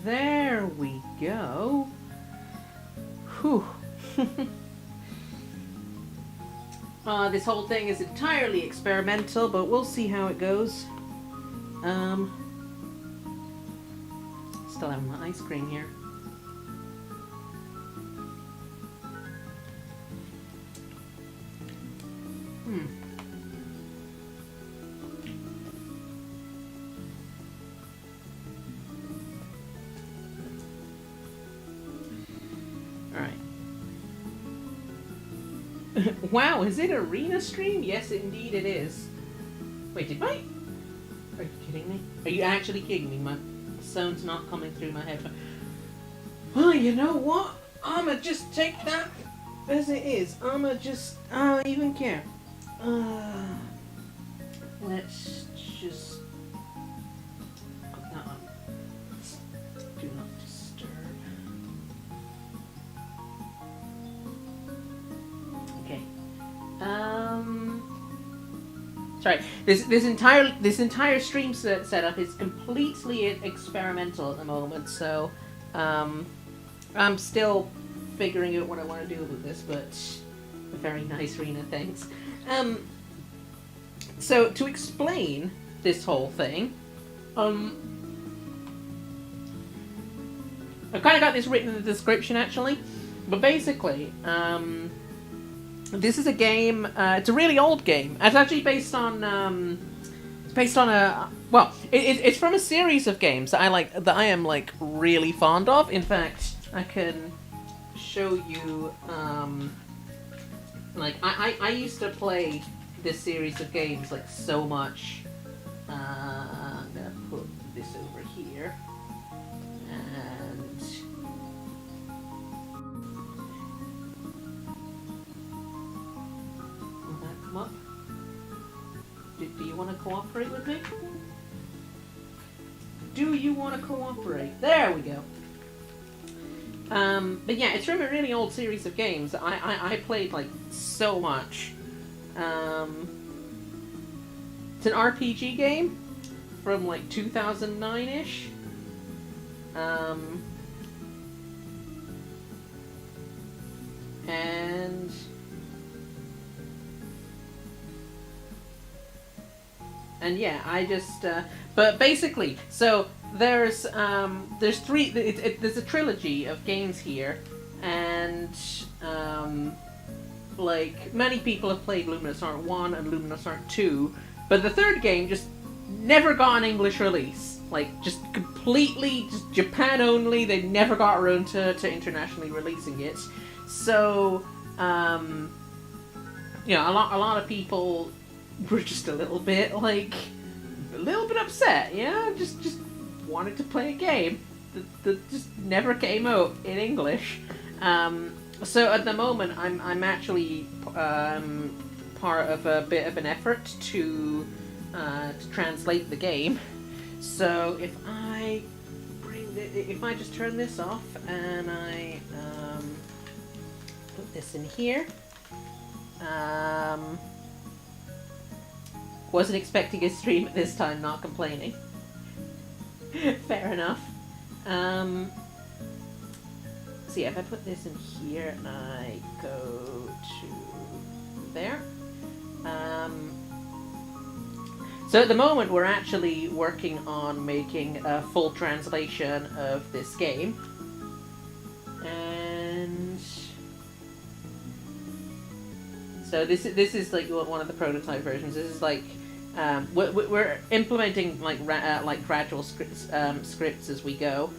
There we go. Whew. This whole thing is entirely experimental, but we'll see how it goes. Still having my ice cream here. Wow, is it arena stream? Yes, indeed it is. Wait, did my... Are you kidding me? Are you actually kidding me? My sound's not coming through my headphone. Well, you know what? I'ma just take that as it is. I'ma just... I don't even care. Let's just... Put that on. Do not disturb. Okay. Sorry. This entire stream setup is completely experimental at the moment, so I'm still figuring out what I want to do with this, but very nice, Rena, thanks. So to explain this whole thing, I kind of got this written in the description actually, but basically, this is a game. It's a really old game. It's actually based on a. Well, it's from a series of games that I am like really fond of. In fact, I can show you. Like I used to play this series of games like so much. I'm gonna put this over here. Up. Do you want to cooperate with me? Do you want to cooperate? There we go. But yeah, it's from a really old series of games. I played like so much. It's an RPG game from like 2009-ish. And yeah, I just, but basically, so there's three, there's a trilogy of games here, and, like, many people have played Luminous Arc 1 and Luminous Arc 2, but the third game just never got an English release. Like, just completely, just Japan only, they never got around to internationally releasing it. So, you know, a lot of people were just a little bit upset, yeah? Just wanted to play a game that just never came out in English. So at the moment, I'm actually part of a bit of an effort to translate the game. So if I just turn this off and I put this in here. Wasn't expecting a stream at this time, not complaining. Fair enough. So yeah, if I put this in here and I go to there. So at the moment we're actually working on making a full translation of this game. And so this is like one of the prototype versions. This is like we're implementing like gradual scripts as we go.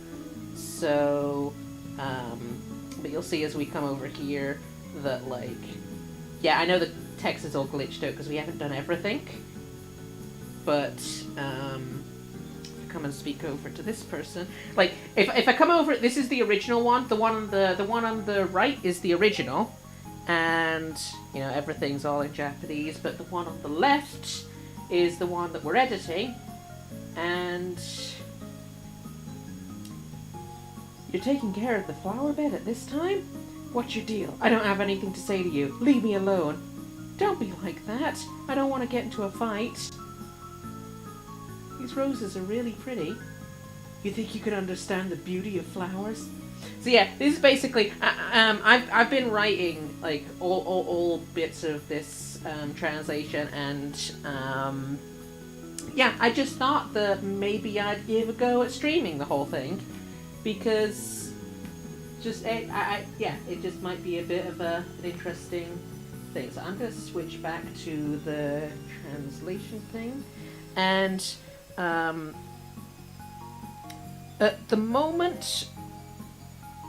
So, but you'll see as we come over here that like, yeah, I know the text is all glitched out because we haven't done everything. But come and speak over to this person. Like, if I come over, this is the original one. The one on the right is the original, and you know everything's all in Japanese. But the one on the left is the one that we're editing, and you're taking care of the flower bed at this time? What's your deal? I don't have anything to say to you. Leave me alone. Don't be like that. I don't want to get into a fight. These roses are really pretty. You think you can understand the beauty of flowers? So yeah, this is basically. I've been writing like all bits of this translation, and yeah, I just thought that maybe I'd give a go at streaming the whole thing, because it just might be a bit of an interesting thing. So I'm gonna switch back to the translation thing, and at the moment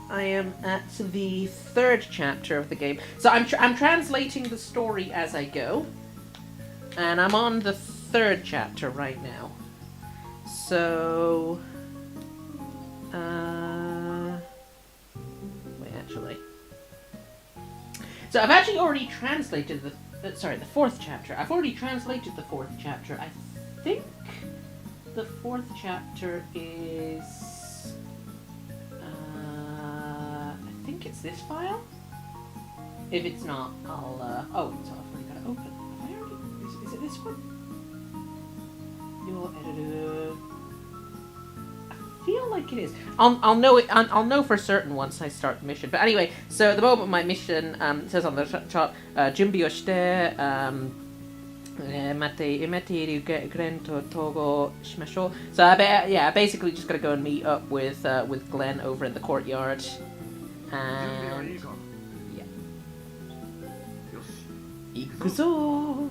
I am at the 3rd chapter of the game. So I'm translating the story as I go, and I'm on the 3rd chapter right now. So wait, actually. So I've actually already translated the 4th chapter. I've already translated the 4th chapter. I think the 4th chapter is I think it's this file. If it's not, I'll oh, so I've already got it open. Have I already? Is it this one? Your editor. I feel like it is. I'll know it. I'll know for certain once I start the mission. But anyway, so at the moment my mission says on the chart, 準備をして、待っているGlennと統合しましょう. So I basically just gotta go and meet up with Glenn over in the courtyard. And yeah. 行くぞ.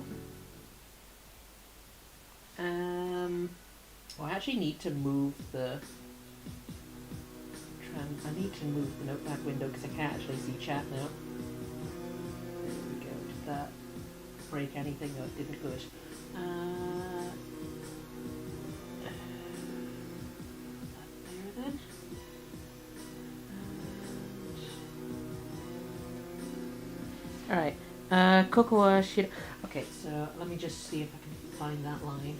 Well, I actually need to move the. I need to move the notepad window because I can't actually see chat now. There we go. Did that break anything? No, it didn't. Good. There then. Alright. Koko wa shira. Okay, so let me just see if I can find that line.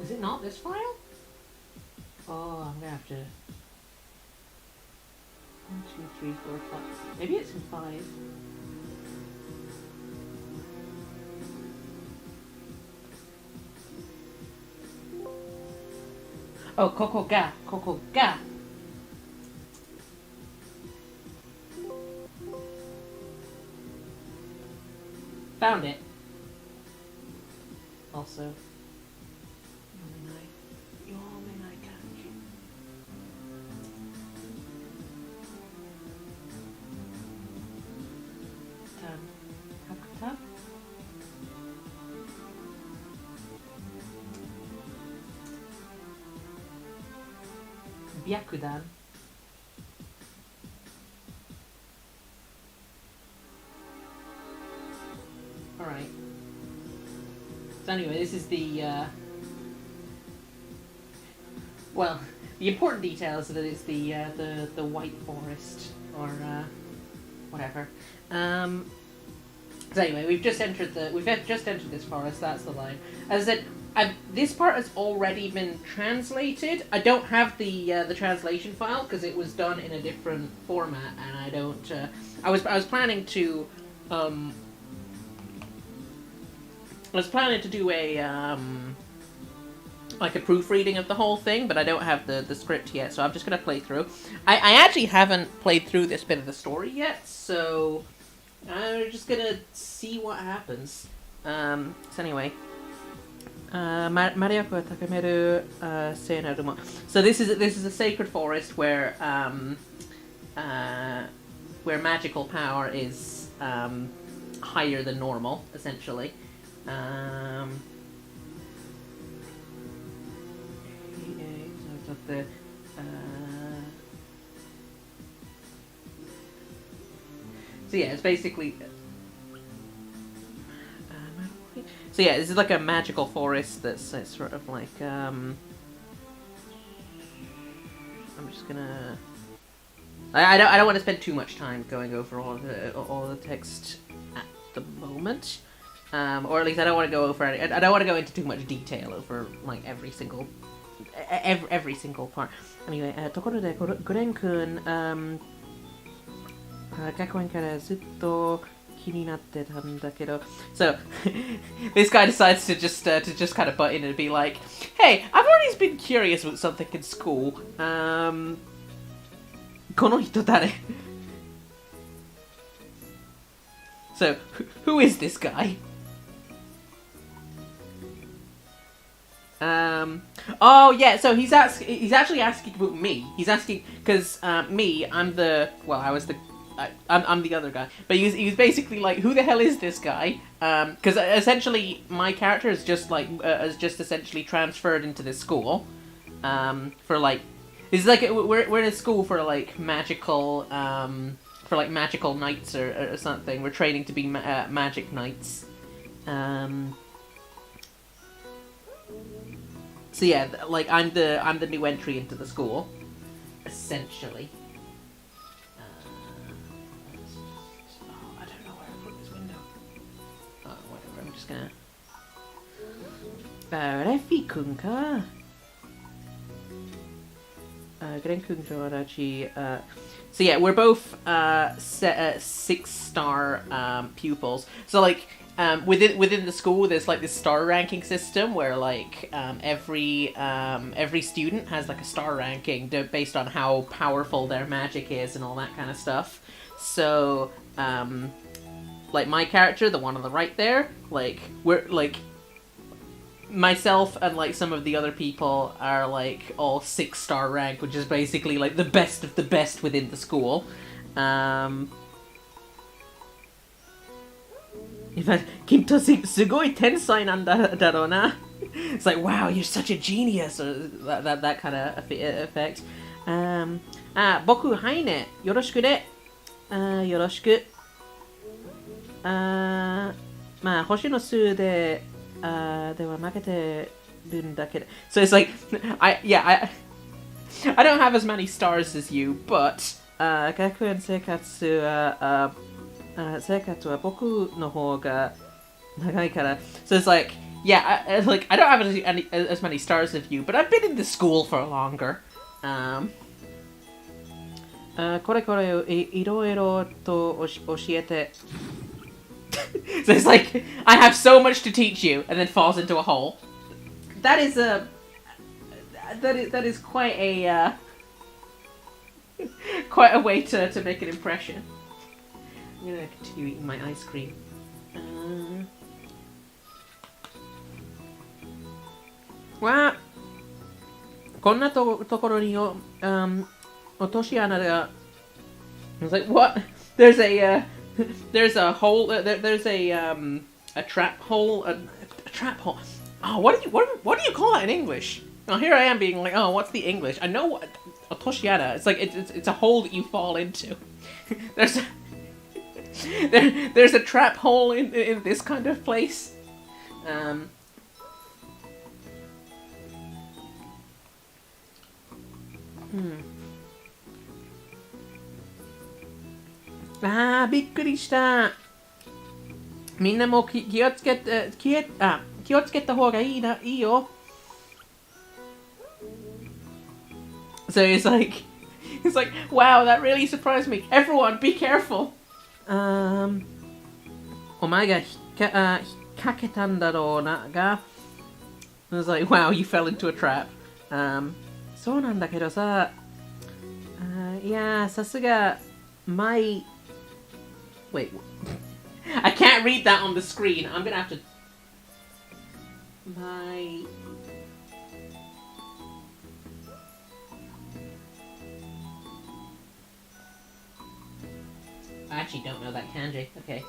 Is it not this file? Oh, I'm gonna have to. 1, 2, 3, 4, 5. Maybe it's in 5. Oh, Koko ga. Found it. Also. Byakudan. Alright. So anyway, this is the, well, the important details that it's the White Forest, or, whatever. So anyway, we've just entered this forest, that's the line. As I said, this part has already been translated. I don't have the translation file because it was done in a different format, and I don't. I was planning to do a like a proofreading of the whole thing, but I don't have the script yet, so I'm just gonna play through. I actually haven't played through this bit of the story yet, so I'm just gonna see what happens. So anyway. So this is a sacred forest where magical power is higher than normal, essentially. So yeah, it's basically. So yeah, this is like a magical forest that's sort of like, I'm just gonna... I don't want to spend too much time going over all the text at the moment. Or at least I don't want to go over I don't want to go into too much detail over like every single every single part. Anyway, ところでグレン君、学園からずっと気になってたんだけど So this guy decides to just kind of butt in and be like, hey, I've always been curious about something in school. この人誰? So who is this guy? Oh yeah, so he's actually asking about me. He's asking because me, I'm the other guy, but he was basically like, who the hell is this guy? Because essentially my character is just essentially transferred into this school, for like, it's like we're in a school for like magical knights or something. We're training to be magic knights. So yeah, like I'm the new entry into the school, essentially. I don't know where I put this window. Oh, whatever. I'm just gonna. Refi kun ka. Gren kun jorachi. So yeah, we're both 6-star pupils. So like. Within the school, there's like this star ranking system where like every student has like a star ranking based on how powerful their magic is and all that kind of stuff. So like my character, the one on the right there, like we're like myself and like some of the other people are like all 6-star rank, which is basically like the best of the best within the school. It's like, wow, you're such a genius, or that kind of effect. 僕はいね、よろしくね。よろしく。まあ星の数ででは負けてるんだけど。So it's like, I don't have as many stars as you, but 学園生活は生活は僕の方が長いから。So it's like, yeah, I don't have as many stars as you, but I've been in the school for longer. これいろいろと教えて。So it's like, I have so much to teach you, and then falls into a hole. That is quite a quite a way to make an impression. I'm gonna continue eating my ice cream. わ、こんなところに落とし穴が。I was like, what? There's a hole. There's a trap hole. A trap hole. Oh, what do you call that in English? Oh, here I am being like, oh, what's the English? I know what otoshiana. It's like it's a hole that you fall into. There's a trap hole in this kind of place. Ah, びっくりした。みんなも気をつけた方がいいよ。So it's like, wow, that really surprised me. Everyone, be careful. お前が引っ掛けたんだろうなが。I was like, wow, you fell into a trap. そうなんだけどさ。いや、さすが、Wait. I can't read that on the screen. I'm gonna have to. I actually don't know that kanji. Okay.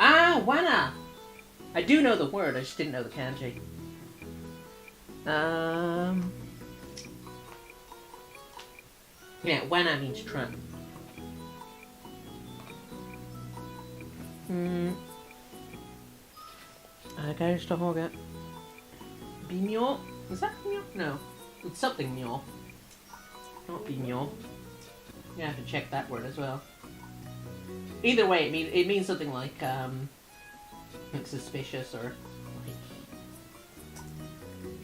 Ah, wana! I do know the word, I just didn't know the kanji. Yeah, wana means trap. Binyo? Is that binyo? No. It's something myo. Not binyo. You have to check that word as well. either way, it means something like suspicious or like,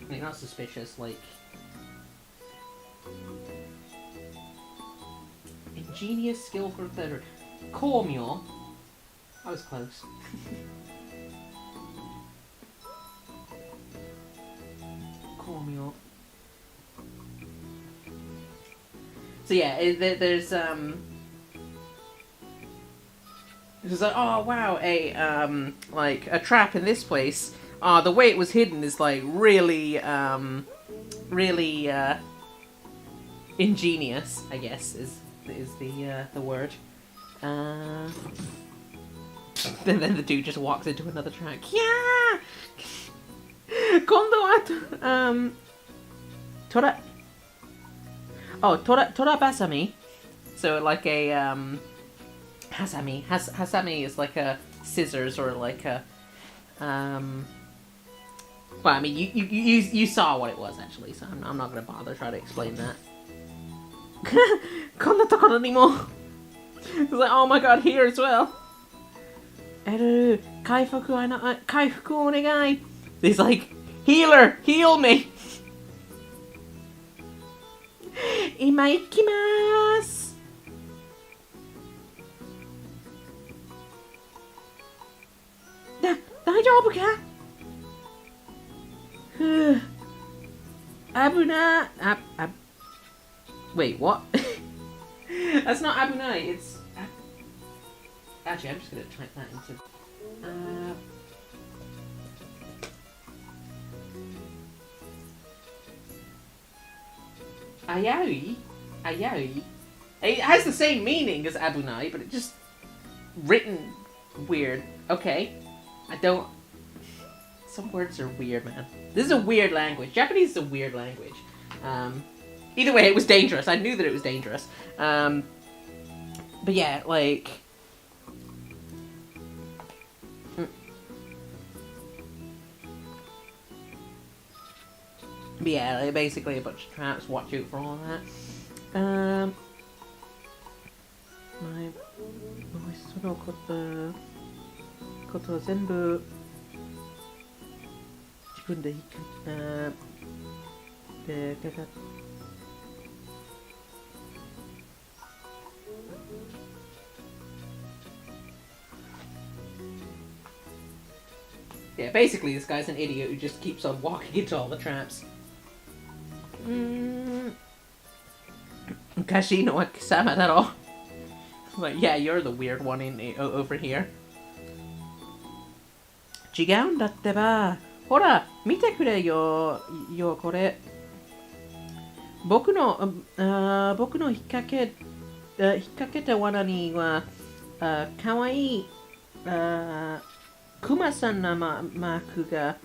I mean, not suspicious, like ingenious, skillful, clever. Komyo. I was close. Komyo. So yeah, there's it's like, oh wow, like a trap in this place. The way it was hidden is like really ingenious, I guess is the word. Then the dude just walks into another track. Yeah. Kondo tora. Oh, tora basami. So like a hasami. Hasami is like a scissors or like a well, I mean you saw what it was actually, so I'm not gonna bother trying to explain that. It's like, oh my god, here as well. Kaifuku onegai. He's like, healer, heal me. Ima ikimasu. Daijoubu ka? Abuna. Wait, what? That's not abunai, it's... Actually, I'm just gonna type that into... Ayaui? Ayaui? It has the same meaning as abunai, but it's just written weird. Okay. I don't... Some words are weird, man. This is a weird language. Japanese is a weird language. Either way, it was dangerous. I knew that it was dangerous. But yeah, like... But yeah, like, basically a bunch of traps. Watch out for all that. そのことを全部自分ででかかっ Yeah, basically this guy's an idiot who just keeps on walking into all the traps. Kashi no Kisama daro. Like, yeah, you're the weird one over here. 違うんだってば。ほら、見てくれよ、これ。僕の引っ掛けた罠には、かわいい、クマさんのマークが、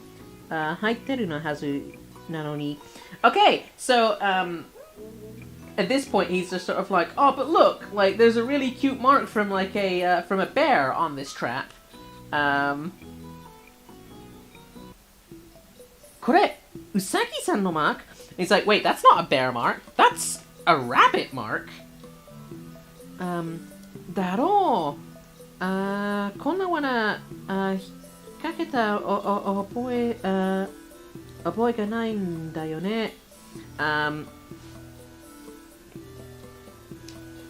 入ってるのはずなのに。Okay, so, at this point, he's just sort of like, oh, but look, like, there's a really cute mark from, like, from a bear on this trap. これ、うさぎさんのマーク? He's like, wait, that's not a bear mark. That's a rabbit mark. だろう。こんな罠、引っ掛けた覚えがないんだよね。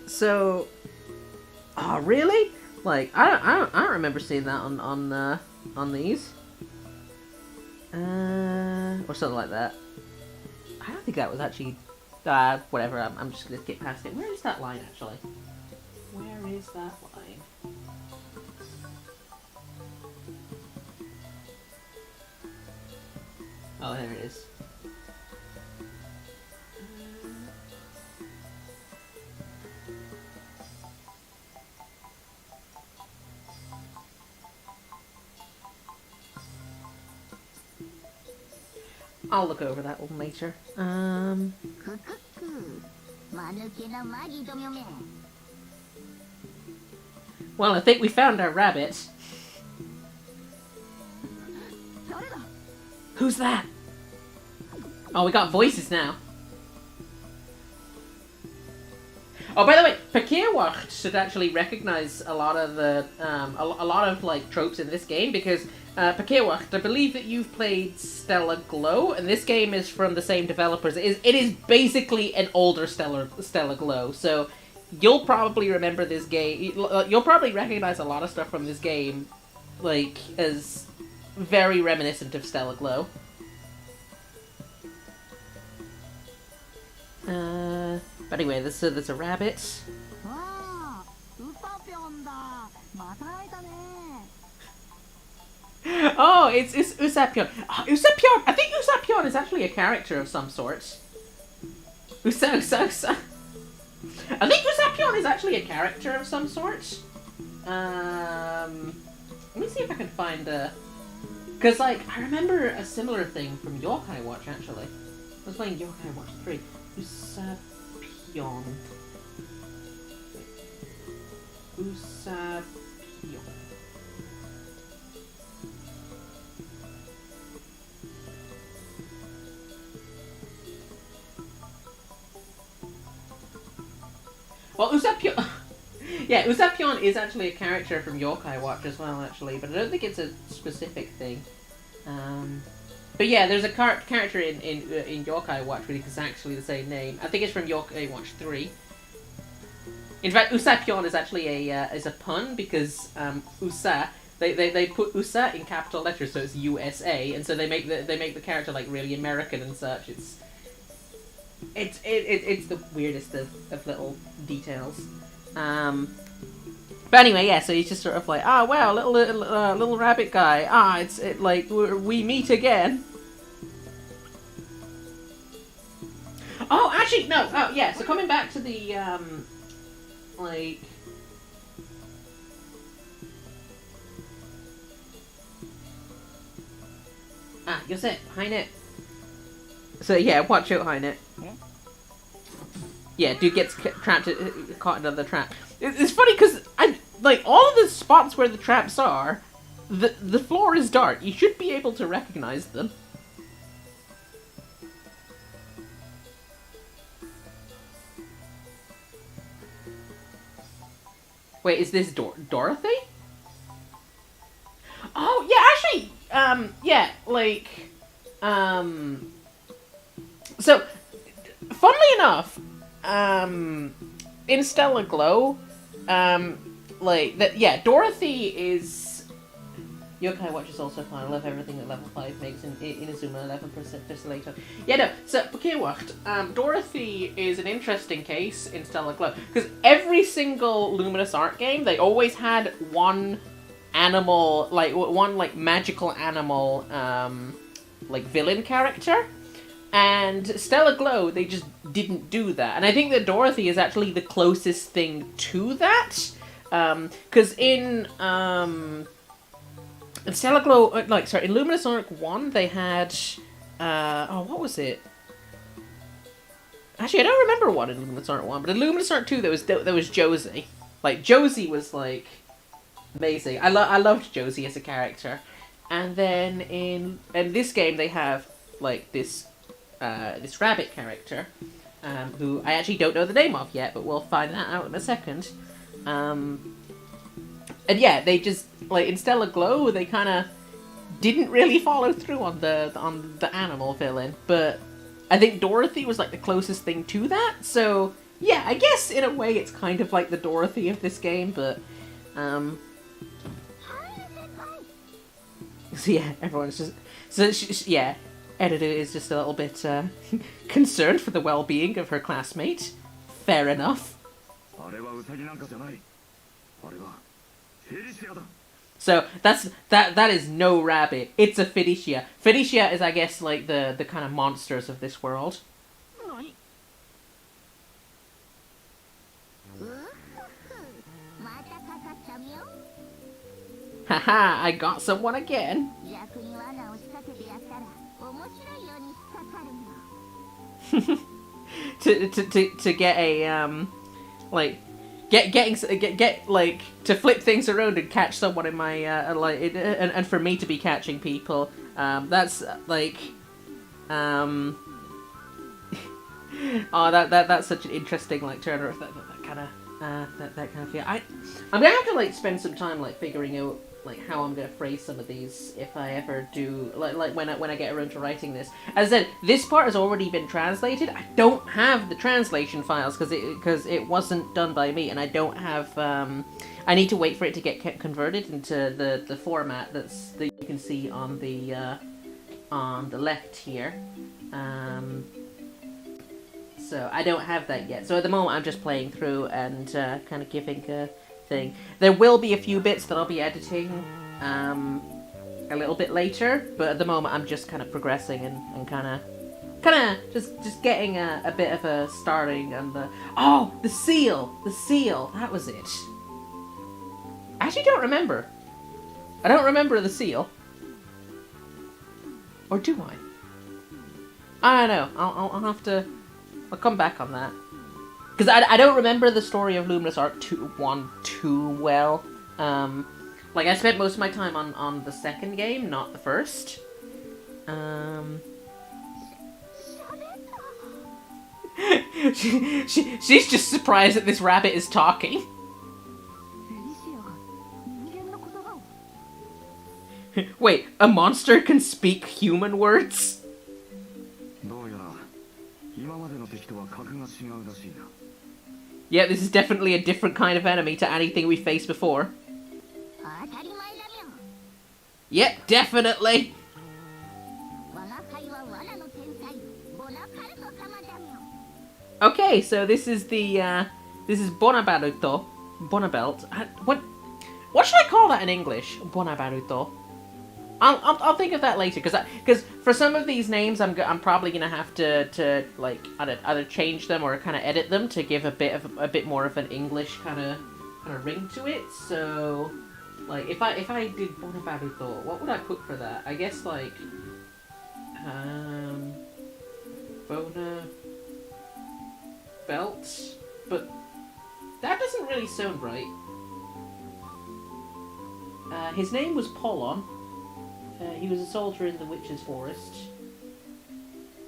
So, oh really? Like I don't remember seeing that on these, or something like that. I don't think that was actually, whatever. I'm just gonna skip past it. Where is that line actually? Where is that line? Oh, there it is. I'll look over that one later. Well, I think we found our rabbit. Who's that? Oh, we got voices now. Oh, by the way, Pakeerwacht should actually recognize a lot of the a lot of like tropes in this game because Pakeerwacht, I believe that you've played Stella Glow, and this game is from the same developers. It is basically an older Stella Glow, so you'll probably remember this game. You'll probably recognize a lot of stuff from this game, like as very reminiscent of Stella Glow. But anyway, there's a rabbit. Oh, it's Usapion. Oh, Usapion! I think Usapion is actually a character of some sort. Usa. I think Usapion is actually a character of some sort. Let me see if I can find a... Because, like, I remember a similar thing from Yokai Watch, actually. I was playing Yokai Watch 3. Usapion. Usapion. Well, Usapion... yeah, Usapion is actually a character from Yokai Watch as well, actually, but I don't think it's a specific thing. But yeah, there's a character in Yokai Watch with exactly the same name. I think it's from Yokai Watch 3. In fact, Usapion is actually a pun because Usa... They put USA in capital letters, so it's USA, and so they make the character like really American and such. It's the weirdest of little details. But anyway, yeah. So he's just sort of like, ah, wow, little rabbit guy. Ah, it's like we meet again. Oh, actually, no. Oh, yeah. So coming back to the like. Ah, Yosef, Heinet. So yeah, watch out, Heinet. Yeah, dude gets caught in another trap. It's funny because like all of the spots where the traps are, the floor is dark. You should be able to recognize them. Wait, is this Dorothy? Oh yeah, actually, yeah, like, so funnily enough. In Stella Glow, like that. Yeah, Dorothy is. Yokai Watch is also fun. I love everything that level 5 makes in Inazuma 11% later. Yeah, no. So Pakeerwacht, Dorothy is an interesting case in Stella Glow because every single Luminous Arc game they always had one animal, like one like magical animal, like villain character. And Stella Glow, they just didn't do that. And I think that Dorothy is actually the closest thing to that. Because in Stella Glow, in Luminous Arc 1, they had... what was it? Actually, I don't remember what in Luminous Arc 1, but in Luminous Arc 2, there was Josie. Like, Josie was, like, amazing. I loved Josie as a character. And then in this game, they have, like, this rabbit character, who I actually don't know the name of yet, but we'll find that out in a second. And yeah, they just, like, in Stella Glow, they kind of didn't really follow through on the animal villain, but I think Dorothy was, like, the closest thing to that, so yeah, I guess in a way it's kind of like the Dorothy of this game, but, so yeah, everyone's just, so yeah, Editor is just a little bit concerned for the well-being of her classmate. Fair enough. So that is no rabbit. It's a Felicia. Felicia is, I guess, like the kind of monsters of this world. Haha, I got someone again. to get a like get like to flip things around and catch someone in my and for me to be catching people, that's like oh that's such an interesting like turn of that kind of that kind of feel. I'm gonna have to like spend some time like figuring out like how I'm gonna phrase some of these if I ever do like when I get around to writing this. As I said, this part has already been translated. I don't have the translation files because it wasn't done by me, and I don't have. I need to wait for it to get converted into the format that you can see on the left here. So I don't have that yet. So at the moment I'm just playing through and kind of giving a thing. There will be a few bits that I'll be editing a little bit later, but at the moment I'm just kind of progressing and kind of just getting a bit of a starting and the seal, that was it. I actually don't remember. I don't remember the seal. Or do I don't know. I'll have to. I'll come back on that. Because I don't remember the story of Luminous Arc too well. Like, I spent most of my time on the second game, not the first. She's just surprised that this rabbit is talking. Wait, a monster can speak human words? Yeah, this is definitely a different kind of enemy to anything we faced before. Yep, definitely! Okay, so this is the, this is Bonabaruto. Bonabelt. What should I call that in English? Bonabaruto. I'll think of that later, because for some of these names I'm probably gonna have to like either change them or kind of edit them to give a bit more of an English kind of ring to it. So like if I did Bonabaruto, what would I put for that? I guess like Bona Belt, but that doesn't really sound right. His name was Polon. He was a soldier in the Witch's Forest.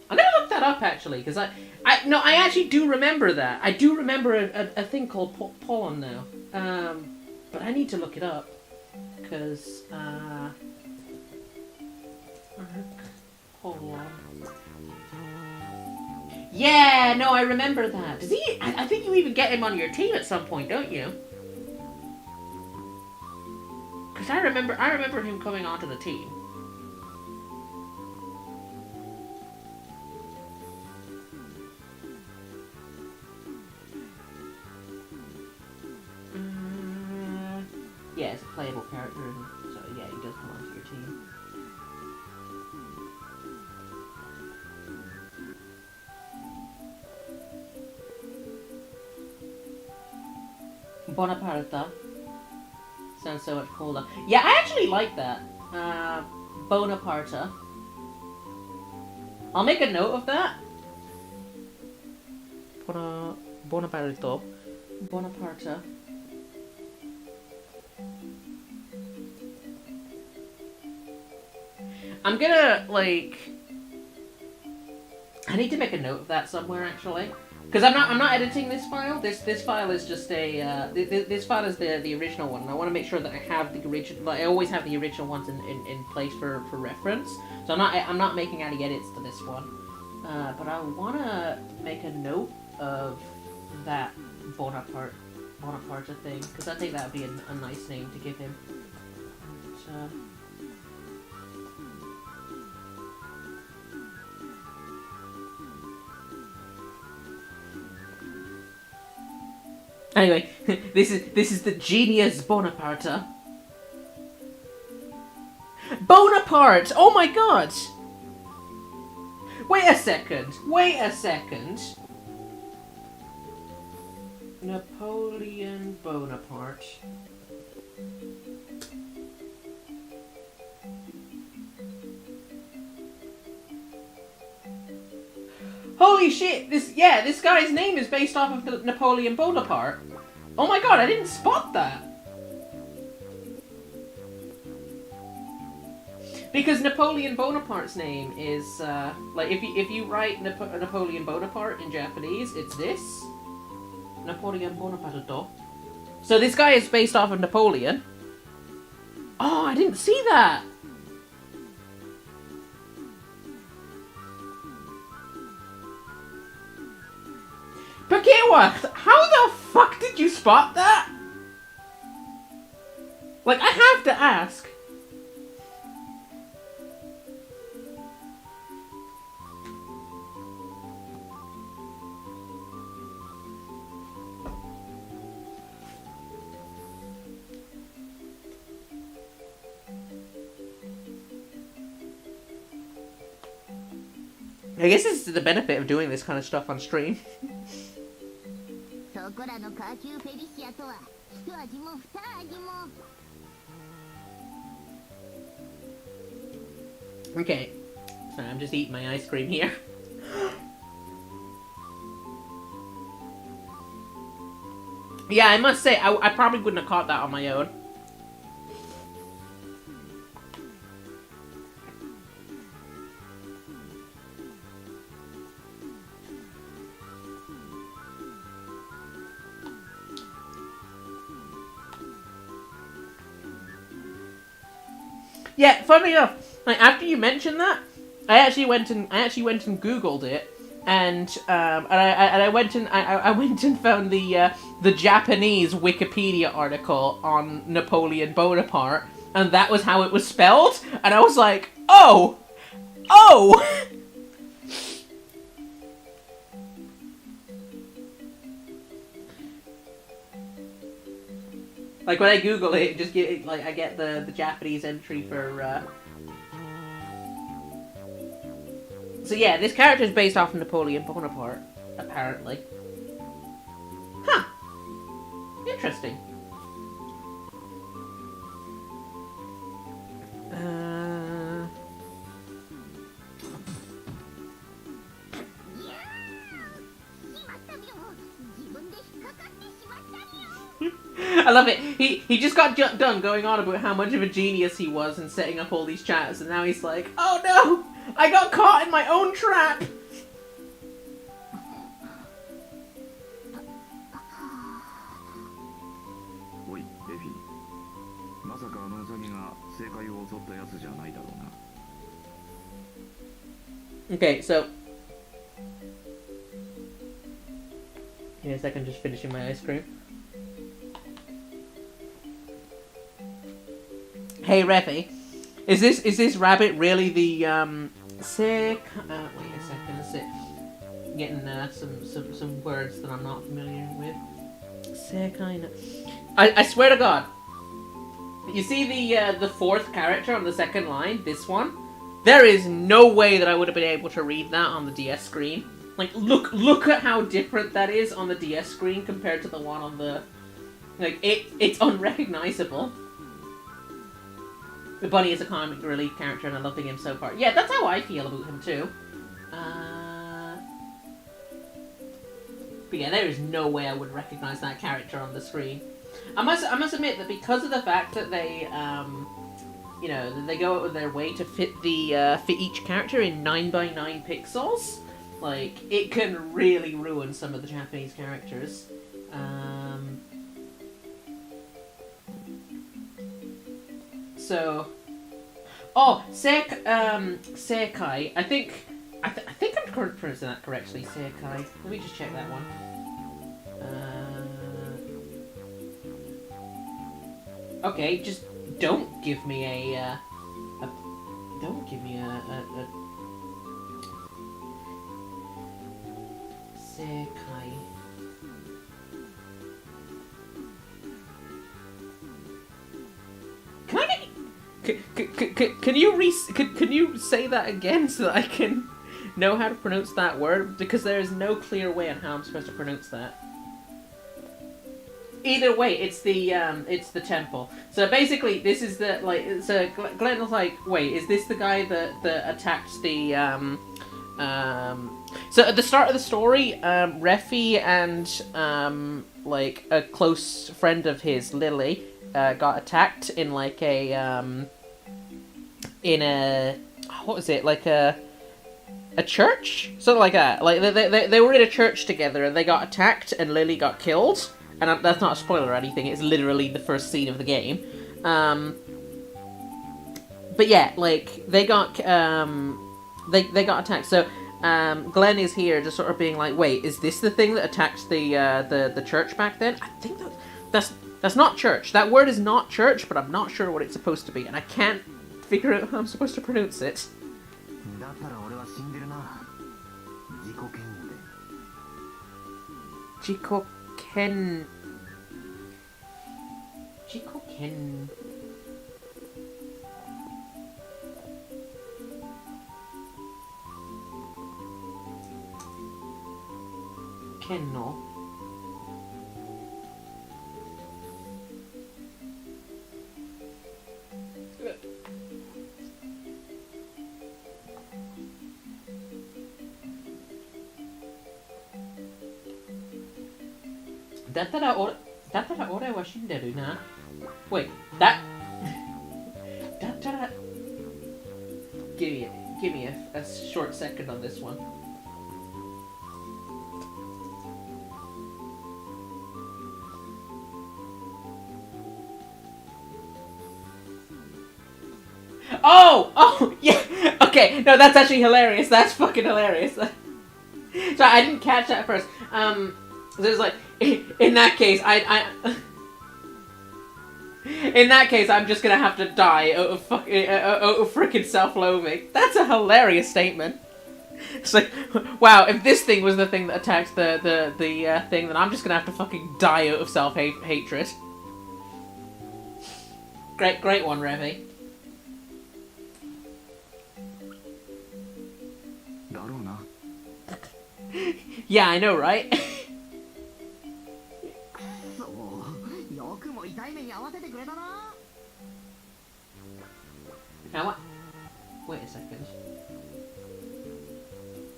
I'm gonna look that up actually, because I actually do remember that. I do remember a thing called Polon now. But I need to look it up because Polon. Yeah, no, I remember that. Does he? I think you even get him on your team at some point, don't you? Because I remember him coming onto the team. Yeah, it's a playable character, and so yeah, he does come onto your team. Bonaparte. Sounds so much cooler. Yeah, I actually like that. Bonaparte. I'll make a note of that. Bonabaruto. Bonaparte. I'm gonna, like... I need to make a note of that somewhere, actually. Because I'm not editing this file. This file is just a this file is the original one. And I want to make sure that I have the original. Like, I always have the original ones in place for reference. So I'm not making any edits to this one. But I want to make a note of that Bonaparte thing, because I think that would be a nice name to give him. But, anyway, this is the genius Bonaparte. Bonaparte! Oh my god! Wait a second. Napoleon Bonaparte. Holy shit! This guy's name is based off of the Napoleon Bonaparte. Oh my god, I didn't spot that. Because Napoleon Bonaparte's name is like if you write Napoleon Bonaparte in Japanese, it's this. Napoleon Bonaparte. So this guy is based off of Napoleon. Oh, I didn't see that. Pakewa, how the fuck did you spot that? Like, I have to ask. I guess this is the benefit of doing this kind of stuff on stream. Okay, so I'm just eating my ice cream here. Yeah, I must say, I probably wouldn't have caught that on my own. Yeah, funnily enough, like after you mentioned that, I actually went and Googled it, and I went and found the Japanese Wikipedia article on Napoleon Bonaparte, and that was how it was spelled, and I was like, oh. Like when I Google it, just get it, like I get the Japanese entry for. So yeah, this character is based off of Napoleon Bonaparte, apparently. Huh. Interesting. I love it. He just got done going on about how much of a genius he was in setting up all these chats, and now he's like, oh no! I got caught in my own trap! Okay, so... Give me a second, just finishing my ice cream. Hey, Refi, is this rabbit really the, sick... wait a second, is it... Getting, some words that I'm not familiar with. Sick, I swear to God. You see the fourth character on the second line? This one? There is no way that I would have been able to read that on the DS screen. Like, look at how different that is on the DS screen compared to the one on the... Like, it's unrecognizable. The bunny is a comic relief character and I'm loving him so far. Yeah, that's how I feel about him too. But yeah, there is no way I would recognize that character on the screen. I must admit that because of the fact that they, you know, they go out of their way to fit each character in 9x9 pixels, like, it can really ruin some of the Japanese characters. So, Sekai. I think I'm pronouncing that correctly. Sekai. Let me just check that one. Okay, just don't give me a Sekai. Can you say that again so that I can know how to pronounce that word? Because there is no clear way on how I'm supposed to pronounce that. Either way, it's the temple. So basically, this is the, like, so Glenn was like, wait, is this the guy that attacked the, so at the start of the story, Refi and, like, a close friend of his, Lily, got attacked in, like, what was it, like a a church? Something like that. Like, they were in a church together and they got attacked and Lily got killed. And that's not a spoiler or anything, it's literally the first scene of the game. But yeah, like, they got attacked. So, Glenn is here just sort of being like, wait, is this the thing that attacked the church back then? I think that's not church. That word is not church, but I'm not sure what it's supposed to be. And I can't figure out how I'm supposed to pronounce it. Jikoken. Kenno. Dattara ore wa shinderu na. Wait, that. Dattara. Give me a short second on this one. Oh, yeah. Okay, no, that's actually hilarious. That's fucking hilarious. So I didn't catch that at first. There's like, in that case, in that case, I'm just gonna have to die out of freaking self-loathing. That's a hilarious statement. It's like, wow, if this thing was the thing that attacked the thing, then I'm just gonna have to fucking die out of self-hatred. Great one, Revy. Yeah, I know, right? Now what? Wait a second.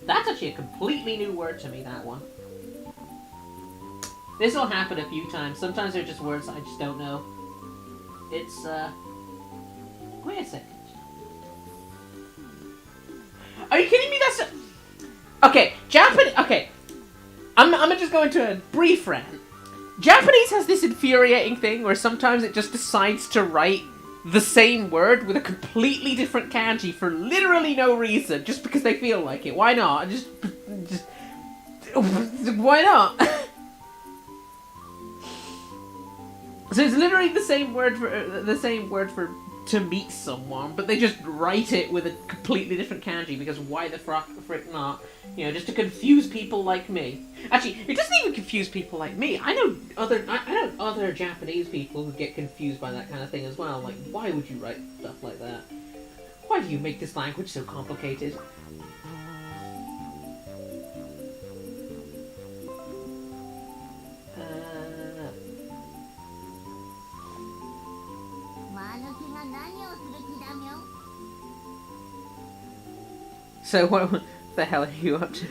That's actually a completely new word to me, that one. This will happen a few times. Sometimes they're just words I just don't know. It's, wait a second. Are you kidding me? That's okay, Japanese... Okay. I'm gonna just go into a brief rant. Japanese has this infuriating thing where sometimes it just decides to write the same word with a completely different kanji for literally no reason, just because they feel like it. Why not? Just why not? So it's literally the same word for to meet someone, but they just write it with a completely different kanji because why the frick not? You know, just to confuse people like me. Actually, it doesn't even confuse people like me. I know other Japanese people who get confused by that kind of thing as well. Like, why would you write stuff like that? Why do you make this language so complicated? So what the hell are you up to?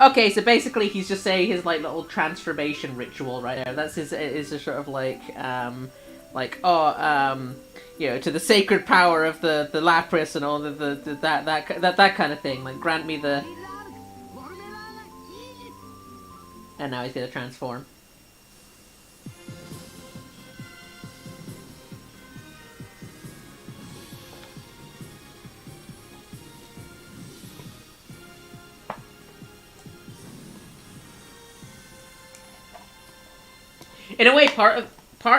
Okay, so basically he's just saying his like little transformation ritual right there. That's his sort of like you know, to the sacred power of the lapis and all that kind of thing. Like, grant me the. And now he's gonna transform. In a way, part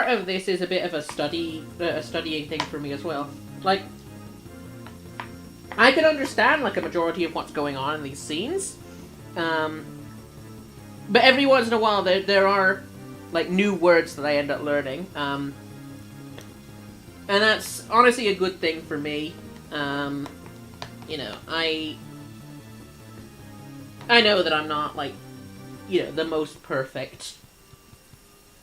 of this is a bit of a studying thing for me as well. Like, I can understand like a majority of what's going on in these scenes, but every once in a while there are like new words that I end up learning, and that's honestly a good thing for me. You know, I know that I'm not like, you know, the most perfect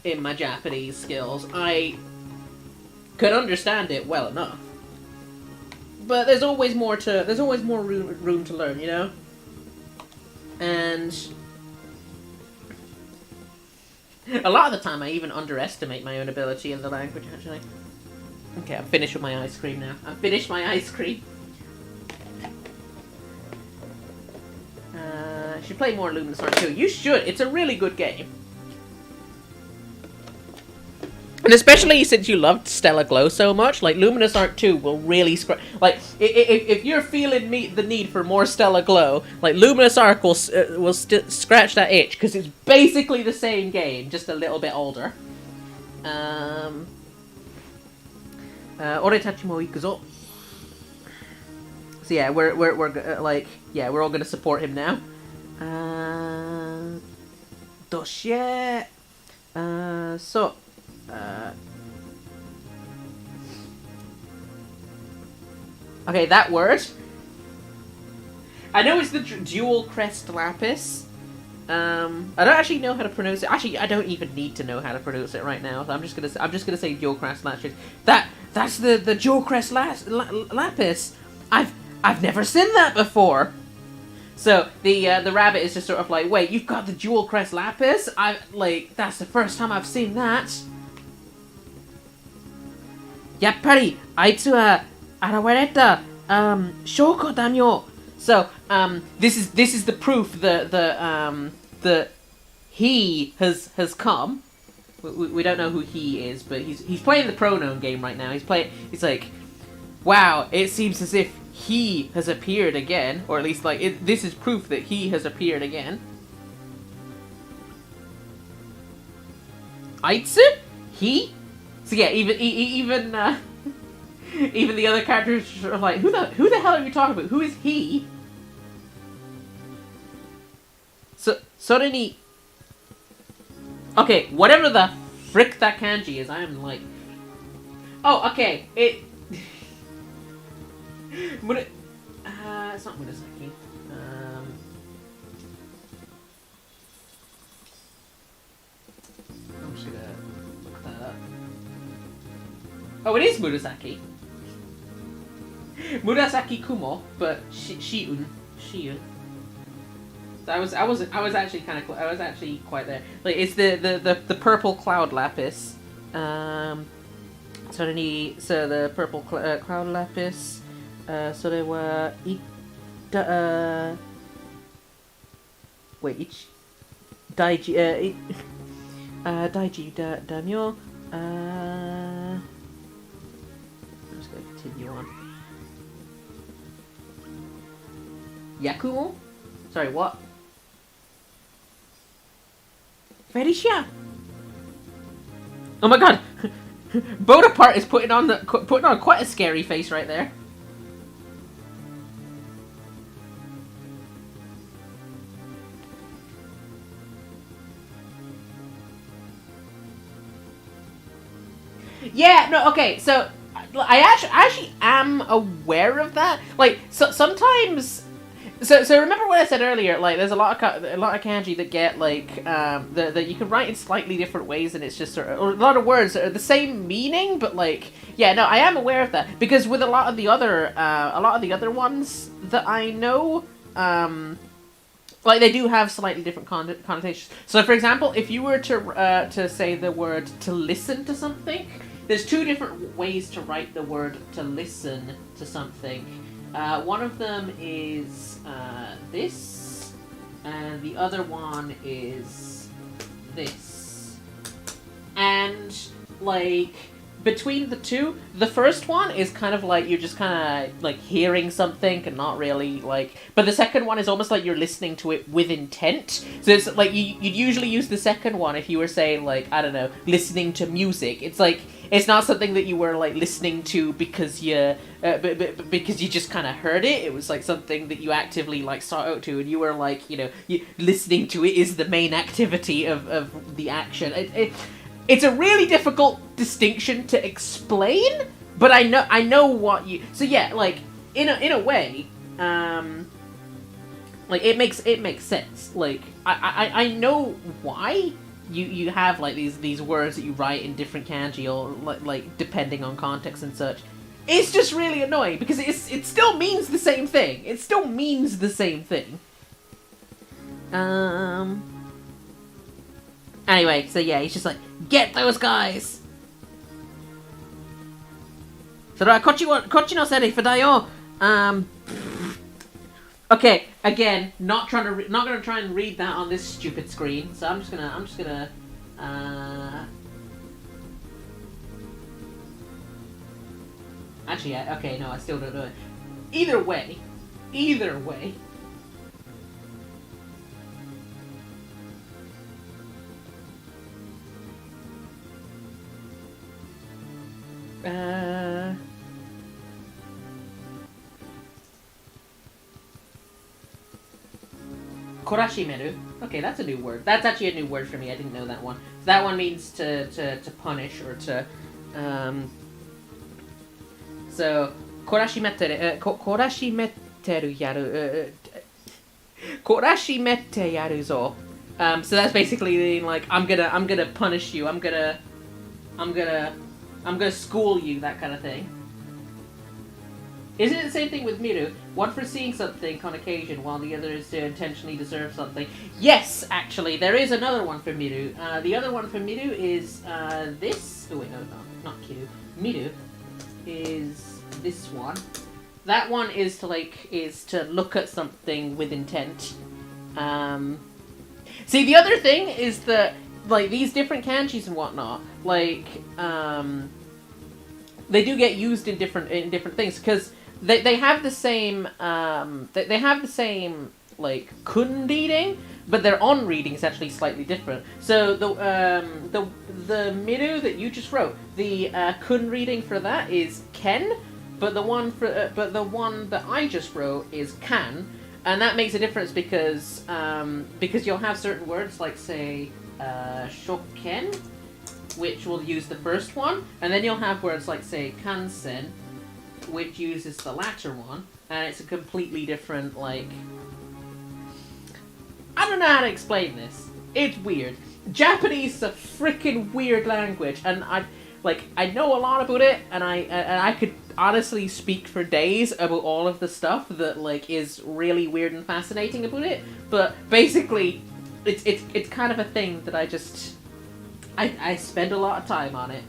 in my Japanese skills. I could understand it well enough, but there's always more room to learn, you know. And A lot of the time I even underestimate my own ability in the language, actually. Okay, I'm finished with my ice cream now. I've finished my ice cream. I should play more Luminous Arc 2. You should. It's a really good game. And especially since you loved Stellar Glow so much, like, Luminous Arc 2 will really like, if you're feeling the need for more Stellar Glow, like, Luminous Arc will scratch that itch, because it's basically the same game, just a little bit older. Oretachi mo ikuzo. So yeah, we're like, yeah, we're all gonna support him now. Dossier. Okay, that word. I know it's the dual crest lapis. I don't actually know how to pronounce it. Actually, I don't even need to know how to pronounce it right now. So I'm just gonna say dual crest lapis. That's the dual crest lapis. I've never seen that before. So the rabbit is just sort of like, wait, you've got the dual crest lapis? That's the first time I've seen that. Yappari, aitsu wa arawareta shoko damyo. So this is the proof that he has come. We don't know who he is, but he's playing the pronoun game right now. He's like, wow, it seems as if he has appeared again, or at least this is proof that he has appeared again. Aitsu? He? So yeah, even the other characters are like, who the hell are you talking about? Who is he? So Soreni. Okay, whatever the frick that kanji is, I am like, oh, okay, it. It's not Murasaki. I'm just gonna look that up. Oh, it is Murasaki. Murasaki Kumo, but Shiun. So I was actually kind of I was actually quite there. Like, it's the purple cloud lapis. So the purple cloud lapis. So they were Daiji Damyo. I'm just gonna continue on. Yakumo? Sorry, what? Felicia! Oh my god! Bonaparte is putting on quite a scary face right there. Yeah, no, okay, so I actually am aware of that. Like, so sometimes, so remember what I said earlier? Like, there's a lot of kanji that get like that you can write in slightly different ways, and it's just sort of, or a lot of words that are the same meaning, but like, yeah, no, I am aware of that, because with a lot of the other ones that I know, like, they do have slightly different connotations. So, for example, if you were to say the word to listen to something, there's two different ways to write the word to listen to something. One of them is this, and the other one is this. And, like, between the two, the first one is kind of like you're just kind of like hearing something and not really like, but the second one is almost like you're listening to it with intent. So it's like you'd usually use the second one if you were saying, like, I don't know, listening to music. It's like, it's not something that you were like listening to because you just kind of heard it. It was like something that you actively like sought out to, and you were like, you know, listening to it is the main activity of the action. It's a really difficult distinction to explain, but I know what you. So yeah, like in a way, like it makes sense. Like I know why you have like these words that you write in different kanji, or like depending on context and such. It's just really annoying because it still means the same thing. It still means the same thing. Anyway, so yeah, he's just like, get those guys! So, kochi no serefu da yo. Okay, again, not gonna try and read that on this stupid screen. So I'm just gonna. Actually, yeah, okay, no, I still don't know it. Either way. Korashimeru. Okay, that's a new word. That's actually a new word for me. I didn't know that one. So that one means to punish or to. So korashimeteru yaru. Korashimete yaru zo. So that's basically like I'm gonna punish you. I'm gonna school you. That kind of thing. Isn't it the same thing with miru? One for seeing something on occasion, while the other is to intentionally deserve something. Yes, actually, there is another one for miru. The other one for miru is this. Oh wait, no, not kiru. Miru is this one. That one is to look at something with intent. See, the other thing is that like these different kanjis and whatnot, like they do get used in different things because. They have the same they have the same like kun reading, but their on reading is actually slightly different. So the miru that you just wrote, the kun reading for that is ken, but the one that I just wrote is kan, and that makes a difference because you'll have certain words like say shoken, which will use the first one, and then you'll have words like say kansen, which uses the latter one, and it's a completely different, like... I don't know how to explain this. It's weird. Japanese is a freaking weird language, and I know a lot about it, and I could honestly speak for days about all of the stuff that, like, is really weird and fascinating about it, but basically, it's kind of a thing that I spend a lot of time on it.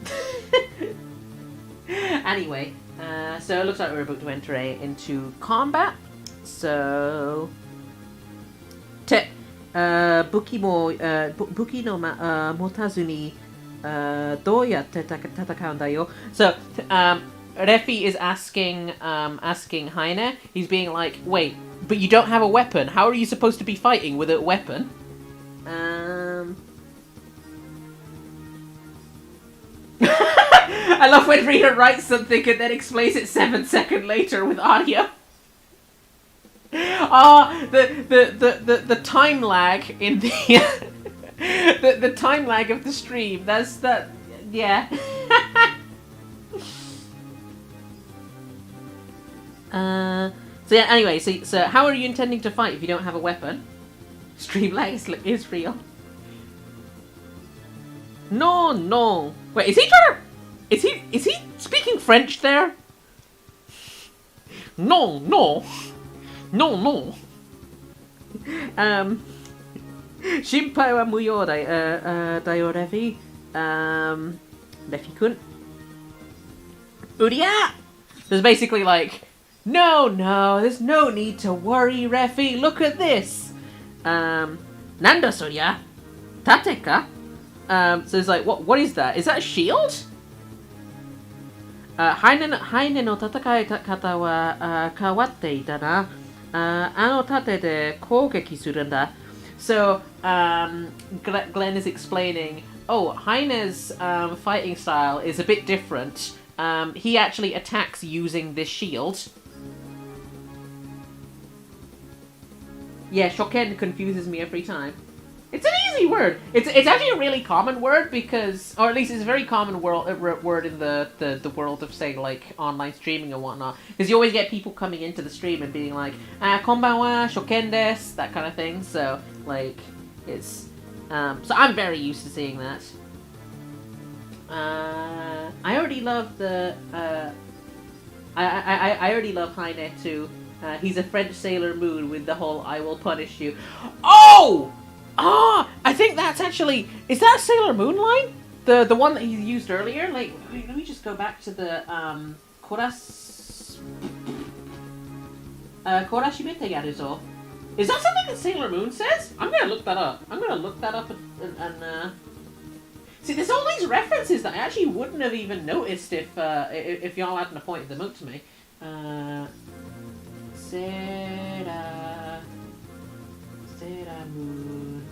Anyway... so it looks like we're about to enter into combat. So, buki no motazu ni doyatte tatakau da yo. So, Refi is asking Heine. He's being like, wait, but you don't have a weapon. How are you supposed to be fighting with a weapon? I love when Rita writes something and then explains it 7 seconds later with audio. Oh, the time lag in the the time lag of the stream. That's that. Yeah. So yeah. Anyway, so how are you intending to fight if you don't have a weapon? Stream lag is real. No. Wait, is he trying to? Is he speaking French there? No. 心配は無用だよ、レフィ。レフィ君。うりゃ! There's basically like, no, there's no need to worry, Refi. Look at this. なんだそりゃ? 盾か? So it's like, what is that? Is that a shield? ハイネの戦い方は変わっていたな。あの盾で攻撃するんだ。So, Glenn is explaining, Heine's fighting style is a bit different. He actually attacks using this shield. Yeah, Shoken confuses me every time. It's an easy word. It's actually a really common word because, or at least it's a very common word in the world of, say, like, online streaming and whatnot. Because you always get people coming into the stream and being like, konbanwa, shoken desu, that kind of thing. So, like, it's, so I'm very used to seeing that. I already love I already love Heine too. He's a French Sailor Moon with the whole "I will punish you." Oh! Oh, I think that's actually... Is that Sailor Moon line? The one that he used earlier? Like, wait, let me just go back to the, Korashimete yaruzo. Is that something that Sailor Moon says? I'm gonna look that up. I'm gonna look that up and See, there's all these references that I actually wouldn't have even noticed if y'all hadn't pointed them out to me. Sailor Moon.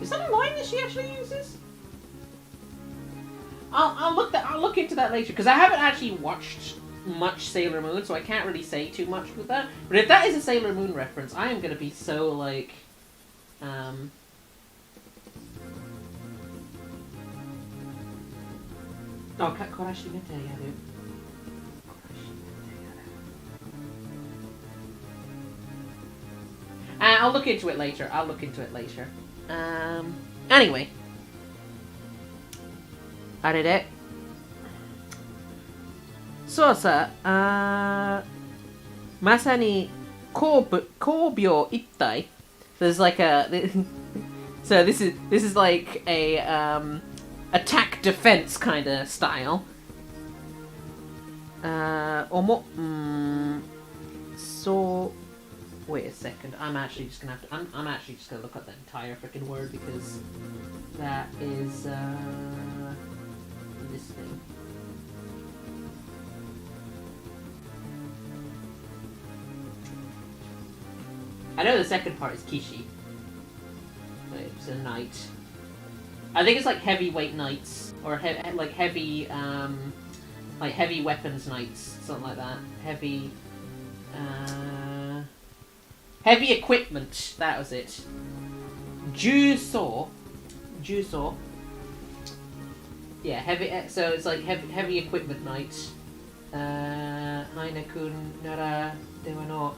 Is that a line that she actually uses? I'll look into that later because I haven't actually watched much Sailor Moon, so I can't really say too much with that. But if that is a Sailor Moon reference, I am gonna be so like, Oh, Korashimete yaru. I'll look into it later. Anyway. あれで。そうさ、まさに交秒一体 There's like a... So this is like a attack defense kind of style. So wait a second. I'm actually just gonna look up the entire freaking word because that is this thing. I know the second part is Kishi. It's a knight. I think it's like heavyweight knights or like heavy weapons knights, something like that. Heavy equipment. That was it. Juso. Yeah, heavy. So it's like heavy equipment knight. Haina-kun nara dewa no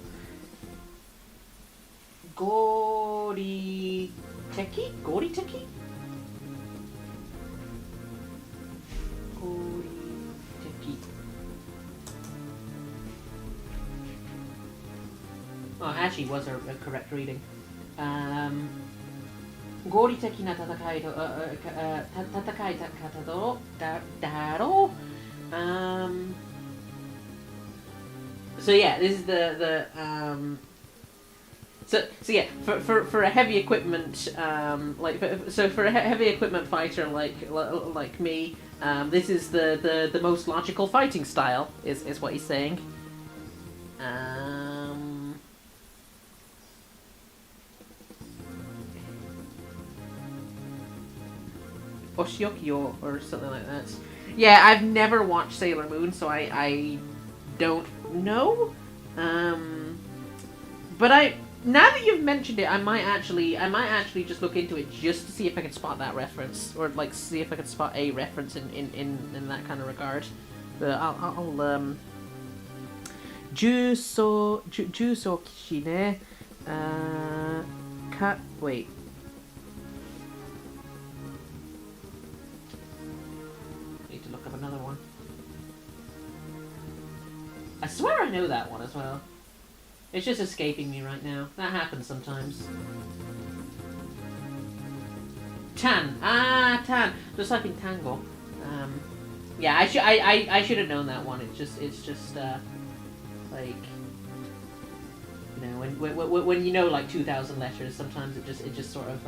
Goriteki? Goriteki? Oh, actually was a correct reading. Goriteki na tatakai kata daro? So yeah, this is the So yeah, for a heavy equipment for a heavy equipment fighter like me, this is the most logical fighting style is what he's saying. Oshiokyo or something like that. Yeah, I've never watched Sailor Moon, so I don't know. But now that you've mentioned it, I might actually just look into it just to see if I can spot that reference, or like see if I can spot a reference in that kind of regard. But I'll Juso kishi ne. Wait. Need to look up another one. I swear I know that one as well. It's just escaping me right now. That happens sometimes. Tan. Tan. Just like in Tango. Yeah, I should have known that one. It's just like, you know, when you know like 2,000 letters, sometimes it just sort of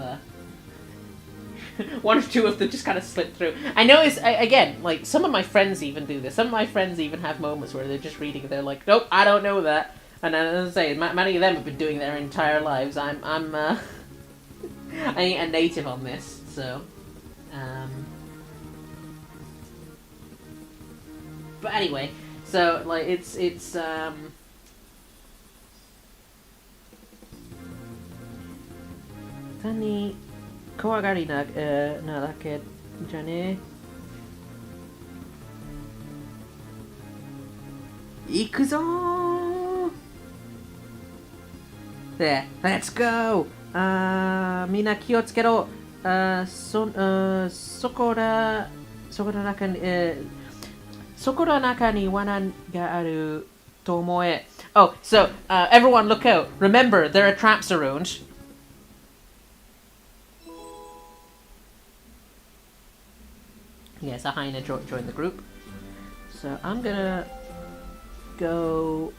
one or two of them just kind of slip through. I notice again, like some of my friends even do this. Some of my friends even have moments where they're just reading and they're like, nope, I don't know that. And as I say, many of them have been doing their entire lives. I ain't a native on this, so. But anyway, so like it's Tani kawagari na dake ja ne. 行くぞー There, let's go! みんな気をつけろ。そこら中に、そこら中に罠があると思え。Oh, so, everyone look out. Remember, there are traps around. Yes, Ahina joined the group. So, I'm gonna go...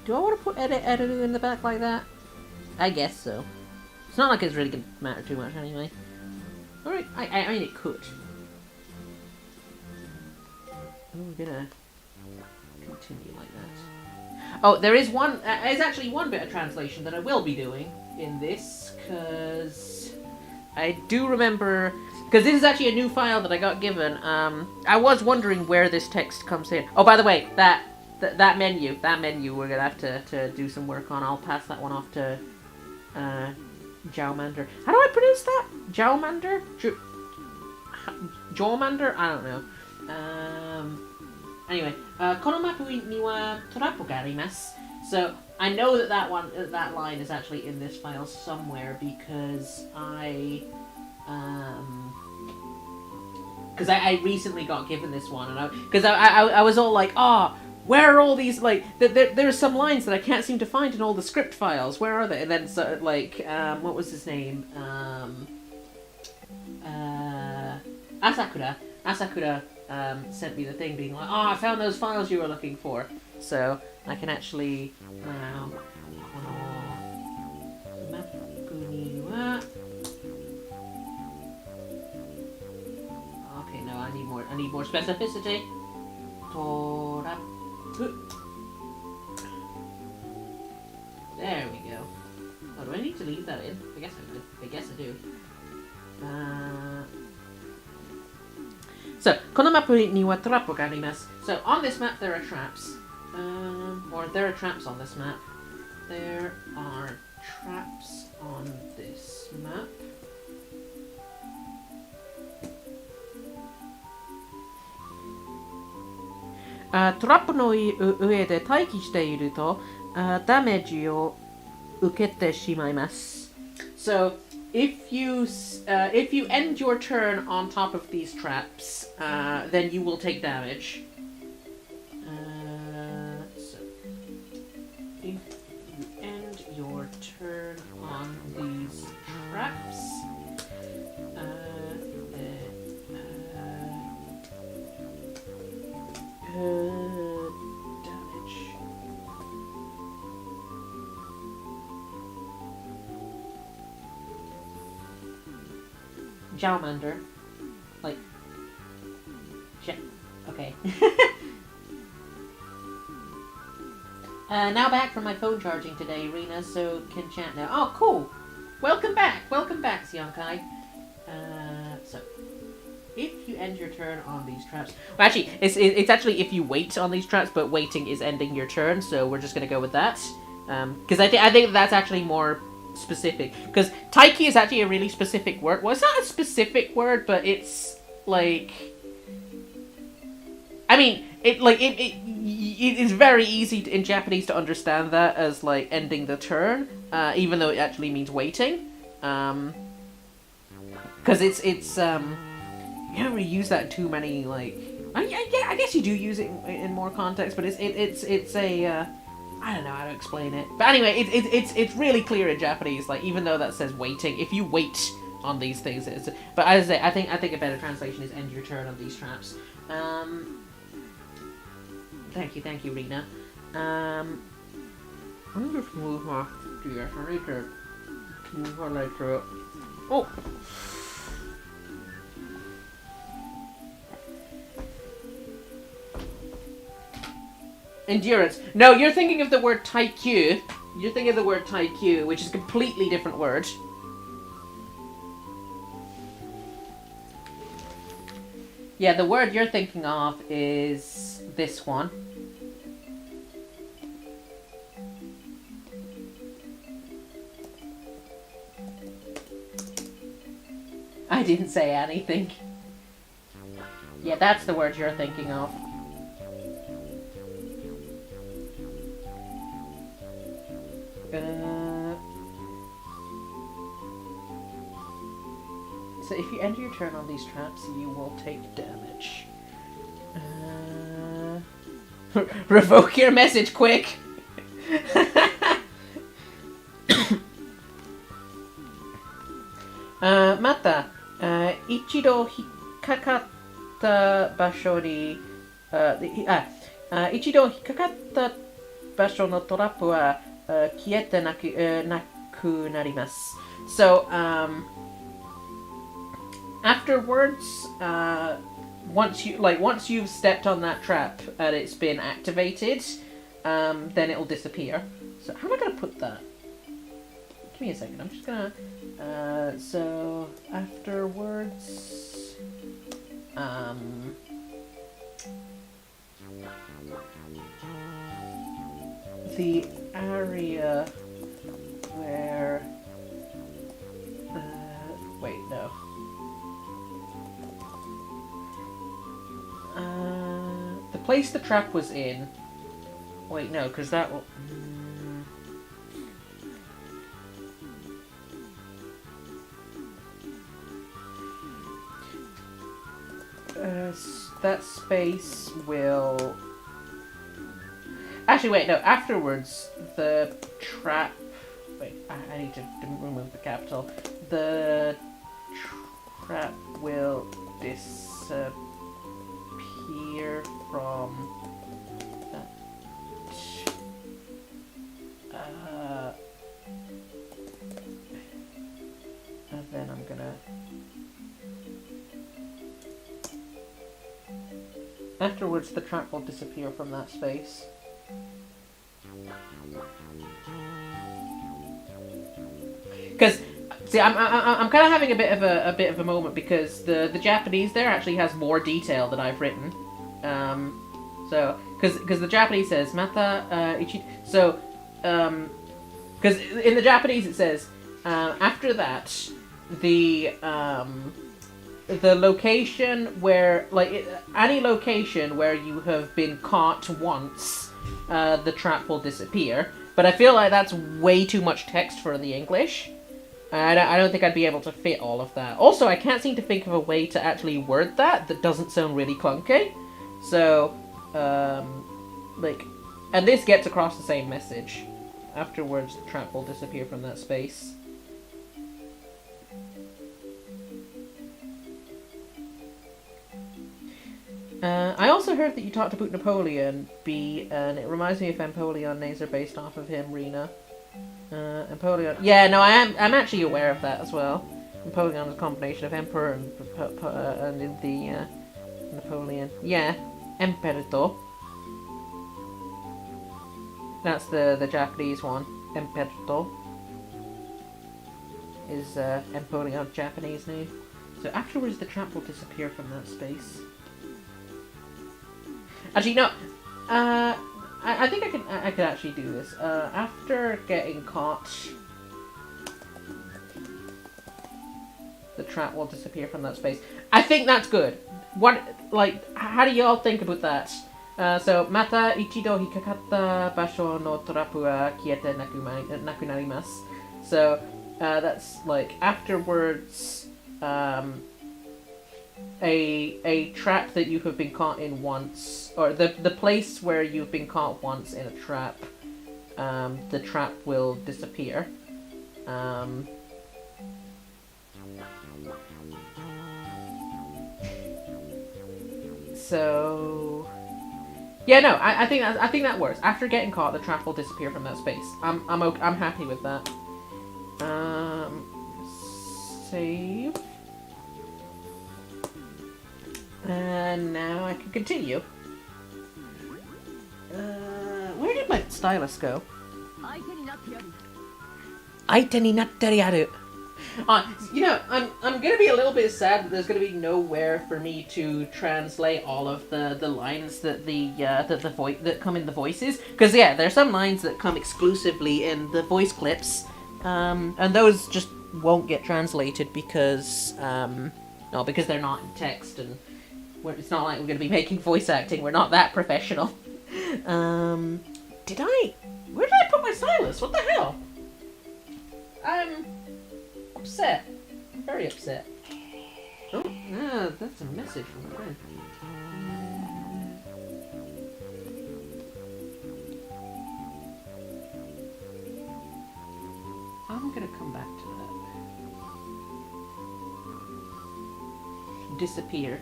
Do I want to put editor in the back like that? I guess so. It's not like it's really going to matter too much anyway. Alright, I mean it could. Oh, we're gonna continue like that. Oh, there's actually one bit of translation that I will be doing in this, because I do remember, because this is actually a new file that I got given. I was wondering where this text comes in. Oh, by the way, that menu we're gonna have to do some work on. I'll pass that one off to Jawmander. How do I pronounce that? Jawmander? Jawmander? I don't know. Anyway, このマップにはトラップがあります. So I know that line is actually in this file somewhere because I recently got given this one, and because I was all like, oh, where are all these, like, there's some lines that I can't seem to find in all the script files. Where are they? And then, so, like, what was his name? Asakura sent me the thing being like, oh, I found those files you were looking for. So, I can actually now... Okay, no, I need more specificity. There we go. Oh, do I need to leave that in? I guess I do. So, このマップにはトラップがあります. So, on this map there are traps. Or there are traps on this map. There are traps on this map. Trap の上で待機していると、ダメージを受けてしまいます. So, if you end your turn on top of these traps, then you will take damage. So, if you end your turn on these traps, damage. Jawmander. Like. Okay. Now back from my phone charging today, Rena, so can chat now. Oh, cool! Welcome back, Sionkai. So. If you end your turn on these traps... Well, actually, it's actually if you wait on these traps, but waiting is ending your turn, so we're just going to go with that. Because I think that's actually more specific. Because Taiki is actually a really specific word. Well, it's not a specific word, but it's, like... I mean, it is very easy in Japanese to understand that as, like, ending the turn, even though it actually means waiting. Because it's you don't really use that in too many, like... I guess you do use it in more context, but it's a... I don't know how to explain it. But anyway, it's really clear in Japanese, like, even though that says waiting, if you wait on these things, it's... But as I say, I think a better translation is end your turn on these traps. Thank you, Rena. I'm just move my... Yes, I need to move my leg through it. Oh! Endurance. No, you're thinking of the word taikyu. You're thinking of the word taikyu, which is a completely different word. Yeah, the word you're thinking of is this one. I didn't say anything. Yeah, that's the word you're thinking of. So if you end your turn on these traps, you will take damage. Revoke your message, quick! Mata, 一度引っかかった場所に、一度引っかかった場所のトラップは消えてなくなります。So, afterwards, once you've stepped on that trap and it's been activated, then it'll disappear. So how am I gonna put that? Give me a second. I'm just gonna. So afterwards, the area where. Wait, no. The place the trap was in. Wait, no, because that will. That space will. Actually, wait, no. Afterwards, the trap. Wait, I need to remove the capital. The trap will disappear from that. And then I'm gonna. Afterwards, the trap will disappear from that space. Because, see, I'm kind of having a bit of a moment because the Japanese there actually has more detail than I've written. So, because the Japanese says mata ichi. So, because in the Japanese it says after that the location where any location where you have been caught once, the trap will disappear. But I feel like that's way too much text for the English. I don't think I'd be able to fit all of that. Also, I can't seem to think of a way to actually word that doesn't sound really clunky. So, and this gets across the same message. Afterwards, the trap will disappear from that space. I also heard that you talked about Napoleon, B, and it reminds me of Empoleon. Names are based off of him, Rena. Empoleon. Yeah, no, I'm actually aware of that as well. Empoleon is a combination of Emperor and in the Napoleon. Yeah, Emperito. That's the Japanese one. Emperito is Empoleon's Japanese name. So afterwards, the trap will disappear from that space. Actually, no. I think I could actually do this. After getting caught, the trap will disappear from that space. I think that's good. How do y'all think about that? So, mata ichido hikakatta basho no torapu wa kiete nakunarimasu. So, that's afterwards, a trap that you have been caught in once, or the place where you've been caught once in a trap, the trap will disappear. So yeah, no, I think that works. After getting caught, the trap will disappear from that space. I'm happy with that. Save. And now I can continue. Where did my stylus go? Aite ni natte yaru. I'm gonna be a little bit sad that there's gonna be nowhere for me to translate all of the lines that that come in the voices. Because yeah, there's some lines that come exclusively in the voice clips, and those just won't get translated because they're not in text, and It's not like we're going to be making voice acting. We're not that professional. Where did I put my stylus? What the hell? I'm upset. I'm very upset. Oh, that's a message from a friend. I'm gonna come back to that. Disappear.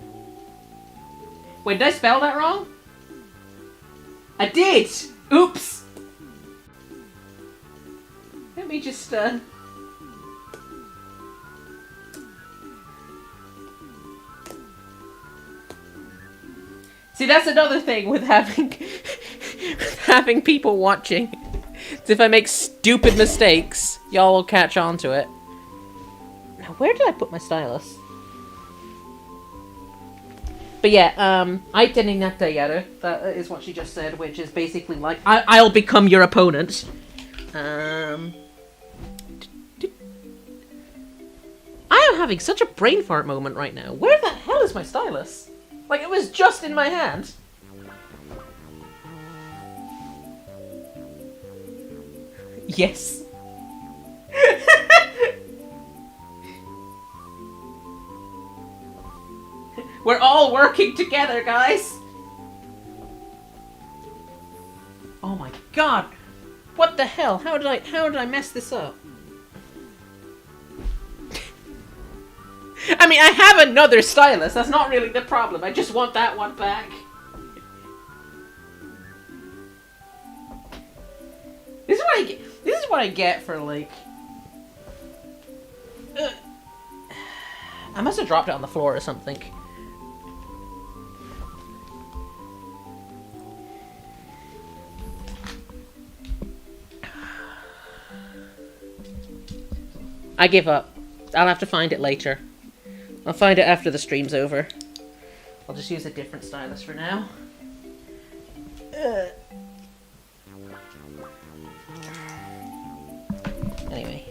Wait, did I spell that wrong? I did! Oops! Let me just, See, that's another thing with having people watching. So if I make stupid mistakes, y'all will catch on to it. Now, where did I put my stylus? But yeah, aite ni natta yaru. That is what she just said, which is basically like, I'll become your opponent. I am having such a brain fart moment right now. Where the hell is my stylus? Like, it was just in my hand. Yes. We're all working together, guys. Oh my god. What the hell? How did I mess this up? I mean, I have another stylus. That's not really the problem. I just want that one back. This is what I get. This is what I get for, like... I must have dropped it on the floor or something. I give up. I'll have to find it later. I'll find it after the stream's over. I'll just use a different stylus for now. Anyway.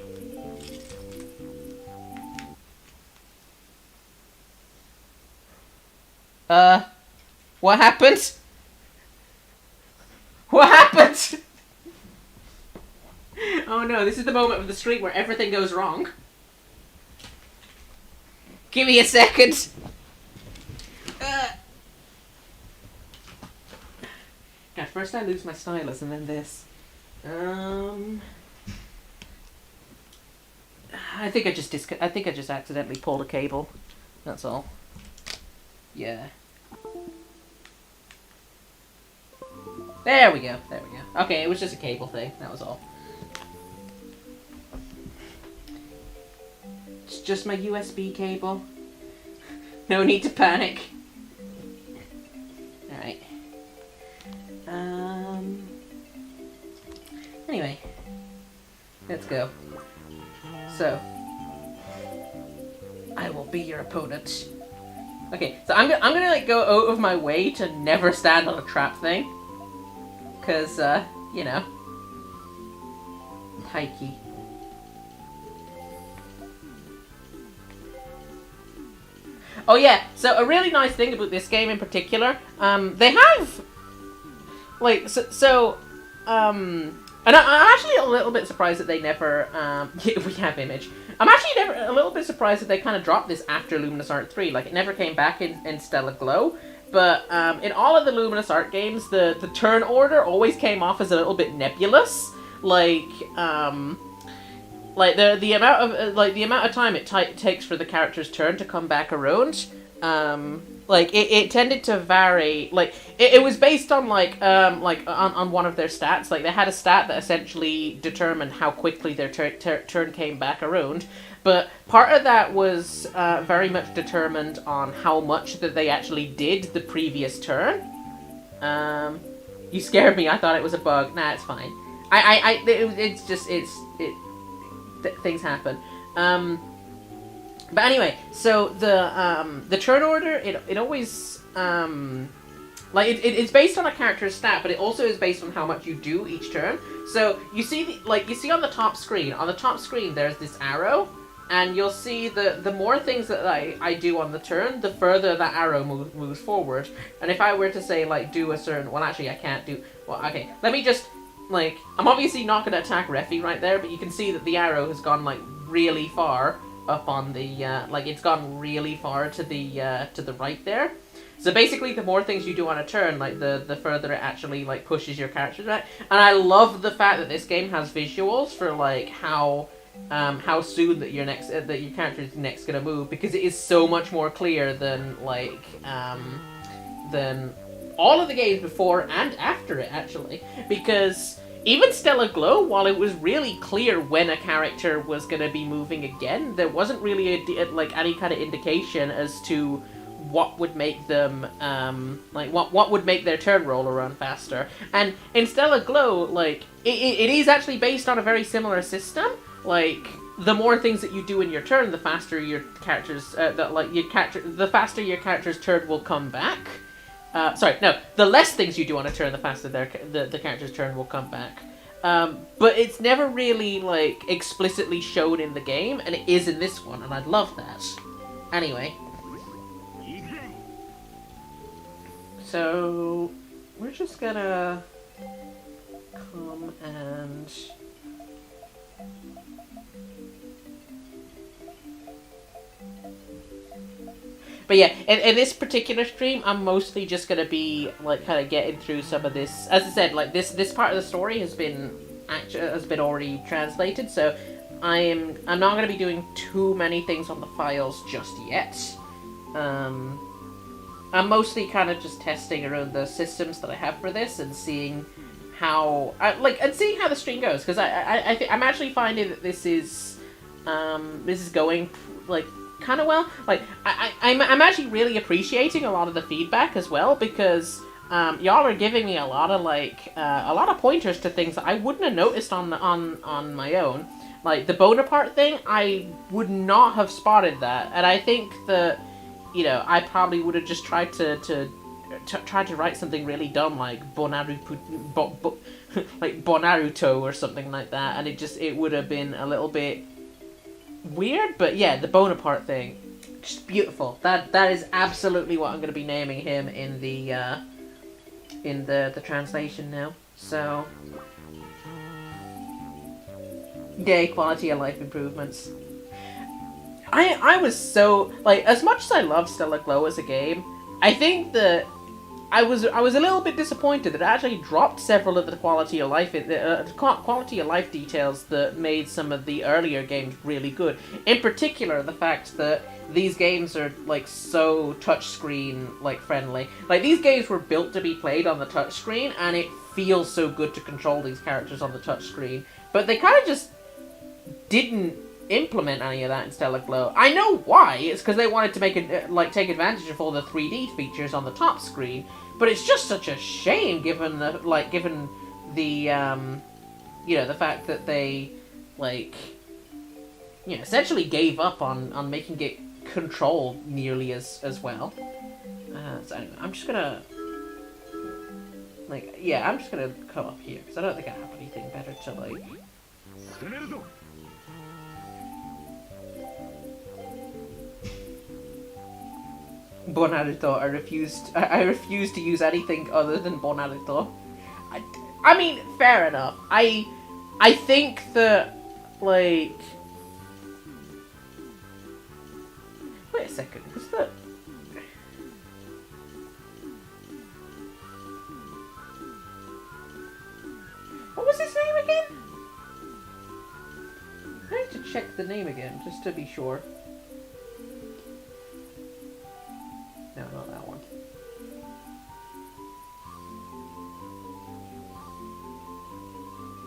What happened? What happened? Oh no, this is the moment of the stream where everything goes wrong. Give me a second. God, first I lose my stylus and then this. I think I just accidentally pulled a cable. That's all. Yeah. There we go. There we go. Okay, it was just a cable thing. That was all. It's just my USB cable. No need to panic. Alright. Anyway. Let's go. So. I will be your opponent. Okay, so I'm gonna like go out of my way to never stand on a trap thing. Cause, you know. Taiki. Oh yeah, so a really nice thing about this game in particular, they have, like, and I'm actually a little bit surprised that they never, we have image. I'm actually a little bit surprised that they kind of dropped this after Luminous Arc 3, like, it never came back in Stellar Glow, but, in all of the Luminous Arc games, the turn order always came off as a little bit nebulous, like the amount of time it takes for the character's turn to come back around, like it tended to vary. Like it was based on on one of their stats. Like they had a stat that essentially determined how quickly their turn came back around. But part of that was very much determined on how much that they actually did the previous turn. You scared me. I thought it was a bug. Nah, it's fine. Things happen. But anyway, so the turn order, it always it's based on a character's stat, but it also is based on how much you do each turn. So you see you see on the top screen. On the top screen, there's this arrow. and you'll see the more things that I do on the turn, the further that arrow moves forward. And if I were to say, like, do a certain... Well, actually, I can't do... Well, okay, let me just... Like, I'm obviously not going to attack Refi right there, but you can see that the arrow has gone, like, really far up on the... like, it's gone really far to the right there. So basically, the more things you do on a turn, like, the further it actually, like, pushes your character back. And I love the fact that this game has visuals for, like, how soon that your character is next gonna move, because it is so much more clear than, like, than all of the games before and after it, actually. Because even Stellar Glow, while it was really clear when a character was gonna be moving again, there wasn't really like any kind of indication as to what would make them, like, what would make their turn roll run faster. And in Stellar Glow, like, it is actually based on a very similar system. Like, the more things that you do in your turn, the faster your character's, the faster your character's turn will come back. Sorry, no, the less things you do on a turn, the faster the character's turn will come back. But it's never really, like, explicitly shown in the game, and it is in this one, and I love that. Anyway. So, we're just gonna come and... But yeah, in this particular stream, I'm mostly just gonna be, like, kind of getting through some of this. As I said, like, this part of the story has been already translated, so I'm not gonna be doing too many things on the files just yet. I'm mostly kind of just testing around the systems that I have for this and seeing how seeing how the stream goes, because I'm actually finding that this is going, like, kind of well. Like, I'm actually really appreciating a lot of the feedback as well, because y'all are giving me a lot of pointers to things that I wouldn't have noticed on my own. Like the Bonaparte thing, I would not have spotted that, and I think that, you know, I probably would have just tried to write something really dumb like like Bonaruto or something like that, and it would have been a little bit weird. But yeah, the Bonaparte thing, just beautiful. That is absolutely what I'm going to be naming him in the translation now. So, yay, quality of life improvements. I was so, like, as much as I love Stellar Glow as a game, I think that I was a little bit disappointed that it actually dropped several of the quality of life details that made some of the earlier games really good. In particular, the fact that these games are, like, so touchscreen, like, friendly. Like, these games were built to be played on the touchscreen, and it feels so good to control these characters on the touchscreen. But they kind of just didn't implement any of that in Stellar Glow. I know why. It's because they wanted to make it, like, take advantage of all the 3D features on the top screen. But it's just such a shame, given the you know, the fact that they, like, you know, essentially gave up on making it control nearly as well. So anyway, I'm just gonna, like, yeah, I'm just gonna come up here because I don't think I have anything better to, like. Bonaruto, I refuse to use anything other than Bonaruto. I mean, fair enough. I think that, like, wait a second, was that? What was his name again? I need to check the name again, just to be sure. No, not that one.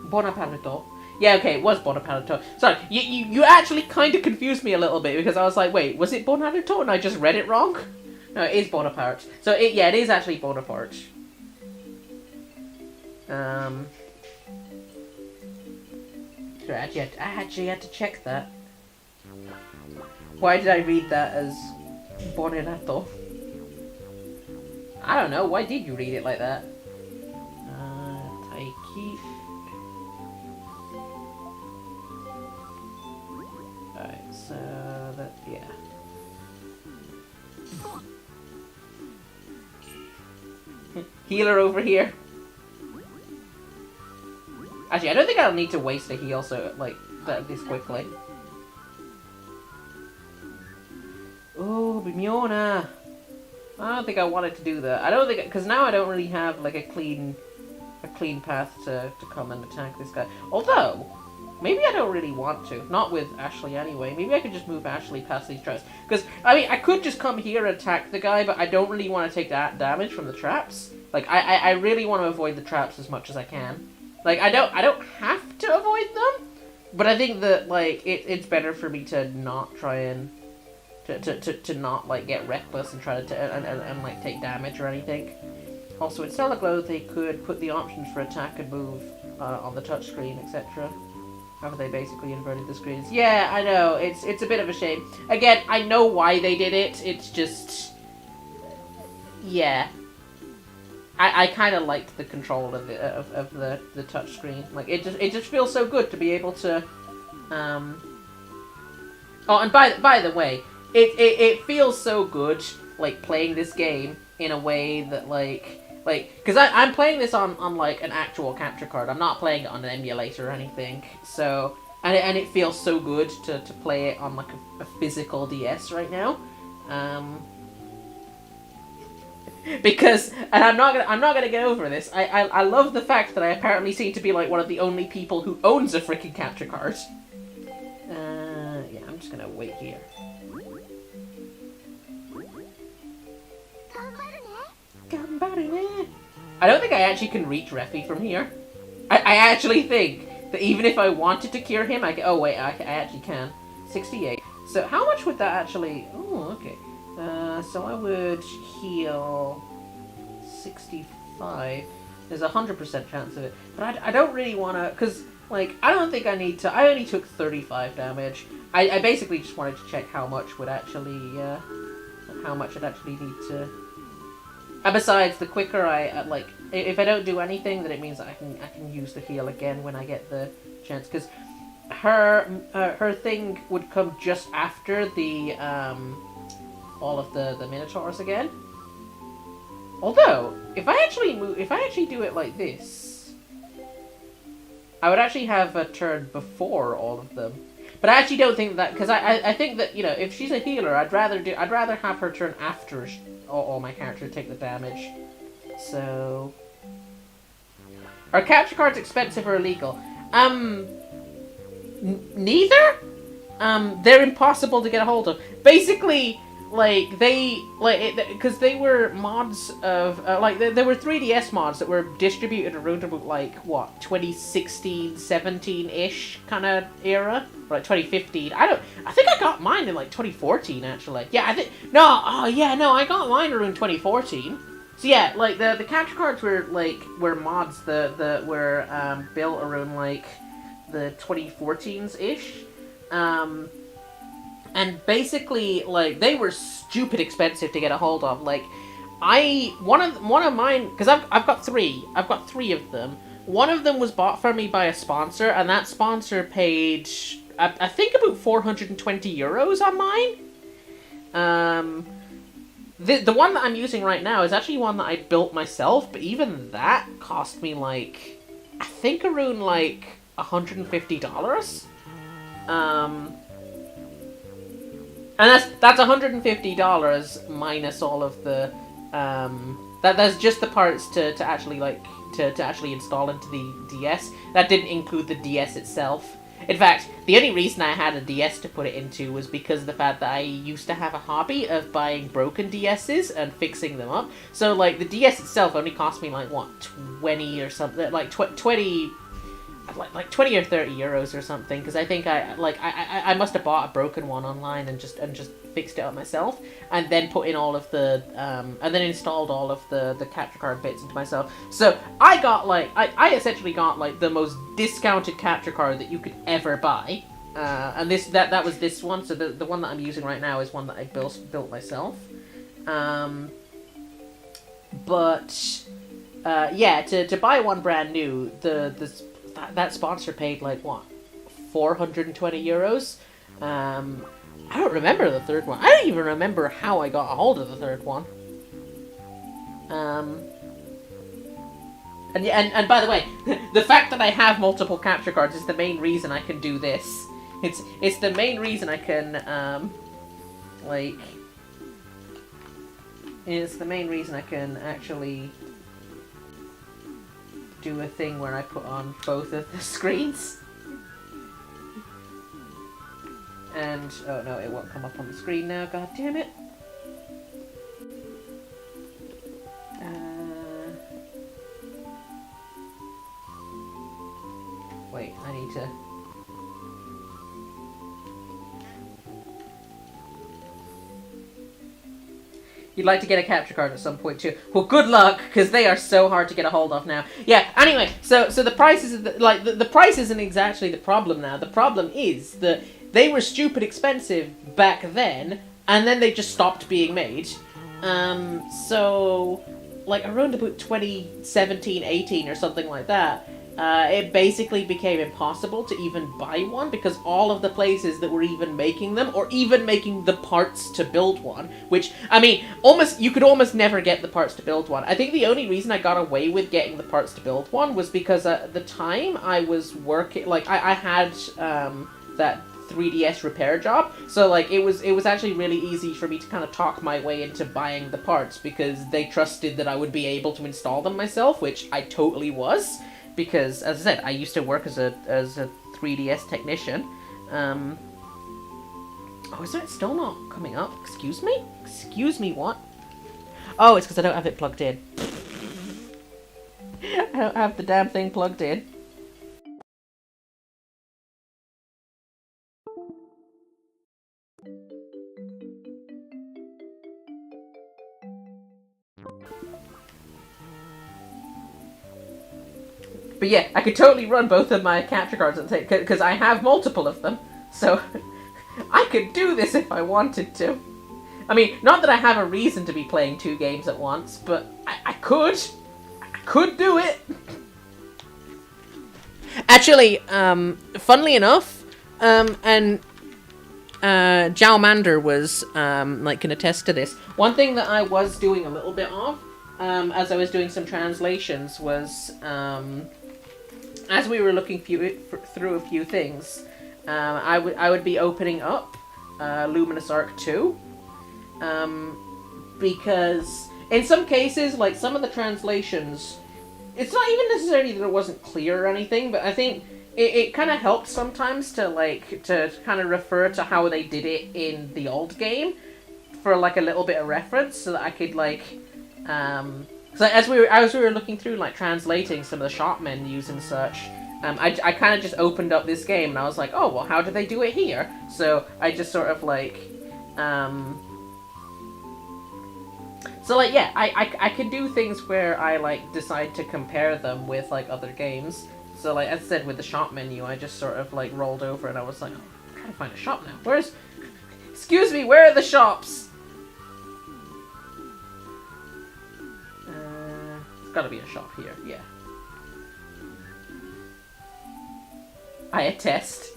Bonaparto. Yeah, okay, it was Bonaparto. Sorry, you actually kind of confused me a little bit, because I was like, wait, was it Bonaparto and I just read it wrong? No, it is Bonaparte. So, yeah, it is actually Bonaparte. Sorry, I actually had to check that. Why did I read that as Bonato? I don't know, why did you read it like that? Taiki. Alright, so Healer over here. Actually, I don't think I'll need to waste a heal so like this quickly. Oh, Bimiona. I don't think I wanted to do that. I don't think, because now I don't really have like a clean path to come and attack this guy. Although, maybe I don't really want to. Not with Ashley anyway. Maybe I could just move Ashley past these traps. Because, I mean, I could just come here and attack the guy, but I don't really want to take that damage from the traps. Like, I really want to avoid the traps as much as I can. Like, I don't have to avoid them, but I think that, like, it's better for me to not try and to not like get reckless and try to and like take damage or anything. Also, in Stellar Glow, they could put the options for attack and move on the touchscreen, etc. However, they basically inverted the screens. Yeah, I know. It's a bit of a shame. Again, I know why they did it. It's just, yeah. I kind of liked the control of the touchscreen. Like it just feels so good to be able to. Oh, and by the way. It feels so good, like, playing this game in a way that, like, because I'm playing this on, like, an actual capture card. I'm not playing it on an emulator or anything. So, and it feels so good to play it on, like, a physical DS right now. Because, and I'm not gonna get over this, I love the fact that I apparently seem to be, like, one of the only people who owns a freaking capture card. Yeah, I'm just gonna wait here. I don't think I actually can reach Refi from here. I actually think that even if I wanted to cure him, I can... Oh, wait, I actually can. 68. So how much would that actually... Oh, okay. So I would heal 65. There's a 100% chance of it. But I don't really want to... Because, like, I don't think I need to... I only took 35 damage. I basically just wanted to check how much would actually... how much I'd actually need to... And besides, the quicker I, like, if I don't do anything, then it means that I can use the heal again when I get the chance. Because her thing would come just after the, all of the Minotaurs again. Although, if I actually do it like this, I would actually have a turn before all of them. But I actually don't think that, because I think that, you know, if she's a healer, I'd rather have her turn after all my characters take the damage. So, are capture cards expensive or illegal? Neither. They're impossible to get a hold of. Basically, like because they were mods of like there were 3DS mods that were distributed around about like what 2016, 17-ish kind of era, or like 2015. I think I got mine in like 2014 actually. Yeah, I got mine around 2014. So yeah, like the capture cards were mods that were built around like the 2014s ish. And basically, like, they were stupid expensive to get a hold of. Like, one of mine, because I've got three of them. One of them was bought for me by a sponsor, and that sponsor paid, I think, about 420 euros on mine. The one that I'm using right now is actually one that I built myself, but even that cost me, like, I think around, like, $150. And that's $150 minus all of the that's just the parts to actually to actually install into the DS. That didn't include the DS itself. In fact, the only reason I had a DS to put it into was because of the fact that I used to have a hobby of buying broken DSs and fixing them up. So like the DS itself only cost me like what 20 or something, like 20. Like 20 or 30 euros or something, because I think I must have bought a broken one online and just fixed it up myself, and then put in all of the and then installed all of the capture card bits into myself. So I got I essentially got like the most discounted capture card that you could ever buy, and that was this one. So the one that I'm using right now is one that I built myself. But yeah, to buy one brand new, that sponsor paid like what 420 euros. I don't remember the third one. I don't even remember how I got a hold of the third one. And by the way, the fact that I have multiple capture cards is the main reason I can do this. It's the main reason I can it's the main reason I can actually do a thing where I put on both of the screens. And oh no, it won't come up on the screen now. God damn it. Wait, I need to... You'd like to get a capture card at some point too. Well, good luck, because they are so hard to get a hold of now. Yeah, anyway, so the price is... the price isn't exactly the problem now. The problem is that they were stupid expensive back then, and then they just stopped being made. So... like around about 2017, 18 or something like that, it basically became impossible to even buy one because all of the places that were even making them, or even making the parts to build one, which, I mean, you could almost never get the parts to build one. I think the only reason I got away with getting the parts to build one was because at the time I was working, like, I had that 3DS repair job, so like it was actually really easy for me to kind of talk my way into buying the parts because they trusted that I would be able to install them myself, which I totally was, because as I said, I used to work as a 3DS technician. Oh, is it still not coming up? Excuse me? Excuse me, what? Oh, it's because I don't have it plugged in. I don't have the damn thing plugged in. But yeah, I could totally run both of my capture cards at the same, because I have multiple of them, so I could do this if I wanted to. I mean, not that I have a reason to be playing 2 games at once, but I could. I could do it. Actually, funnily enough, and Jalmander was, can attest to this. One thing that I was doing a little bit of, as I was doing some translations, was, as we were looking through a few things, I would be opening up Luminous Arc 2, because in some cases, like some of the translations, it's not even necessarily that it wasn't clear or anything, but I think it kind of helped sometimes to kind of refer to how they did it in the old game for like a little bit of reference, so that I could so as we were looking through, like, translating some of the shop menus and such, I kind of just opened up this game and I was like, oh, well, how do they do it here? So I just sort of so like, yeah, I could do things where I like decide to compare them with like other games. So like, as I said, with the shop menu, I just sort of like rolled over and I was like, oh, I'm trying to find a shop now. Excuse me, where are the shops? Gotta be a shop here, yeah. I attest.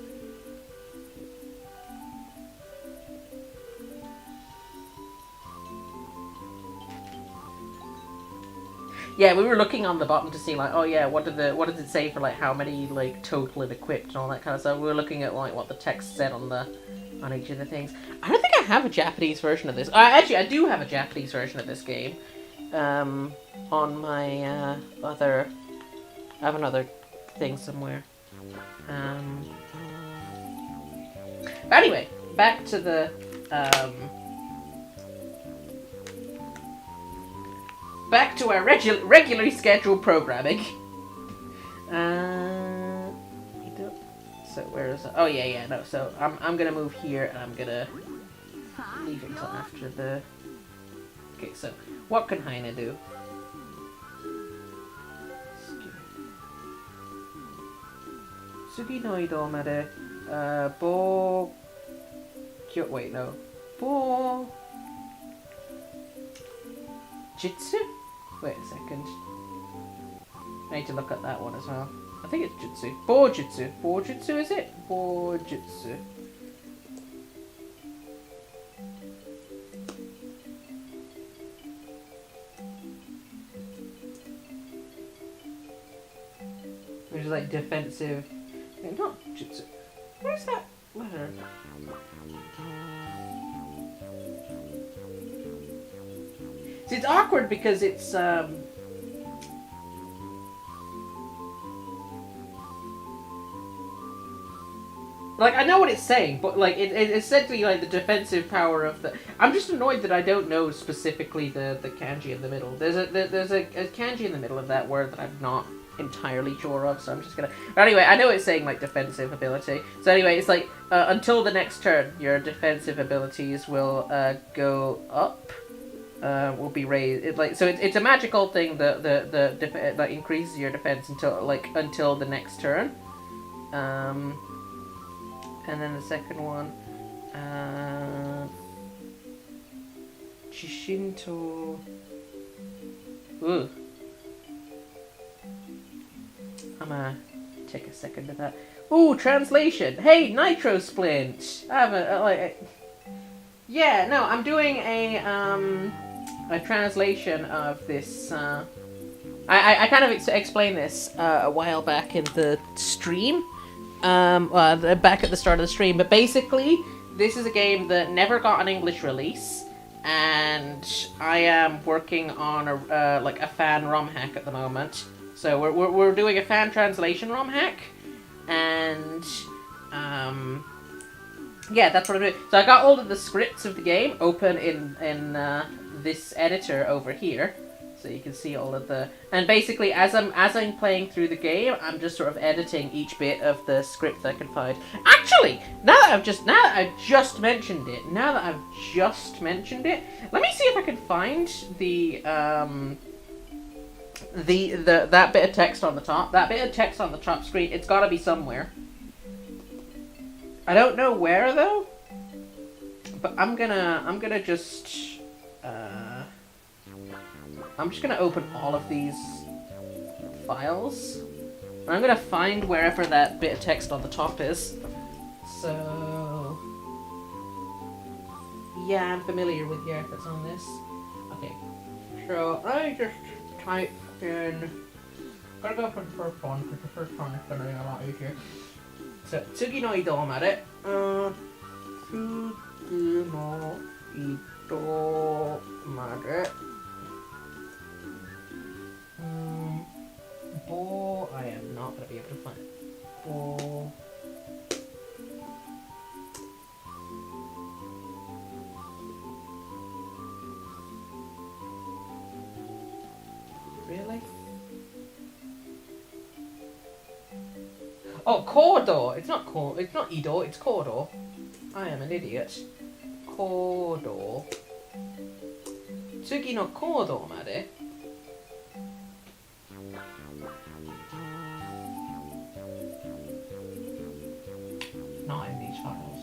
Yeah, we were looking on the bottom to see like, oh yeah, what did it say for like how many like total it equipped and all that kind of stuff. We were looking at like what the text said on each of the things. I don't think I have a Japanese version of this. Actually, I do have a Japanese version of this game. On my other, I have another thing somewhere. But anyway, back to the back to our regularly scheduled programming. So where is it? Oh yeah, no. So I'm gonna move here, and I'm gonna leave it until after the. Okay, so what can Heine do? Sugi no idou made, wait, no. Jitsu? Wait a second. I need to look at that one as well. I think it's Jutsu. Bojutsu. Bojutsu, is it? Bojutsu. which is like defensive. Not jutsu. Where's that letter? See, it's awkward because it's like, I know what it's saying, but like it's essentially like the defensive power of the. I'm just annoyed that I don't know specifically the kanji in the middle. There's a kanji in the middle of that word that I'm not entirely sure of, so I'm just gonna. But anyway, I know it's saying like defensive ability. So anyway, it's like until the next turn, your defensive abilities will go up. Will be raised. It's a magical thing that increases your defense until the next turn. And then the second one, Chishinto. Ooh. I'm gonna take a second of that. Ooh, translation. Hey, Nitro Splint. I have yeah, no, I'm doing a translation of this. I kind of explained this a while back in the stream. Back at the start of the stream, but basically this is a game that never got an English release, and I am working on a fan ROM hack at the moment. So we're doing a fan translation ROM hack, and yeah, that's what I'm doing. So I got all of the scripts of the game open in this editor over here. So you can see all of the, and basically as I'm playing through the game, I'm just sort of editing each bit of the script that I can find. Actually, now that I've just mentioned it, let me see if I can find that bit of text on the top. That bit of text on the top screen. It's got to be somewhere. I don't know where though, but I'm gonna just. I'm just gonna open all of these files. And I'm gonna find wherever that bit of text on the top is. So yeah, I'm familiar with the efforts on this. Okay, so I just type in. Gotta go for the first one because the first one is gonna be a lot easier. So Tsugi no Ido made. Tsugi no Ido made. Bo, I am not going to be able to find it. Bo. Really? Oh, Kodo! It's not Ido, it's Kodo. I am an idiot. Kodo. Tsugi no Kodo made. Not in these files.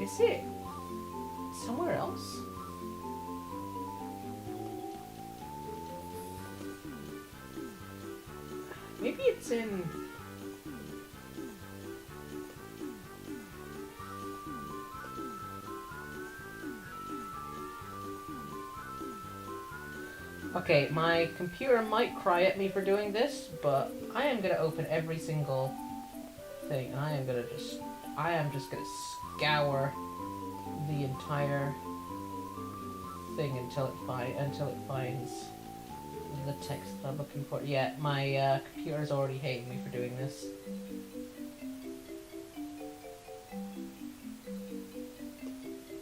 Is it somewhere else? Maybe it's in. Okay, my computer might cry at me for doing this, but I am gonna open every single thing, and I am just gonna scour the entire thing until it finds the text that I'm looking for. Yeah, my computer's already hating me for doing this.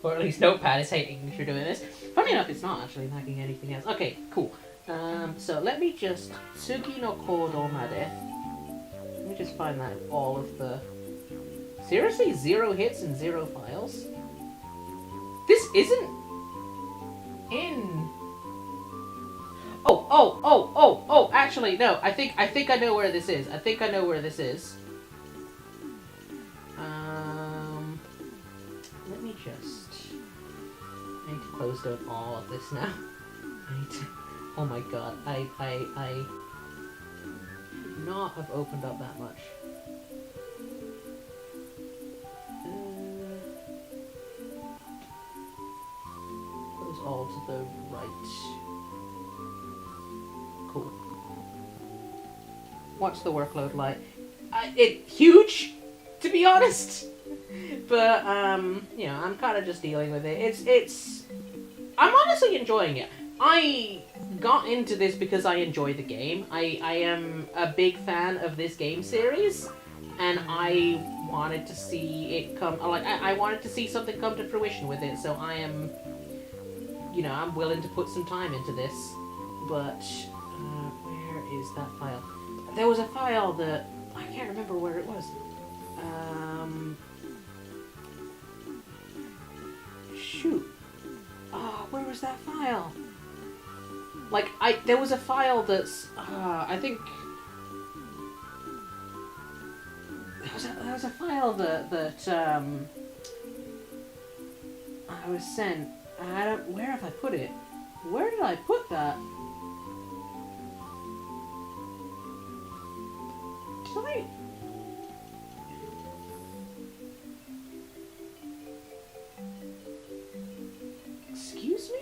Or at least Notepad is hating me for doing this. Funny enough, it's not actually lagging anything else. Okay, cool. So let me just... Tsugi no Kodo made. Let me just find that in all of the... Seriously? 0 hits and 0 files? This isn't... in... Oh, actually, no. I think I know where this is. Let me just... I need to close down all of this now. Oh my god, I should not have opened up that much. Goes all to the right. What's the workload like? It's huge, to be honest. But you know, I'm kind of just dealing with it. I'm honestly enjoying it. I got into this because I enjoy the game. I am a big fan of this game series, and I wanted to see it come. Like I wanted to see something come to fruition with it. So I am, you know, I'm willing to put some time into this. But where is that file? There was a file that I can't remember where it was. Shoot. Oh, where was that file? Like, there was a file that's, I think, there was a file that I was sent. Where have I put it? Where did I put that? Did I? Excuse me?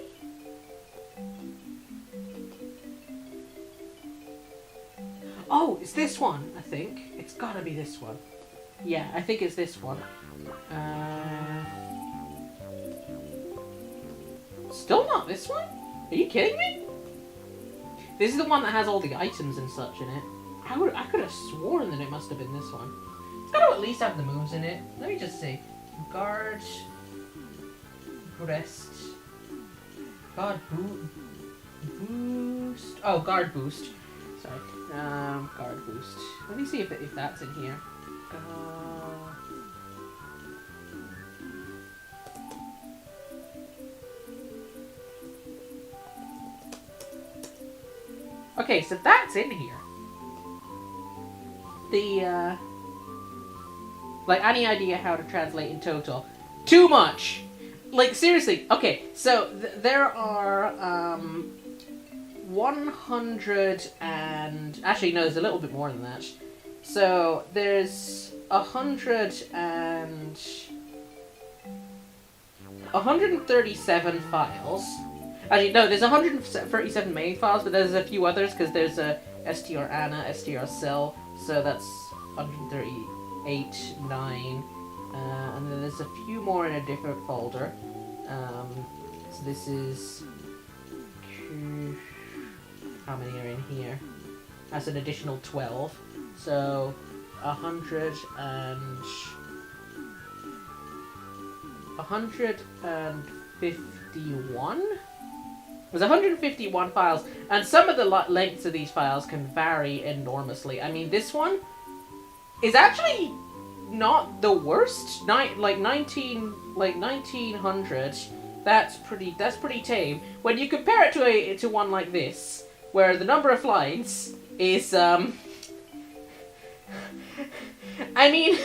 Oh, it's this one, I think. It's gotta be this one. Yeah, I think it's this one. Still not this one? Are you kidding me? This is the one that has all the items and such in it. I could have sworn that it must have been this one. It's got to at least have the moves in it. Let me just see. Guard. Rest. Guard boost. Oh, guard boost. Sorry. Guard boost. Let me see if that's in here. Okay, so that's in here. Like, any idea how to translate in total? Too much! Like, seriously, okay, so there are, 100 and... Actually, no, there's a little bit more than that. So, there's 137 files. Actually, no, there's 137 main files, but there's a few others, because there's a str Anna, str Cell, so that's 138, 9, and then there's a few more in a different folder. So this is... How many are in here? That's an additional 12. So, 151? There's 151 files, and some of the lengths of these files can vary enormously. I mean, this one is actually not the worst. 1900. That's pretty tame. When you compare it to one like this, where the number of lines is I mean,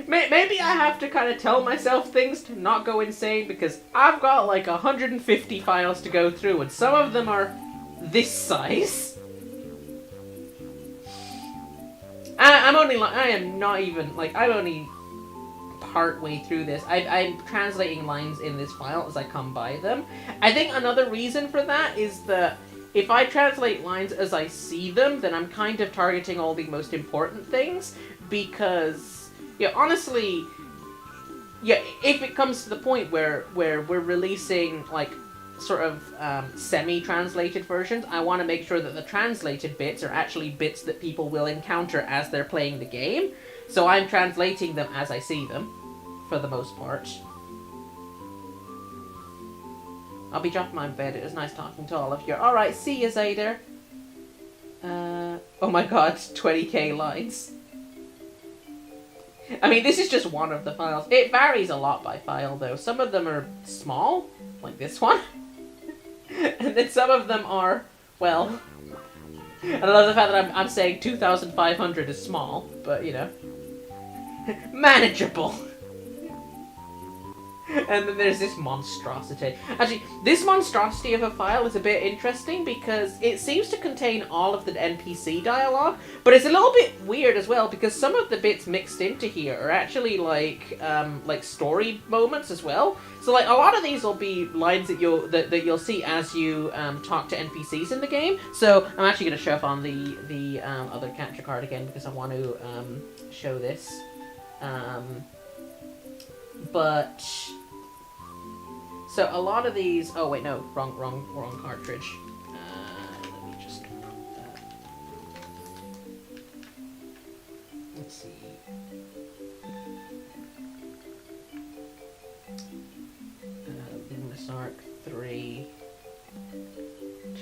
maybe I have to kind of tell myself things to not go insane, because I've got like 150 files to go through, and some of them are this size. I'm only part way through this. I'm translating lines in this file as I come by them. I think another reason for that is that if I translate lines as I see them, then I'm kind of targeting all the most important things, because, yeah, honestly, yeah, if it comes to the point where we're releasing, like, sort of semi-translated versions, I want to make sure that the translated bits are actually bits that people will encounter as they're playing the game. So I'm translating them as I see them, for the most part. I'll be dropping my bed. It was nice talking to all of you. Alright, see you, Zader. Oh my god, 20k lines. I mean, this is just one of the files. It varies a lot by file, though. Some of them are small, like this one. And then some of them are, well... I love the fact that I'm saying 2,500 is small, but, you know. Manageable. And then there's this monstrosity. Actually, this monstrosity of a file is a bit interesting because it seems to contain all of the NPC dialogue, but it's a little bit weird as well because some of the bits mixed into here are actually like story moments as well. So like a lot of these will be lines that you'll see as you talk to NPCs in the game. So I'm actually going to show up on the other capture card again because I want to show this. But so a lot of these. Oh wait, no, wrong cartridge. Let me just. Let's see. Luminous Arc 3.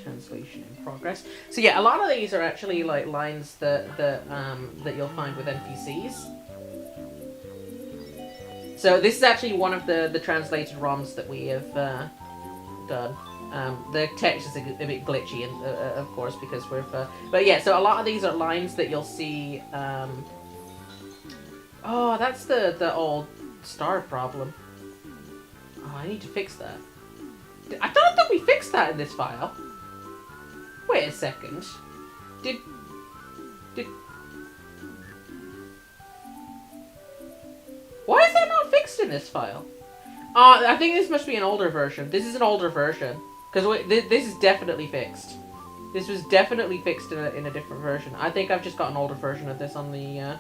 Translation in progress. So yeah, a lot of these are actually like lines that you'll find with NPCs. So this is actually one of the translated ROMs that we have done. The text is a bit glitchy, and of course, because we've... but yeah, so a lot of these are lines that you'll see... Oh, that's the old star problem. Oh, I need to fix that. I don't think we fixed that in this file. Wait a second. Did... Why is that not fixed in this file? I think this must be an older version. This is an older version. Because this is definitely fixed. This was definitely fixed in a different version. I think I've just got an older version of this on the...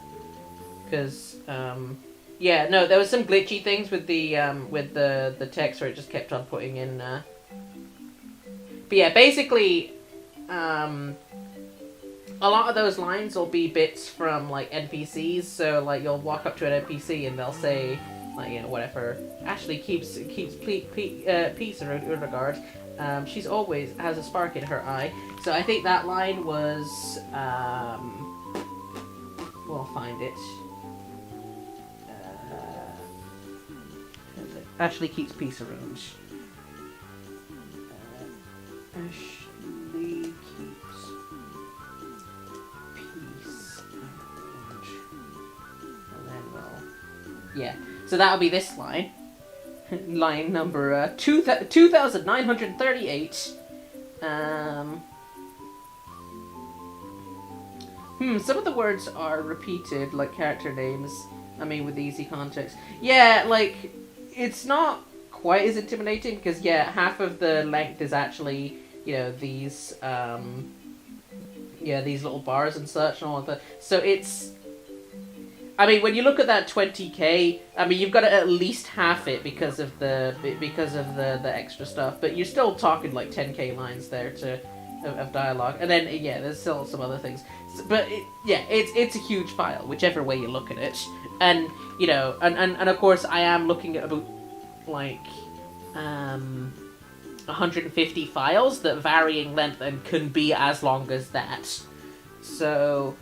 Because, yeah, no, there was some glitchy things with the text where it just kept on putting in... But yeah, basically... a lot of those lines will be bits from, like, NPCs, so, like, you'll walk up to an NPC and they'll say, like, you know, whatever, Ashley keeps peace in regard. She's always has a spark in her eye. So I think that line was, we'll find it. Ashley keeps peace around. Ashley keeps peace around. And then, well, yeah. So that'll be this line. Line number 2938. Some of the words are repeated, like character names. I mean, with easy context. Yeah, like, it's not quite as intimidating because, yeah, half of the length is actually, you know, these, yeah, these little bars and such and all of that. So it's, I mean, when you look at that 20k, I mean, you've got to at least half it because of the extra stuff, but you're still talking like 10k lines there of dialogue, and then yeah, there's still some other things, but it's a huge file, whichever way you look at it, and you know, and of course I am looking at about like 150 files that vary in length and can be as long as that, so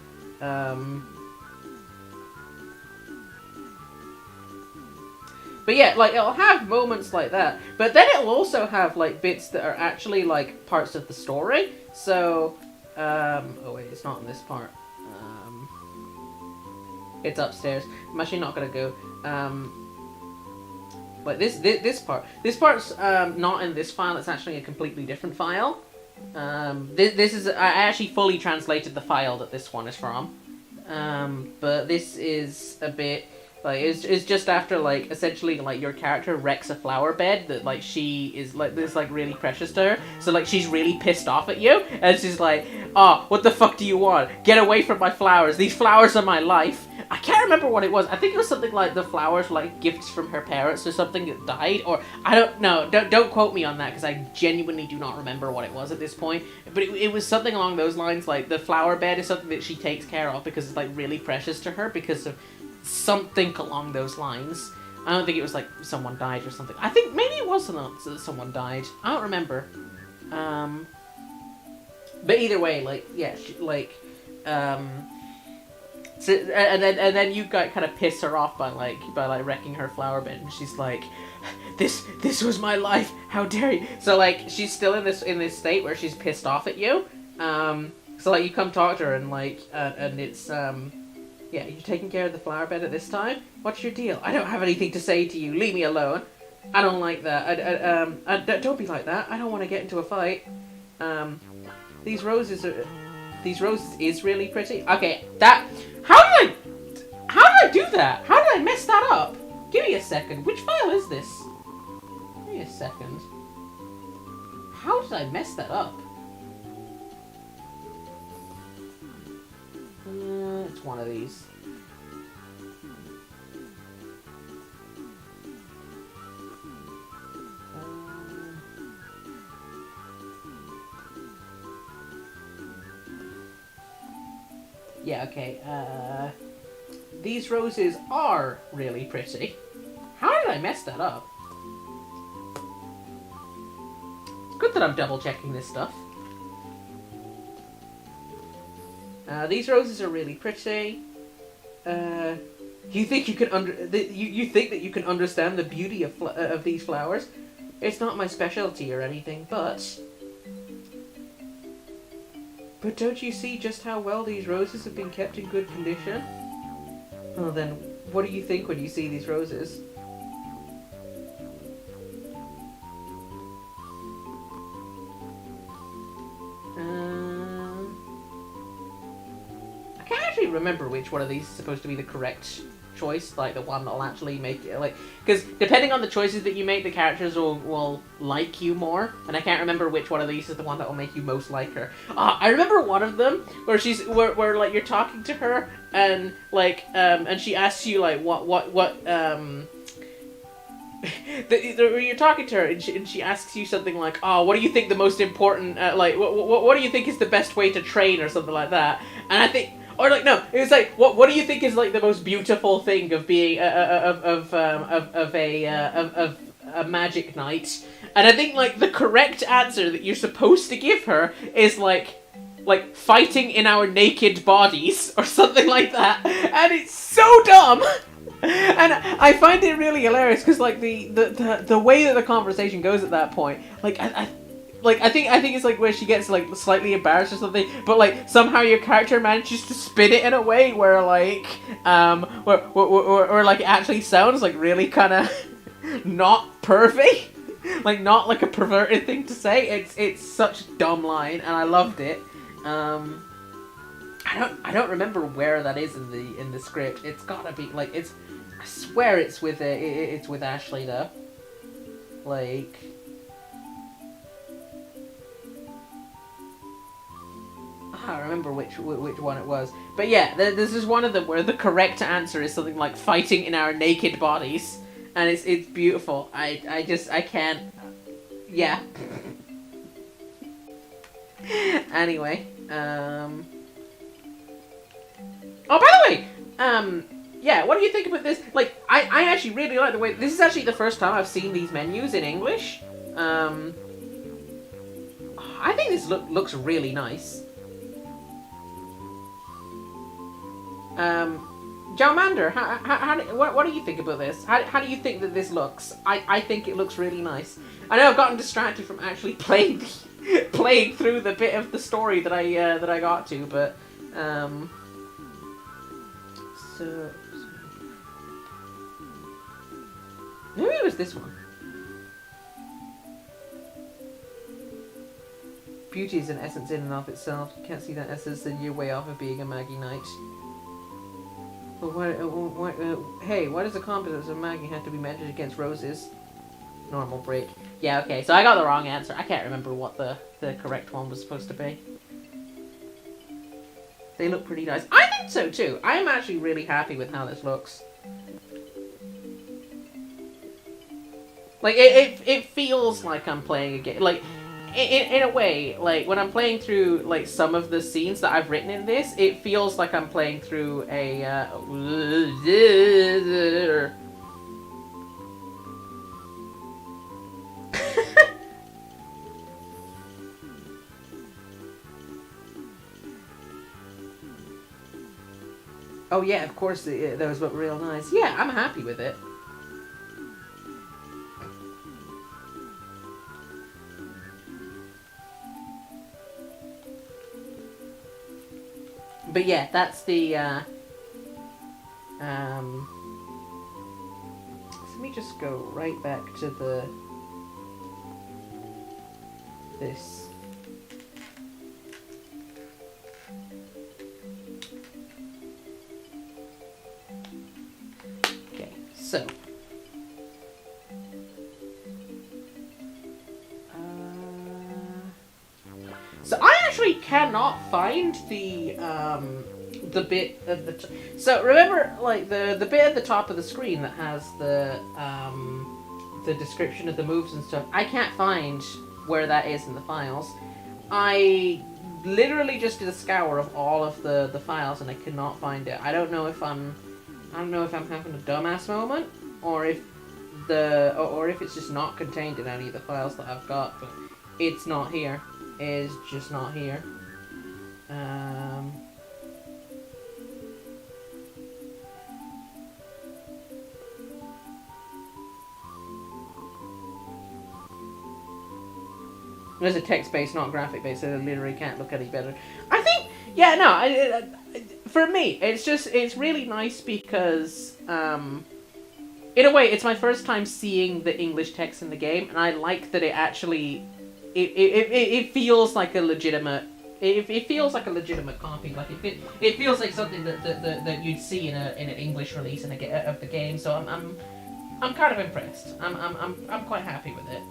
but yeah, like, it'll have moments like that, but then it'll also have, like, bits that are actually, like, parts of the story, so, oh wait, it's not in this part, it's upstairs, I'm actually not gonna go, like, this part's, not in this file, it's actually a completely different file, this is, I actually fully translated the file that this one is from, but this is a bit... Like, it's just after, like, essentially, like, your character wrecks a flower bed that, like, she is, like, this, like, really precious to her. So, like, she's really pissed off at you. And she's like, oh, what the fuck do you want? Get away from my flowers. These flowers are my life. I can't remember what it was. I think it was something like the flowers were, like, gifts from her parents or something that died. Or, I don't know. Don't quote me on that, because I genuinely do not remember what it was at this point. But it was something along those lines. Like, the flower bed is something that she takes care of because it's, like, really precious to her because of... something along those lines. I don't think it was like someone died or something. I think maybe it was someone died. I don't remember. But either way, like, yeah, like, so, and then you got kind of piss her off by wrecking her flower bed, and she's like, this was my life. How dare you? So like she's still in this state where she's pissed off at you. So like you come talk to her and like and it's yeah, you're taking care of the flower bed at this time? What's your deal? I don't have anything to say to you. Leave me alone. I don't like that. Don't be like that. I don't want to get into a fight. These roses is really pretty. Okay, how did I do that? How did I mess that up? Give me a second. Which file is this? Give me a second. How did I mess that up? It's one of these. Yeah, okay. These roses are really pretty. How did I mess that up? It's good that I'm double checking this stuff. These roses are really pretty. You think you can you think that you can understand the beauty of these flowers? It's not my specialty or anything, but don't you see just how well these roses have been kept in good condition? Well then, what do you think when you see these roses? I can't actually remember which one of these is supposed to be the correct choice, like the one that'll actually make it, like, because depending on the choices that you make, the characters will like you more, and I can't remember which one of these is the one that will make you most like her. I remember one of them where where like you're talking to her and like and she asks you like you're talking to her and she asks you something like, oh, what do you think the most important like what do you think is the best way to train, or something like that, and I think. Or like no, it was like what do you think is like the most beautiful thing of being of a magic knight? And I think like the correct answer that you're supposed to give her is like fighting in our naked bodies or something like that, and it's so dumb. And I find it really hilarious because like the way that the conversation goes at that point, like I think it's like where she gets like slightly embarrassed or something, but like somehow your character manages to spin it in a way where like where like it actually sounds like really kind of not pervy, like not like a perverted thing to say. It's such a dumb line, and I loved it. I don't remember where that is in the script. It's gotta be like I swear it's with it's with Ashley though, like. I don't remember which one it was, but yeah, this is one of them where the correct answer is something like fighting in our naked bodies, and it's beautiful. I can't, yeah. Anyway, oh, by the way, yeah, what do you think about this? Like, I actually really like the way this is actually the first time I've seen these menus in English. I think this looks really nice. Jalmander, what do you think about this? How do you think that this looks? I think it looks really nice. I know I've gotten distracted from actually playing through the bit of the story that I got to, but so maybe it was this one. Beauty is an essence in and of itself. You can't see that essence, then you're way off of being a Maggie Knight. But hey, why does the competence of Maggie have to be measured against roses? Normal break. Yeah, okay, so I got the wrong answer. I can't remember what the correct one was supposed to be. They look pretty nice. I think so too. I'm actually really happy with how this looks. Like, it feels like I'm playing a game. Like, in a way, like, when I'm playing through, like, some of the scenes that I've written in this, it feels like I'm playing through a, oh yeah, of course, those look real nice. Yeah, I'm happy with it. But yeah, that's the, let me me just go right back to this. Okay, so. So I actually cannot find the bit at the so remember, like, the bit at the top of the screen that has the description of the moves and stuff. I can't find where that is in the files. I literally just did a scour of all of the files and I could not find it. I don't know if I'm having a dumbass moment, or if it's just not contained in any of the files that I've got, but it's not here. It is just not here. There's a text-based, not graphic-based, so I literally can't look any better. I think, yeah, no, for me, it's really nice because, in a way, it's my first time seeing the English text in the game, and I like that it actually, it feels like a legitimate, it feels like a legitimate copy. Like it feels like something that you'd see in an English release of the game. So I'm kind of impressed. I'm quite happy with it.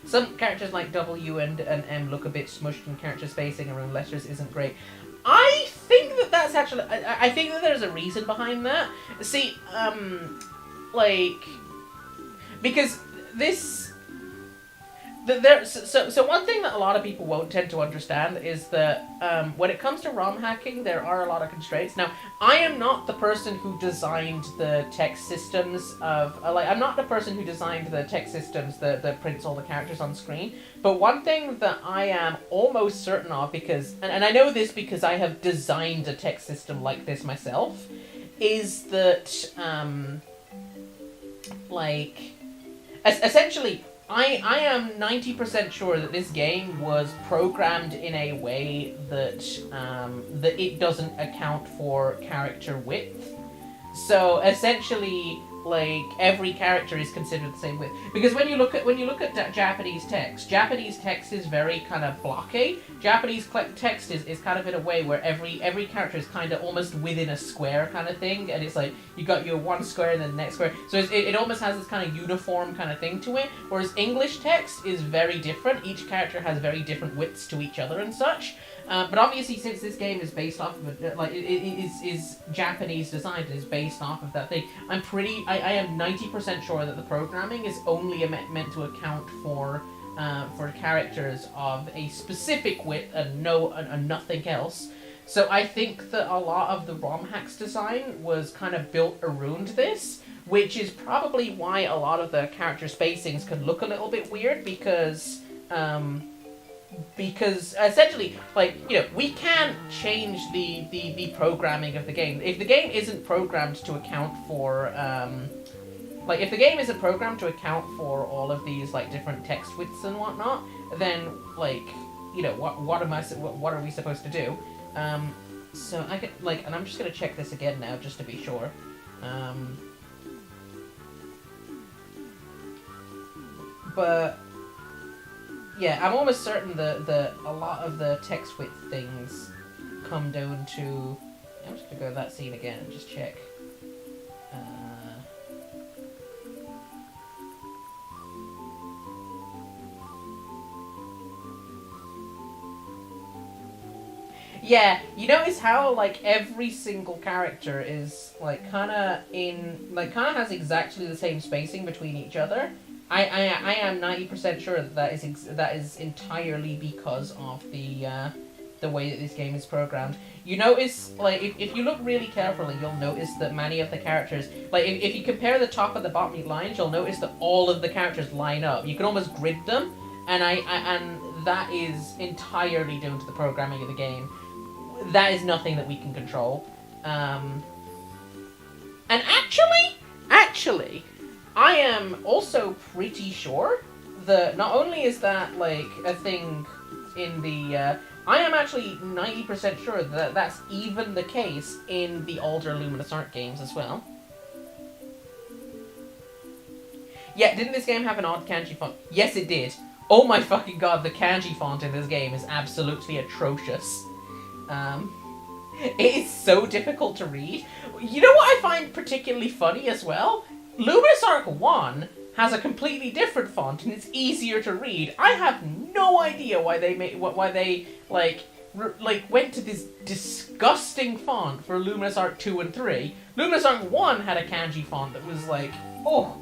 Some characters like W and M look a bit smushed, and character spacing around letters isn't great. I think that's actually... I think that there's a reason behind that. See, like... Because this... So one thing that a lot of people won't tend to understand is that when it comes to ROM hacking, there are a lot of constraints. Now, I am not the person who designed the text systems of... I'm not the person who designed the text systems that prints all the characters on screen. But one thing that I am almost certain of, because... And I know this because I have designed a text system like this myself, is that, essentially... I am 90% sure that this game was programmed in a way that that it doesn't account for character width. So essentially, like, every character is considered the same width. Because when you look at Japanese text is very kind of blocky. Japanese text is kind of in a way where every character is kind of almost within a square kind of thing, and it's like you got your one square and then the next square. So it almost has this kind of uniform kind of thing to it. Whereas English text is very different. Each character has very different widths to each other and such. But obviously, since this game is based off of it is Japanese designed, it is based off of that thing. I am 90% sure that the programming is only meant to account for characters of a specific width and nothing else. So I think that a lot of the ROM hacks design was kind of built around this, which is probably why a lot of the character spacings can look a little bit weird, because essentially, like, you know, we can't change the programming of the game. If the game isn't programmed to account for, if the game isn't programmed to account for all of these, like, different text widths and whatnot, then, like, you know, what are we supposed to do? So I get, like, and I'm just gonna check this again now, just to be sure. But... yeah, I'm almost certain that a lot of the text width things come down to... I'm just going to go to that scene again and just check. Yeah, you notice how, like, every single character is, like, kind of has exactly the same spacing between each other? I am 90% sure that is entirely because of the way that this game is programmed. You notice, like, if you look really carefully, you'll notice that many of the characters, like, if you compare the top and the bottom lines, you'll notice that all of the characters line up. You can almost grid them, and that is entirely down to the programming of the game. That is nothing that we can control. And actually, I am also pretty sure that not only is that, like, a thing in the, I am actually 90% sure that that's even the case in the older Luminous Arc games as well. Yeah, didn't this game have an odd kanji font? Yes, it did. Oh my fucking god, the kanji font in this game is absolutely atrocious. It is so difficult to read. You know what I find particularly funny as well? Luminous Arc 1 has a completely different font and it's easier to read. I have no idea why they went to this disgusting font for Luminous Arc 2 and 3. Luminous Arc 1 had a kanji font that was like, oh,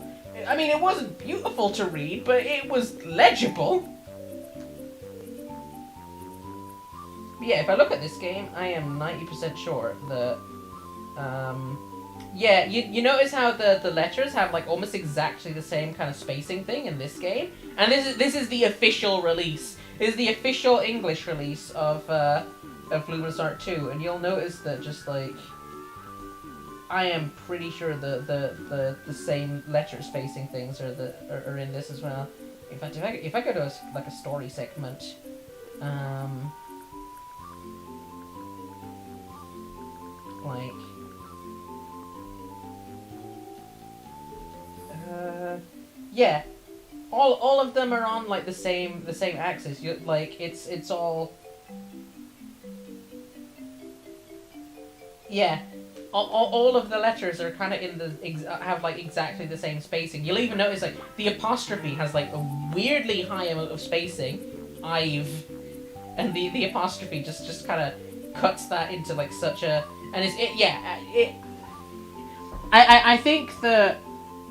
I mean, it wasn't beautiful to read, but it was legible. But yeah, if I look at this game, I am 90% sure that, yeah, you notice how the letters have like almost exactly the same kind of spacing thing in this game? And this is the official release. This is the official English release of Luminous Arc 2, and you'll notice that just like, I am pretty sure the same letter spacing things are in this as well. In fact, if I go to a story segment, yeah, all of them are on like the same axis. It's all, yeah. All of the letters are kind of have like exactly the same spacing. You'll even notice like the apostrophe has like a weirdly high amount of spacing, I've, and the apostrophe just kind of cuts that into like such a, and I think that,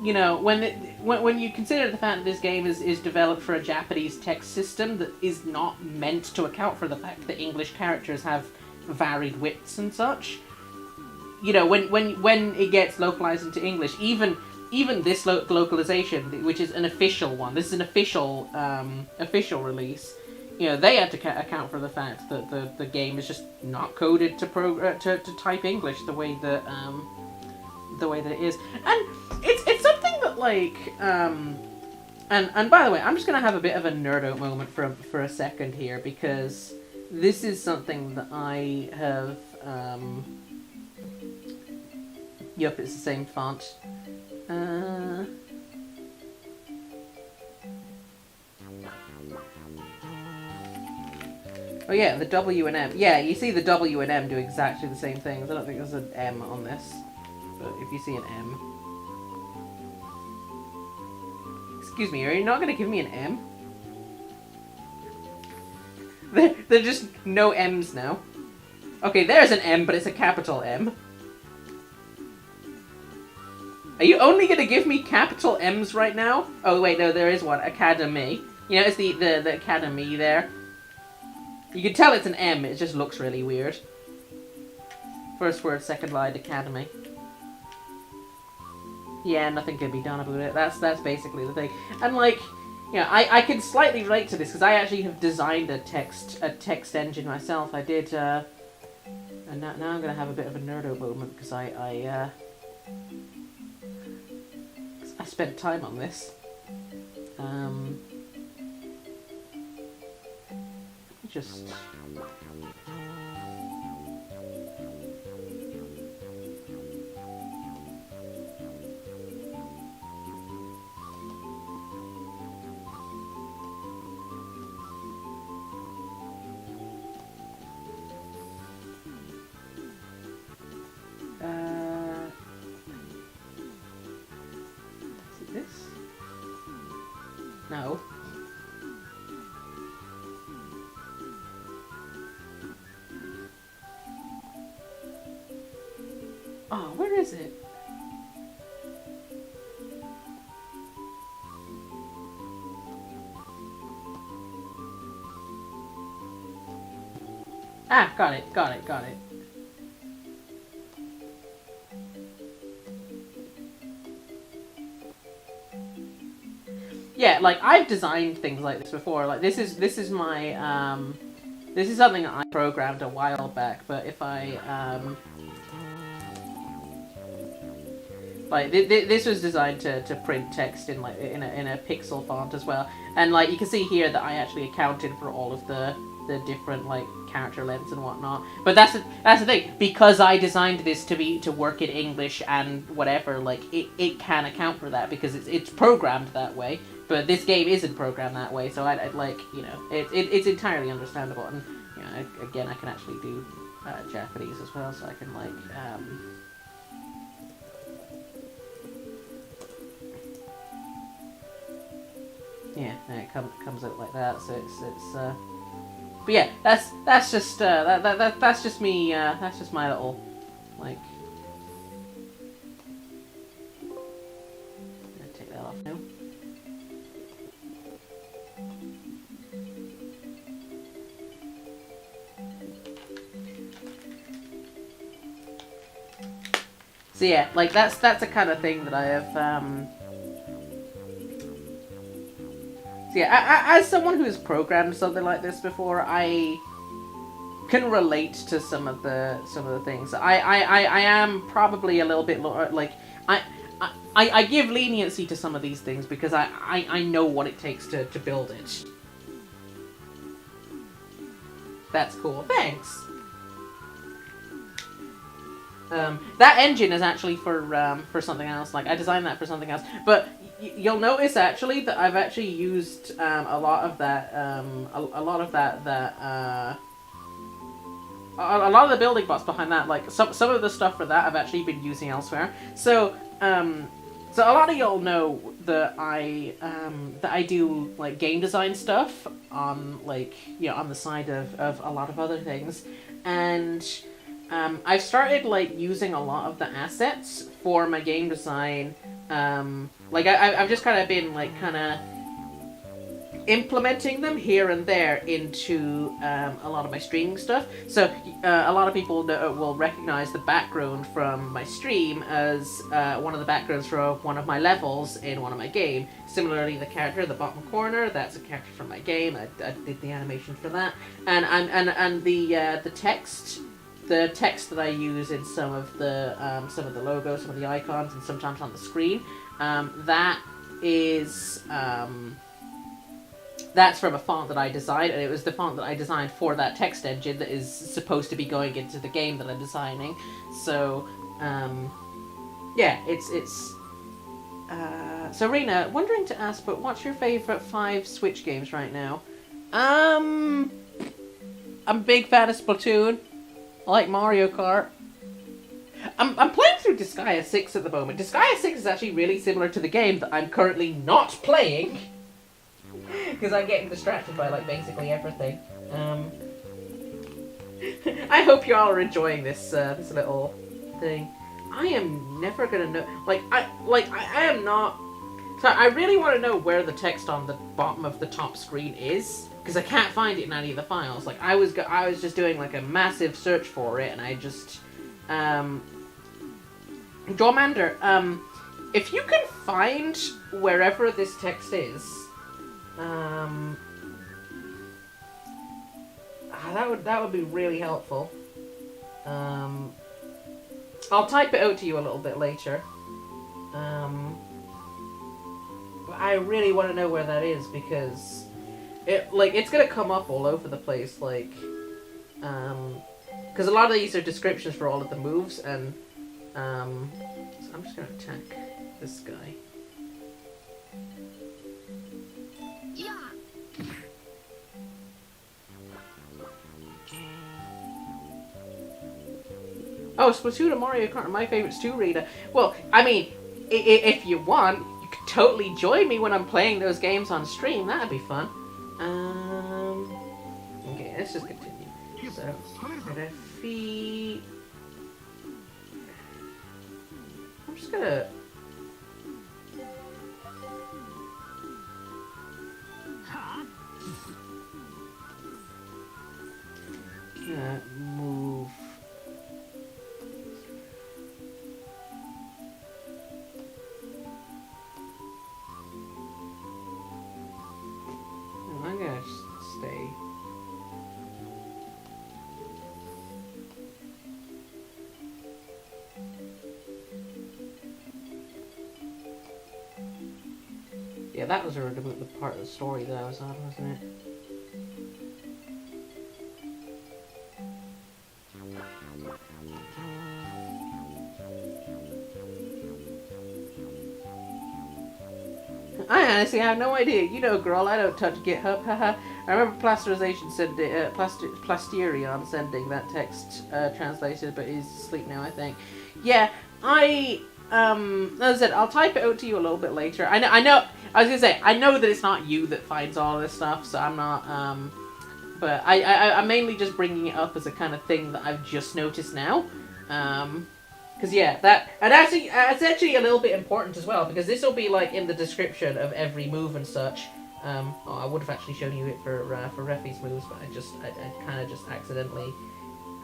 you know, when you consider the fact that this game is developed for a Japanese text system that is not meant to account for the fact that English characters have varied widths and such. You know, when it gets localized into English, even this localization, which is an official one, this is an official release. You know, they had to account for the fact that the game is just not coded to type English the way that it is, and it's something that like and by the way, I'm just gonna have a bit of a nerd out moment for a second here, because this is something that I have. Yup, it's the same font. Oh yeah, the W and M. Yeah, you see the W and M do exactly the same things. I don't think there's an M on this, but if you see an M... Excuse me, are you not going to give me an M? There are just no M's now. Okay, there's an M, but it's a capital M. Are you only going to give me capital M's right now? Oh, wait, no, there is one. Academy. You know, it's the Academy there. You can tell it's an M, it just looks really weird. First word, second line, Academy. Yeah, nothing can be done about it. That's basically the thing. And, like, you know, I can slightly relate to this, because I actually have designed a text engine myself. I did, and now I'm going to have a bit of a nerdo moment, because I spent time on this. Just... Is it this? No. Oh, where is it? Ah, got it. Yeah, like, I've designed things like this before. Like, this is my, this is something that I programmed a while back, but if I, like, this was designed to print text in, like, in a pixel font as well. And, like, you can see here that I actually accounted for all of the the different like character lengths and whatnot. But that's the thing, because I designed this to work in English and whatever, like it can account for that because it's programmed that way. But this game isn't programmed that way, so I'd like, you know, it's entirely understandable. And you know, again, I can actually do Japanese as well, so I can like yeah, and it comes out like that. So it's but yeah, that's just that's just me. That's just my little like. Gonna take that off now. So yeah, like that's the kind of thing that I have. So yeah, as someone who has programmed something like this before, I can relate to some of the things. I am probably a little bit like I give leniency to some of these things because I know what it takes to build it. That's cool. Thanks. That engine is actually for something else. Like I designed that for something else, but you'll notice actually that I've actually used a lot of that a lot of the building blocks behind that. Like some of the stuff for that I've actually been using elsewhere. So so a lot of y'all know that I do like game design stuff on like, you know, on the side of a lot of other things, and I've started like using a lot of the assets for my game design. Like I've just kind of been like kind of implementing them here and there into a lot of my streaming stuff. So a lot of people will recognize the background from my stream as one of the backgrounds for one of my levels in one of my games. Similarly, the character in the bottom corner, that's a character from my game. I did the animation for that, and the text. The text that I use in some of the logos, some of the icons, and sometimes on the screen, that is that's from a font that I designed, and it was the font that I designed for that text engine that is supposed to be going into the game that I'm designing. So yeah, it's so Rena, wondering to ask, but what's your favorite 5 Switch games right now? I'm a big fan of Splatoon. I like Mario Kart. I'm playing through Disgaea 6 at the moment. Disgaea 6 is actually really similar to the game that I'm currently not playing. Because I'm getting distracted by like basically everything. I hope you all are enjoying this this little thing. I am never gonna know. I am not. So I really want to know where the text on the bottom of the top screen is, because I can't find it in any of the files. Like I was just doing like a massive search for it, and I just Dormander, if you can find wherever this text is, that would be really helpful. I'll type it out to you a little bit later. I really want to know where that is, because it's gonna come up all over the place, like, because a lot of these are descriptions for all of the moves, and so I'm just gonna attack this guy. Yeah. Oh, Splatoon and Mario Kart are my favorites too, Rita. Well, I mean, if you want, you could totally join me when I'm playing those games on stream. That'd be fun. Okay, let's just continue. So, defeat. I'm just gonna. Move. I'm gonna stay. Yeah, that was the part of the story that I was on, wasn't it? I honestly have no idea. You know, girl, I don't touch GitHub. Haha. I remember Plasterization Plasterion sending that text translated, but he's asleep now, I think. Yeah, as I said, I'll type it out to you a little bit later. I know. I was gonna say, I know that it's not you that finds all of this stuff, so I'm not. But I'm mainly just bringing it up as a kind of thing that I've just noticed now. Because yeah, it's actually a little bit important as well, because this will be like in the description of every move and such. I would have actually shown you it for Refi's moves, but I kind of just accidentally.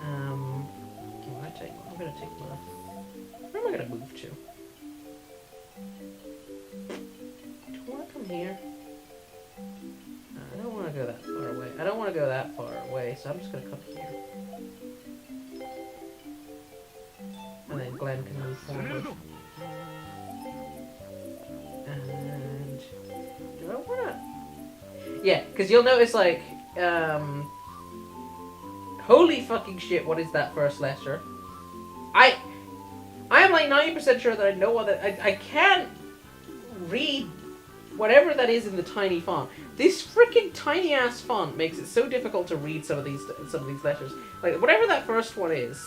I'm gonna take my. Where am I gonna move to? Do I want to come here? I don't want to go that far away. I don't want to go that far away, so I'm just gonna come here. And then Glenn can move forward. And do I wanna? Yeah, because you'll notice like, holy fucking shit! What is that first letter? I am like 90% sure that I know what that. I can't read whatever that is in the tiny font. This freaking tiny ass font makes it so difficult to read some of these letters. Like whatever that first one is,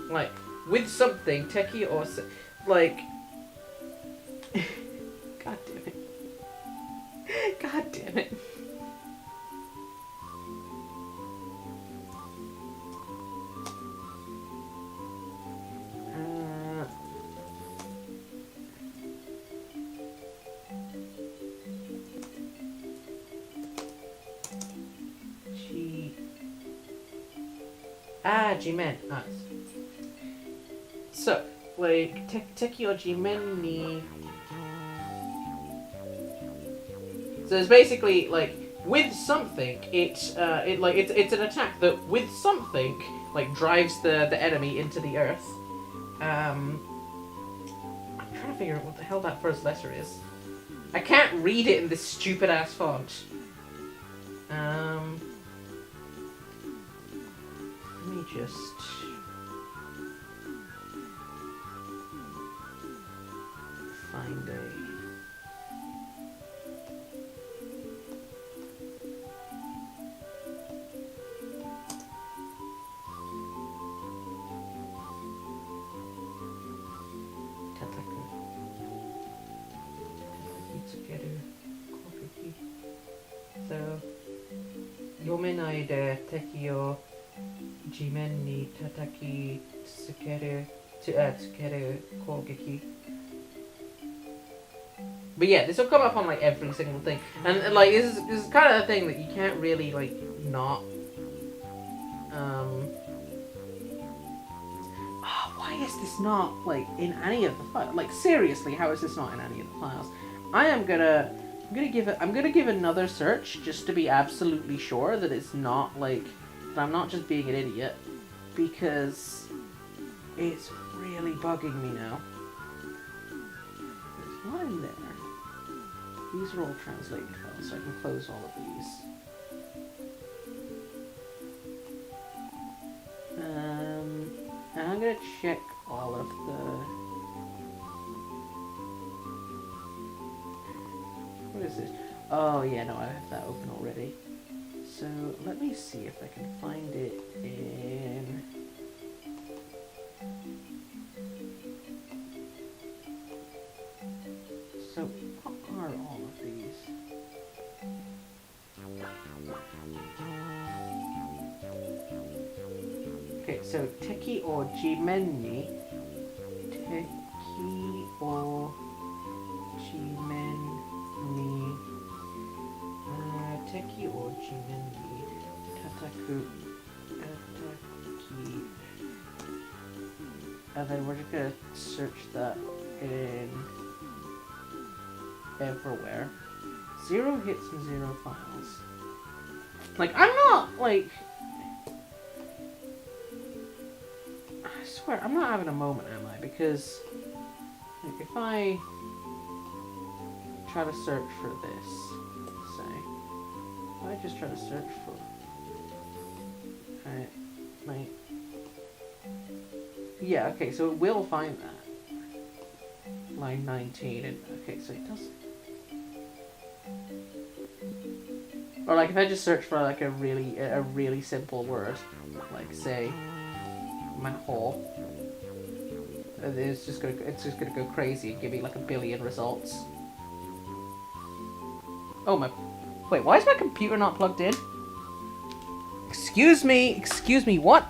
like with something techie or like. God damn it! God damn it! Jimen. Nice. So, like, Teki or Jimen. So it's basically like with something, it's an attack that with something like drives the enemy into the earth. I'm trying to figure out what the hell that first letter is. I can't read it in this stupid ass font. Let me just find a. So, 読めないで敵を地面に叩きつける攻撃. But yeah, this will come up on like every single thing, and like this is kind of a thing that you can't really like not. Why is this not like in any of the files? Like seriously, how is this not in any of the files? I'm gonna give another search just to be absolutely sure that it's not like that I'm not just being an idiot, because it's really bugging me now. There's one in there. These are all translated files, so I can close all of these. And I'm gonna check all of the. What is this? Oh yeah, no, I have that open already. So let me see if I can find it in. So what are all of these? Okay, so Teki or Jimenni. Teki or Jimenni. Teki or Jimenni. Tataki. And then we're just gonna search that in everywhere. 0 hits and 0 files. Like, I'm not, like... I swear, I'm not having a moment, am I? Because, like, if I try to search for this, say, if I just try to search for... Alright, yeah, okay, so it will find that. line 19, and okay, so it doesn't. Or like if I just search for like a really simple word, like say manhole, it's just gonna go crazy and give me like a billion results. Oh my, wait, why is my computer not plugged in? Excuse me, what?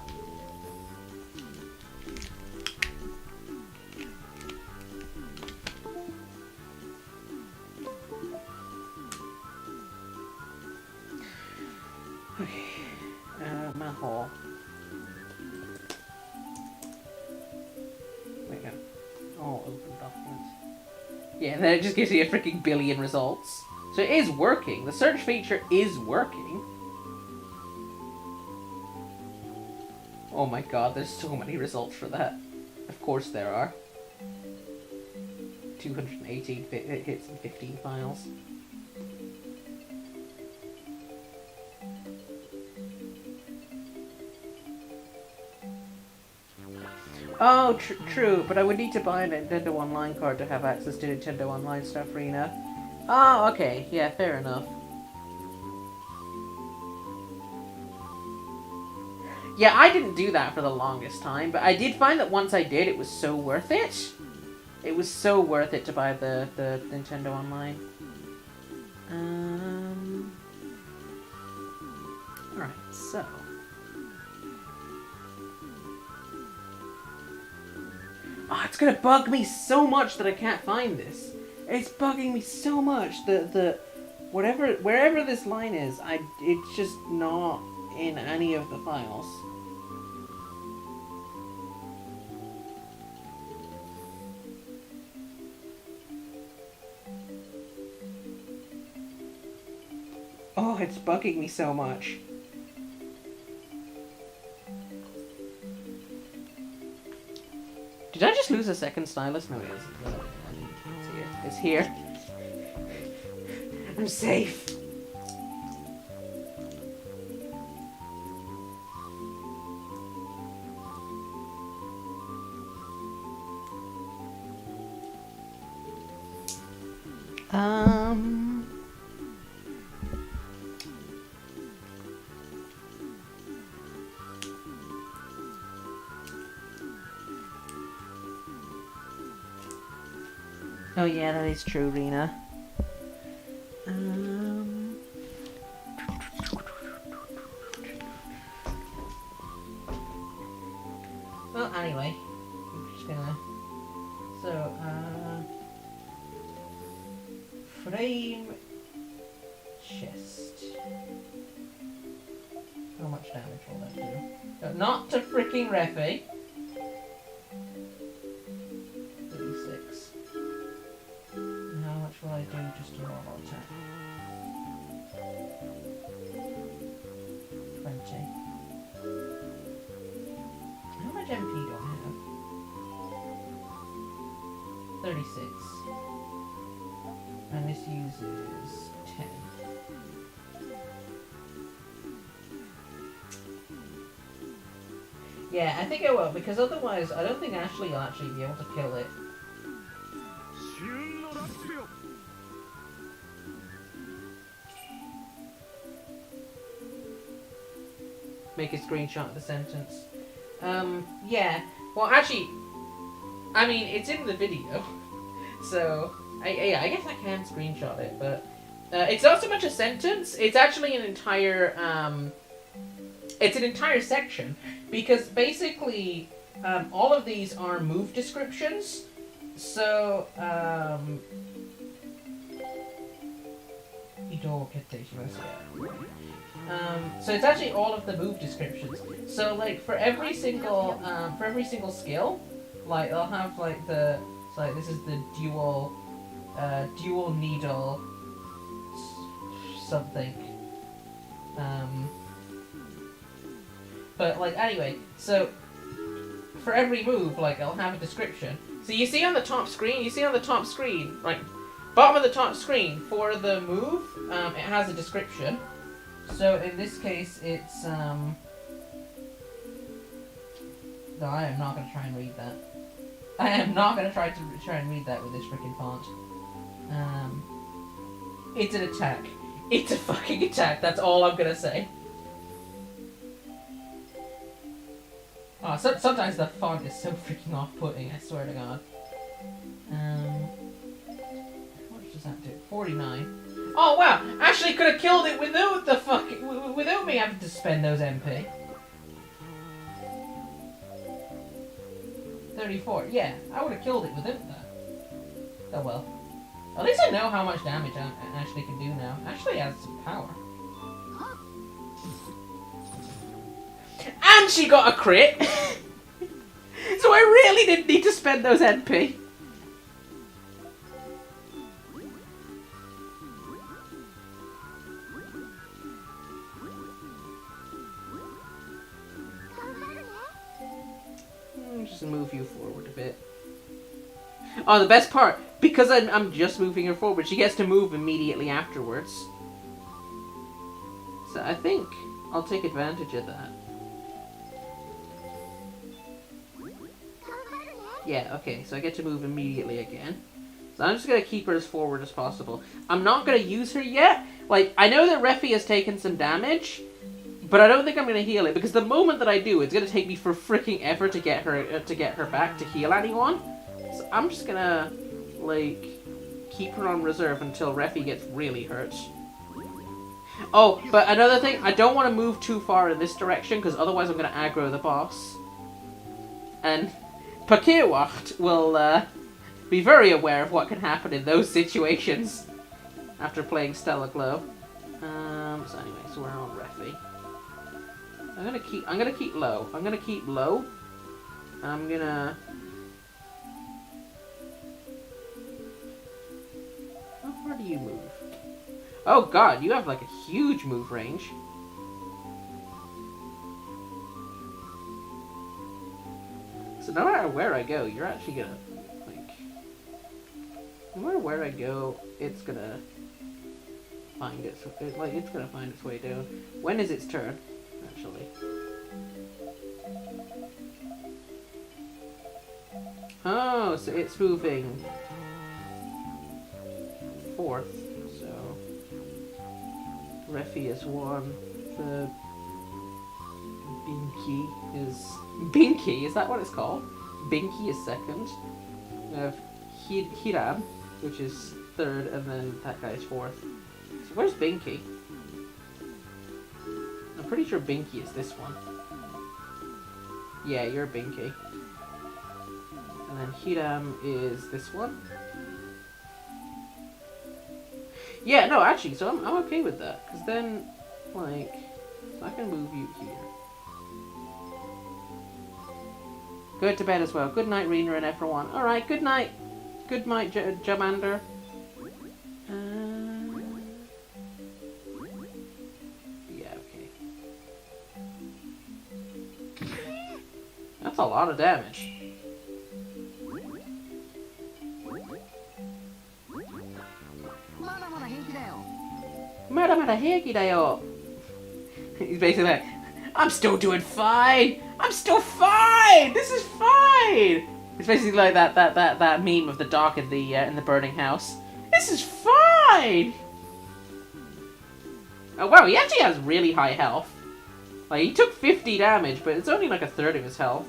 Manhole. Wait, no. Oh, open documents. Yeah, and then it just gives you a freaking billion results. So it is working. The search feature is working. Oh my god, there's so many results for that. Of course there are. 218 hits and 15 files. Oh, true, but I would need to buy a Nintendo Online card to have access to Nintendo Online stuff, Rena. Oh, okay, yeah, fair enough. Yeah, I didn't do that for the longest time, but I did find that once I did, it was so worth it. It was so worth it to buy the Nintendo Online. Alright, so... Oh, it's gonna bug me so much that I can't find this. It's bugging me so much. Wherever this line is, it's just not in any of the files. Oh, it's bugging me so much. Did I just lose a second stylus? No, it isn't. It's here. I'm safe. Oh yeah, that is true, Rena. Well, anyway, I'm just gonna... So, frame chest. How much damage will that do? Not to freaking Refe. 36. And how much will I do just a normal attack? 20. How much MP do I have? 36. And this uses 10. Yeah, I think I will, because otherwise I don't think Ashley will actually be able to kill it. Make a screenshot of the sentence. Yeah. Well, actually, I mean, it's in the video, so yeah, I guess I can screenshot it, but it's not so much a sentence. It's actually an entire it's an entire section, because basically all of these are move descriptions. So so it's actually all of the move descriptions. So like for every single skill, like I'll have like the this is the dual needle something. But like anyway, so for every move, like I'll have a description. So you see on the top screen, right, bottom of the top screen for the move, it has a description. So in this case, it's no, I am not going to try and read that. I am not gonna try and read that with this freaking font. It's an attack. It's a fucking attack. That's all I'm gonna say. Oh, sometimes the font is so freaking off-putting. I swear to God. What does that do? 49. Oh wow! Actually, could have killed it without the fucking without me having to spend those MP. 34. Yeah, I would have killed it without that. Oh well. At least I know how much damage Ashley can do now. Ashley has some power. And she got a crit! So I really didn't need to spend those NP. Just move you forward a bit. Oh, the best part, because I'm just moving her forward, she gets to move immediately afterwards. So I think I'll take advantage of that. Yeah, okay, so I get to move immediately again. So I'm just going to keep her as forward as possible. I'm not going to use her yet. Like, I know that Refi has taken some damage, but I don't think I'm going to heal it, because the moment that I do, it's going to take me for freaking ever to get her back to heal anyone. So I'm just going to, like, keep her on reserve until Refi gets really hurt. Oh, but another thing, I don't want to move too far in this direction, because otherwise I'm going to aggro the boss. And Pakirwacht will be very aware of what can happen in those situations after playing Stellar Glow. So anyway, so we're on Refi. I'm gonna keep low. I'm gonna keep low. I'm gonna. How far do you move? Oh God, you have like a huge move range. So no matter where I go, you're actually gonna, like, no matter where I go, it's gonna find its, it's gonna find its way down. When is its turn, actually? Oh, so it's moving fourth, so Refi is 1, the Binky, is that what it's called? Binky is 2nd. We have Hiram, which is 3rd, and then that guy's 4th. So where's Binky? I'm pretty sure Binky is this one. Yeah, you're Binky. And then Hiram is this one. Yeah, no, actually, so I'm okay with that. Because then, like, so I can move you here. Go to bed as well. Good night, Rena and everyone. Alright, good night. Good night, Jamander. Yeah, okay. That's a lot of damage. He's basically like, I'm still doing fine! I'm still fine! This is fine! It's basically like that meme of the dog in the burning house. This is fine! Oh wow, he actually has really high health. Like, he took 50 damage, but it's only like a third of his health.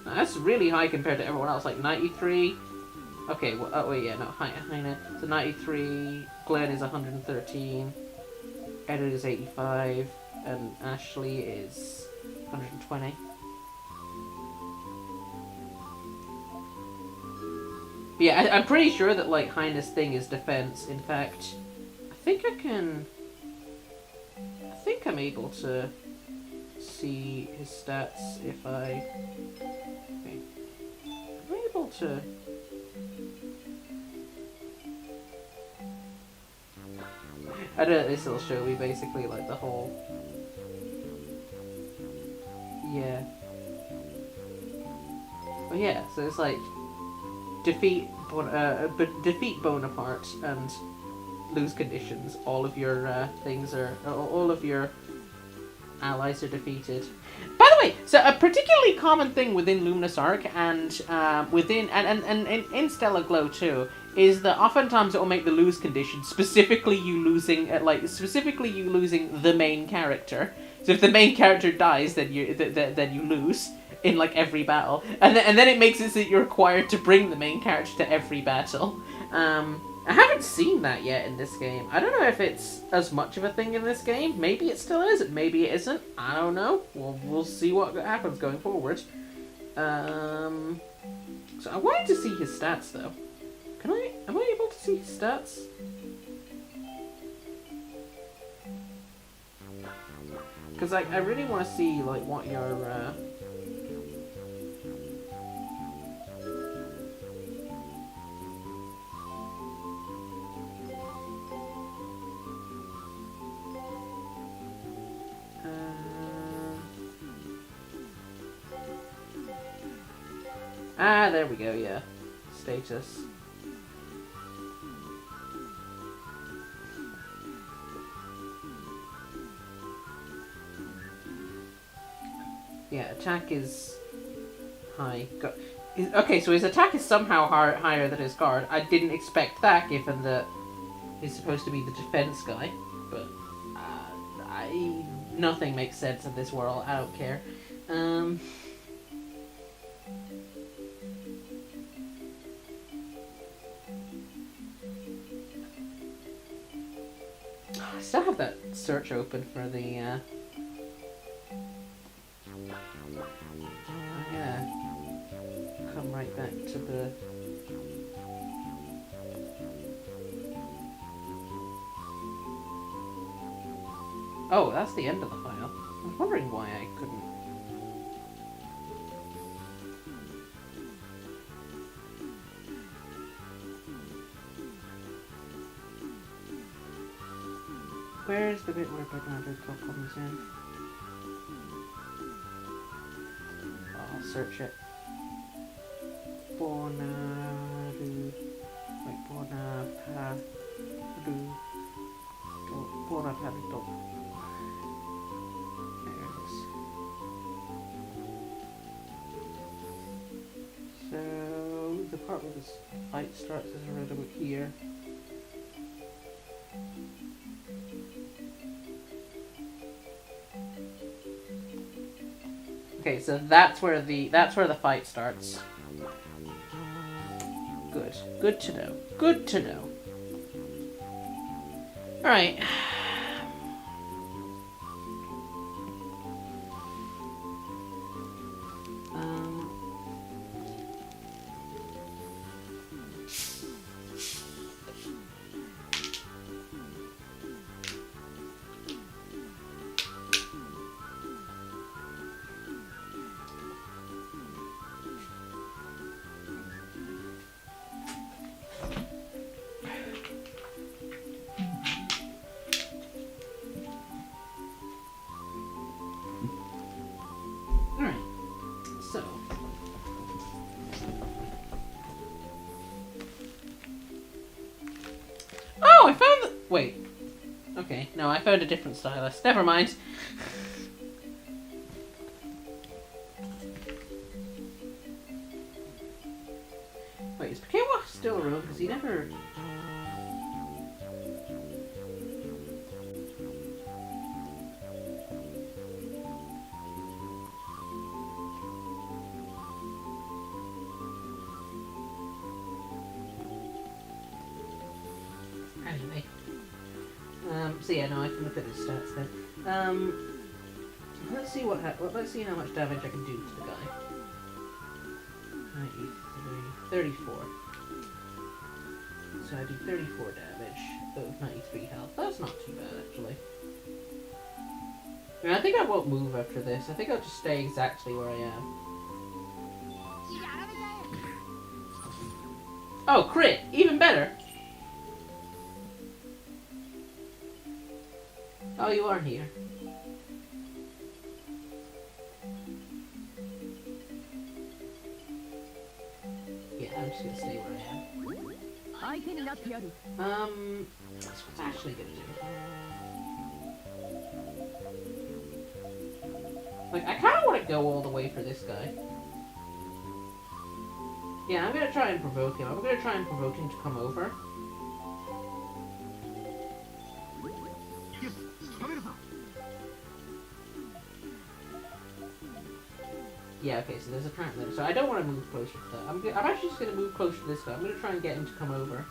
Now, that's really high compared to everyone else, like 93. Okay, well, oh wait, yeah, no, Heine. So 93, Glenn is 113, Edward is 85, and Ashley is 120. But yeah, I'm pretty sure that, like, Heine's thing is defense. In fact, I think I'm able to see his stats if I... Okay. Am I able to... I don't know, this will show me basically like the whole... Yeah. Well, yeah, so it's like defeat Bonaparte and lose conditions. All of your things are, all of your allies are defeated. By the way, so a particularly common thing within Luminous Arc and within and in Stellar Glow too is that oftentimes it will make the lose condition specifically you losing the main character. So if the main character dies, then you lose in like every battle, and then it makes it so that you're required to bring the main character to every battle. I haven't seen that yet in this game. I don't know if it's as much of a thing in this game. Maybe it still is. Maybe it isn't. I don't know. We'll see what happens going forward. So I wanted to see his stats though. Am I able to see his stats? Because I really want to see like what your there we go, yeah. Status. Yeah, attack is high. Okay, so his attack is somehow higher than his guard. I didn't expect that, given that he's supposed to be the defense guy. But nothing makes sense in this world. I don't care. I still have that search open for the, yeah. Come right back to the... Oh, that's the end of the file. I was wondering why I couldn't... Where's the bit where Bernardo comes in? I'll search it. Bonadu. Wait, Bonapado. There it is. So, the part where this fight starts is right about here. Okay, so that's where the fight starts. Good. Good to know. Good to know. Alright. Oh, I found the... Wait. Okay, no, I found a different stylus. Never mind. Wait, is Pikawa still around? Because he never... Anyway. So yeah, no, I can look at his stats then. Let's see let's see how much damage I can do to the guy. 93, 34. So I do 34 damage, but with 93 health. That's not too bad, actually. I think I won't move after this. I think I'll just stay exactly where I am. Oh, crit! Even better! Oh, you are here. Yeah, I'm just gonna stay where I am. That's what's actually gonna do. Like, I kind of want to go all the way for this guy. Yeah, I'm going to try and provoke him. I'm going to try and provoke him to come over. Yeah, okay, so there's a trap there. So I don't want to move closer to that. I'm actually just going to move closer to this guy. I'm going to try and get him to come over.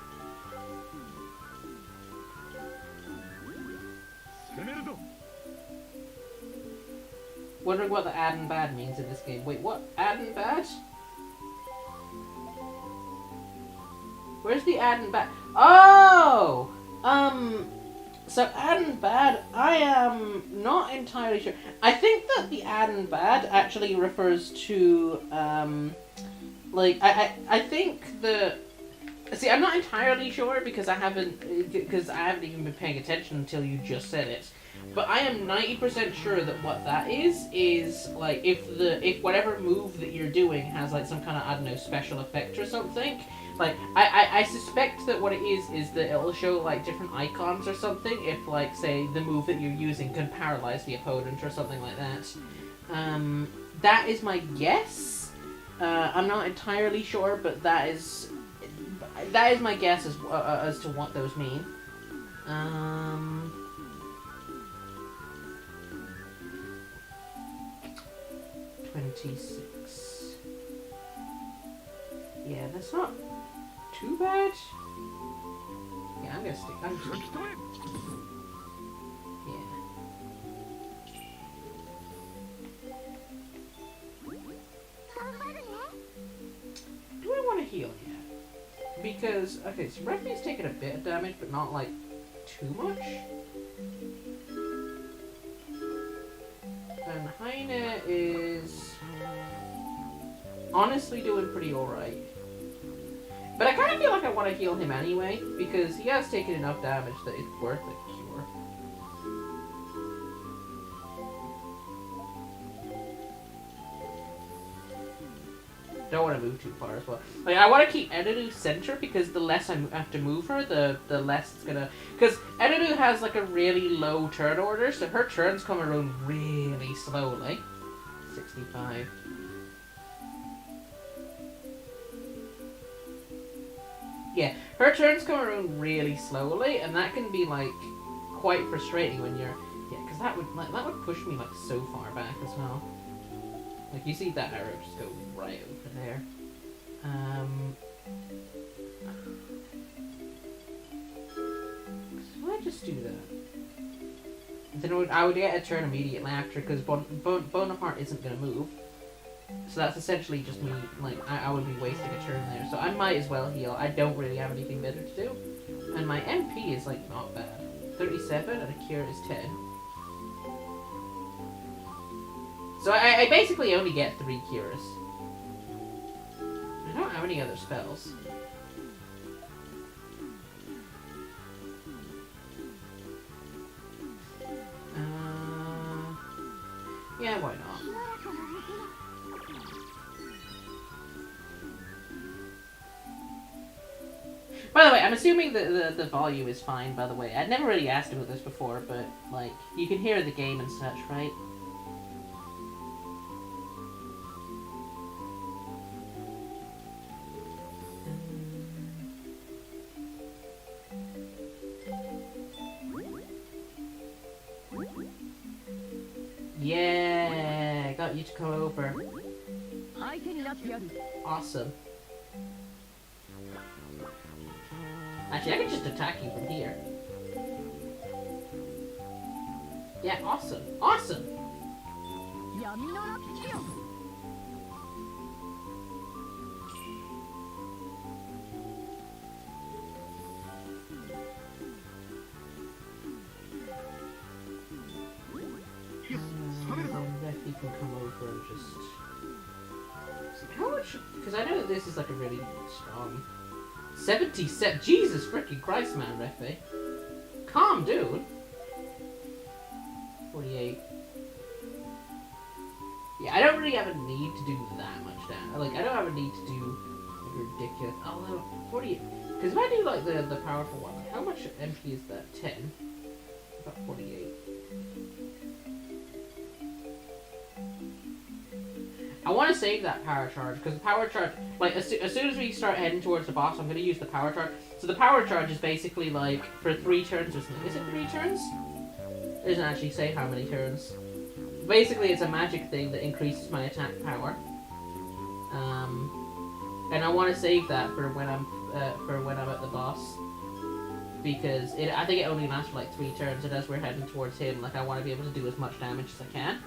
Wondering what the add and bad means in this game. Wait, what? Add and bad? Where's the add and bad? Oh! So add and bad, I am not entirely sure. I think that the add and bad actually refers to, like, I think the... See, I'm not entirely sure because I haven't even been paying attention until you just said it. But I am 90% sure that what that is like if whatever move that you're doing has like some kind of, I don't know, special effect or something. Like I suspect that what it is that it'll show like different icons or something if like say the move that you're using can paralyze the opponent or something like that. That is my guess. I'm not entirely sure, but that is my guess as to what those mean. 26. Yeah, that's not too bad. Yeah, I'm gonna stick. Yeah. Do I want to heal yet? Because, okay, so Refuge's taking a bit of damage, but not like too much. And Heine is honestly doing pretty alright. But I kind of feel like I want to heal him anyway, because he has taken enough damage that it's worth a cure. Don't want to move too far as well. Like, I want to keep Edidu center because the less I have to move her, the less it's gonna... Because Edidu has like a really low turn order, so her turns come around really slowly. 65. Yeah, her turns come around really slowly, and that can be like quite frustrating when you're... Yeah, because that would push me like so far back as well. Like, you see that arrow just go right over there. So I just do that. Then I would get a turn immediately after, because Bonaparte isn't going to move. So that's essentially just me, like, I would be wasting a turn there. So I might as well heal. I don't really have anything better to do. And my MP is, like, not bad. 37 and a cure is 10. So I basically only get 3 cures. I don't have any other spells. Yeah, why not? By the way, I'm assuming that the volume is fine, by the way. I'd never really asked about this before, but, like, you can hear the game and such, right? Yeah, got you to come over. Awesome. Actually, I can just attack you from here. Yeah, awesome. Awesome! He can come over and just... How much... Because I know that this is like a really strong... 77... Jesus freaking Christ, man, Refe. Calm, dude. 48. Yeah, I don't really have a need to do that much damage. Like, I don't have a need to do like, ridiculous... Although, 48... Because if I do, like, the powerful one, how much MP is that? 10? About 48. I want to save that power charge, because the power charge, like, as soon as we start heading towards the boss, I'm going to use the power charge. So the power charge is basically, like, for 3 turns or something. Is it 3 turns? It doesn't actually say how many turns. Basically, it's a magic thing that increases my attack power. And I want to save that for when I'm at the boss. Because I think it only lasts for, like, 3 turns, and as we're heading towards him, like, I want to be able to do as much damage as I can.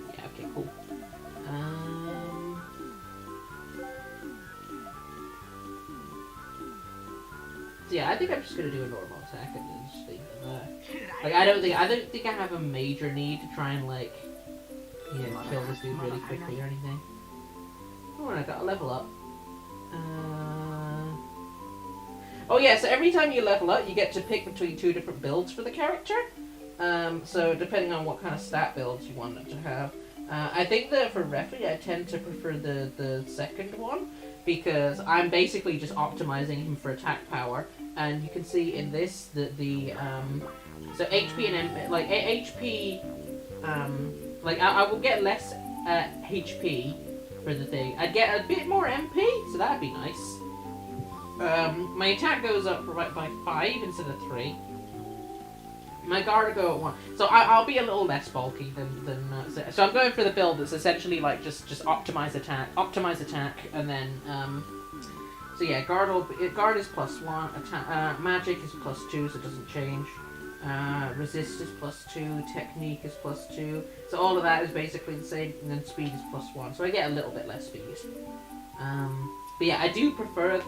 Okay, cool. So yeah, I think I'm just gonna do a normal attack and then just leave it there. Like, I don't think I have a major need to try and, like, kill this dude really quickly or anything. Oh, and I got a level up. Oh yeah, so every time you level up, you get to pick between 2 different builds for the character. So depending on what kind of stat builds you want it to have. I think that for Refi, I tend to prefer the second one, because I'm basically just optimizing him for attack power, and you can see in this that so HP and MP, like HP, like I will get less HP for the thing. I'd get a bit more MP, so that'd be nice. My attack goes up by 5 instead of 3. My guard go at 1. So I'll be a little less bulky than so I'm going for the build that's essentially like just optimize attack, and then so yeah, guard is +1, attack, magic is +2, so it doesn't change. Resist is +2, technique is +2. So all of that is basically the same, and then speed is +1. So I get a little bit less speed. But yeah, I do prefer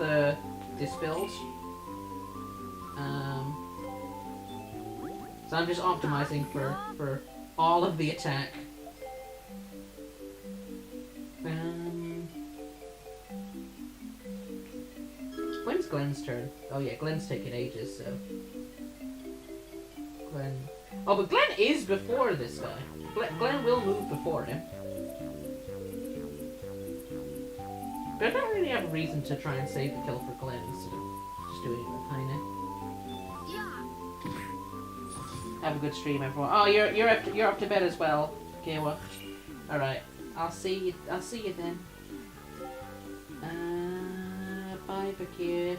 this build. So I'm just optimizing for all of the attack. When's Glenn's turn? Oh yeah, Glenn's taking ages, so... Glenn... Oh, but Glenn is before this guy. Glenn will move before him. But I don't really have a reason to try and save the kill for Glenn instead of just doing it with Heine. Have a good stream, everyone. Oh, you're up to bed as well, Kawa. All right, I'll see you then. Bye, Bakir.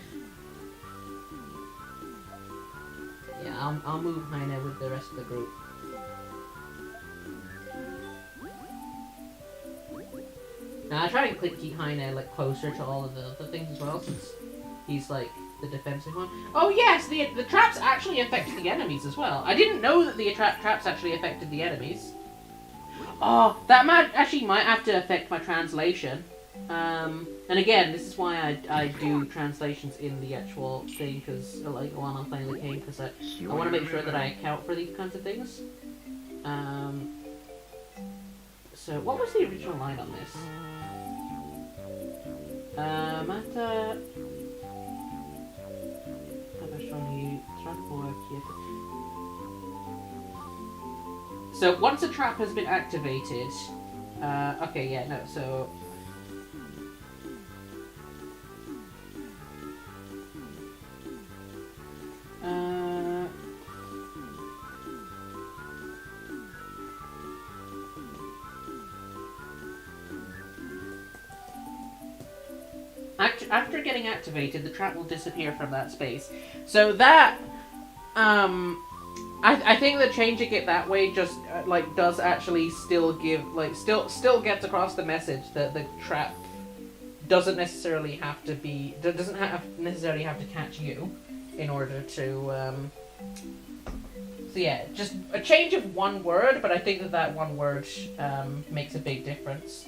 Yeah, I'll move Heine with the rest of the group. Now I try to keep Heine like closer to all of the other things as well, since he's like the defensive one. Oh yes, the traps actually affect the enemies as well. I didn't know that the traps actually affected the enemies. Oh, that actually might have to affect my translation. And again, this is why I do translations in the actual thing, because like while I'm playing the game, because I want to make sure that I account for these kinds of things. So what was the original line on this? Mata. So once a trap has been activated, okay, yeah, no, so after getting activated, the trap will disappear from that space. So that, I think that changing it that way just like does actually still give still gets across the message that the trap doesn't necessarily have to necessarily have to catch you in order to. So yeah, just a change of one word, but I think that one word makes a big difference.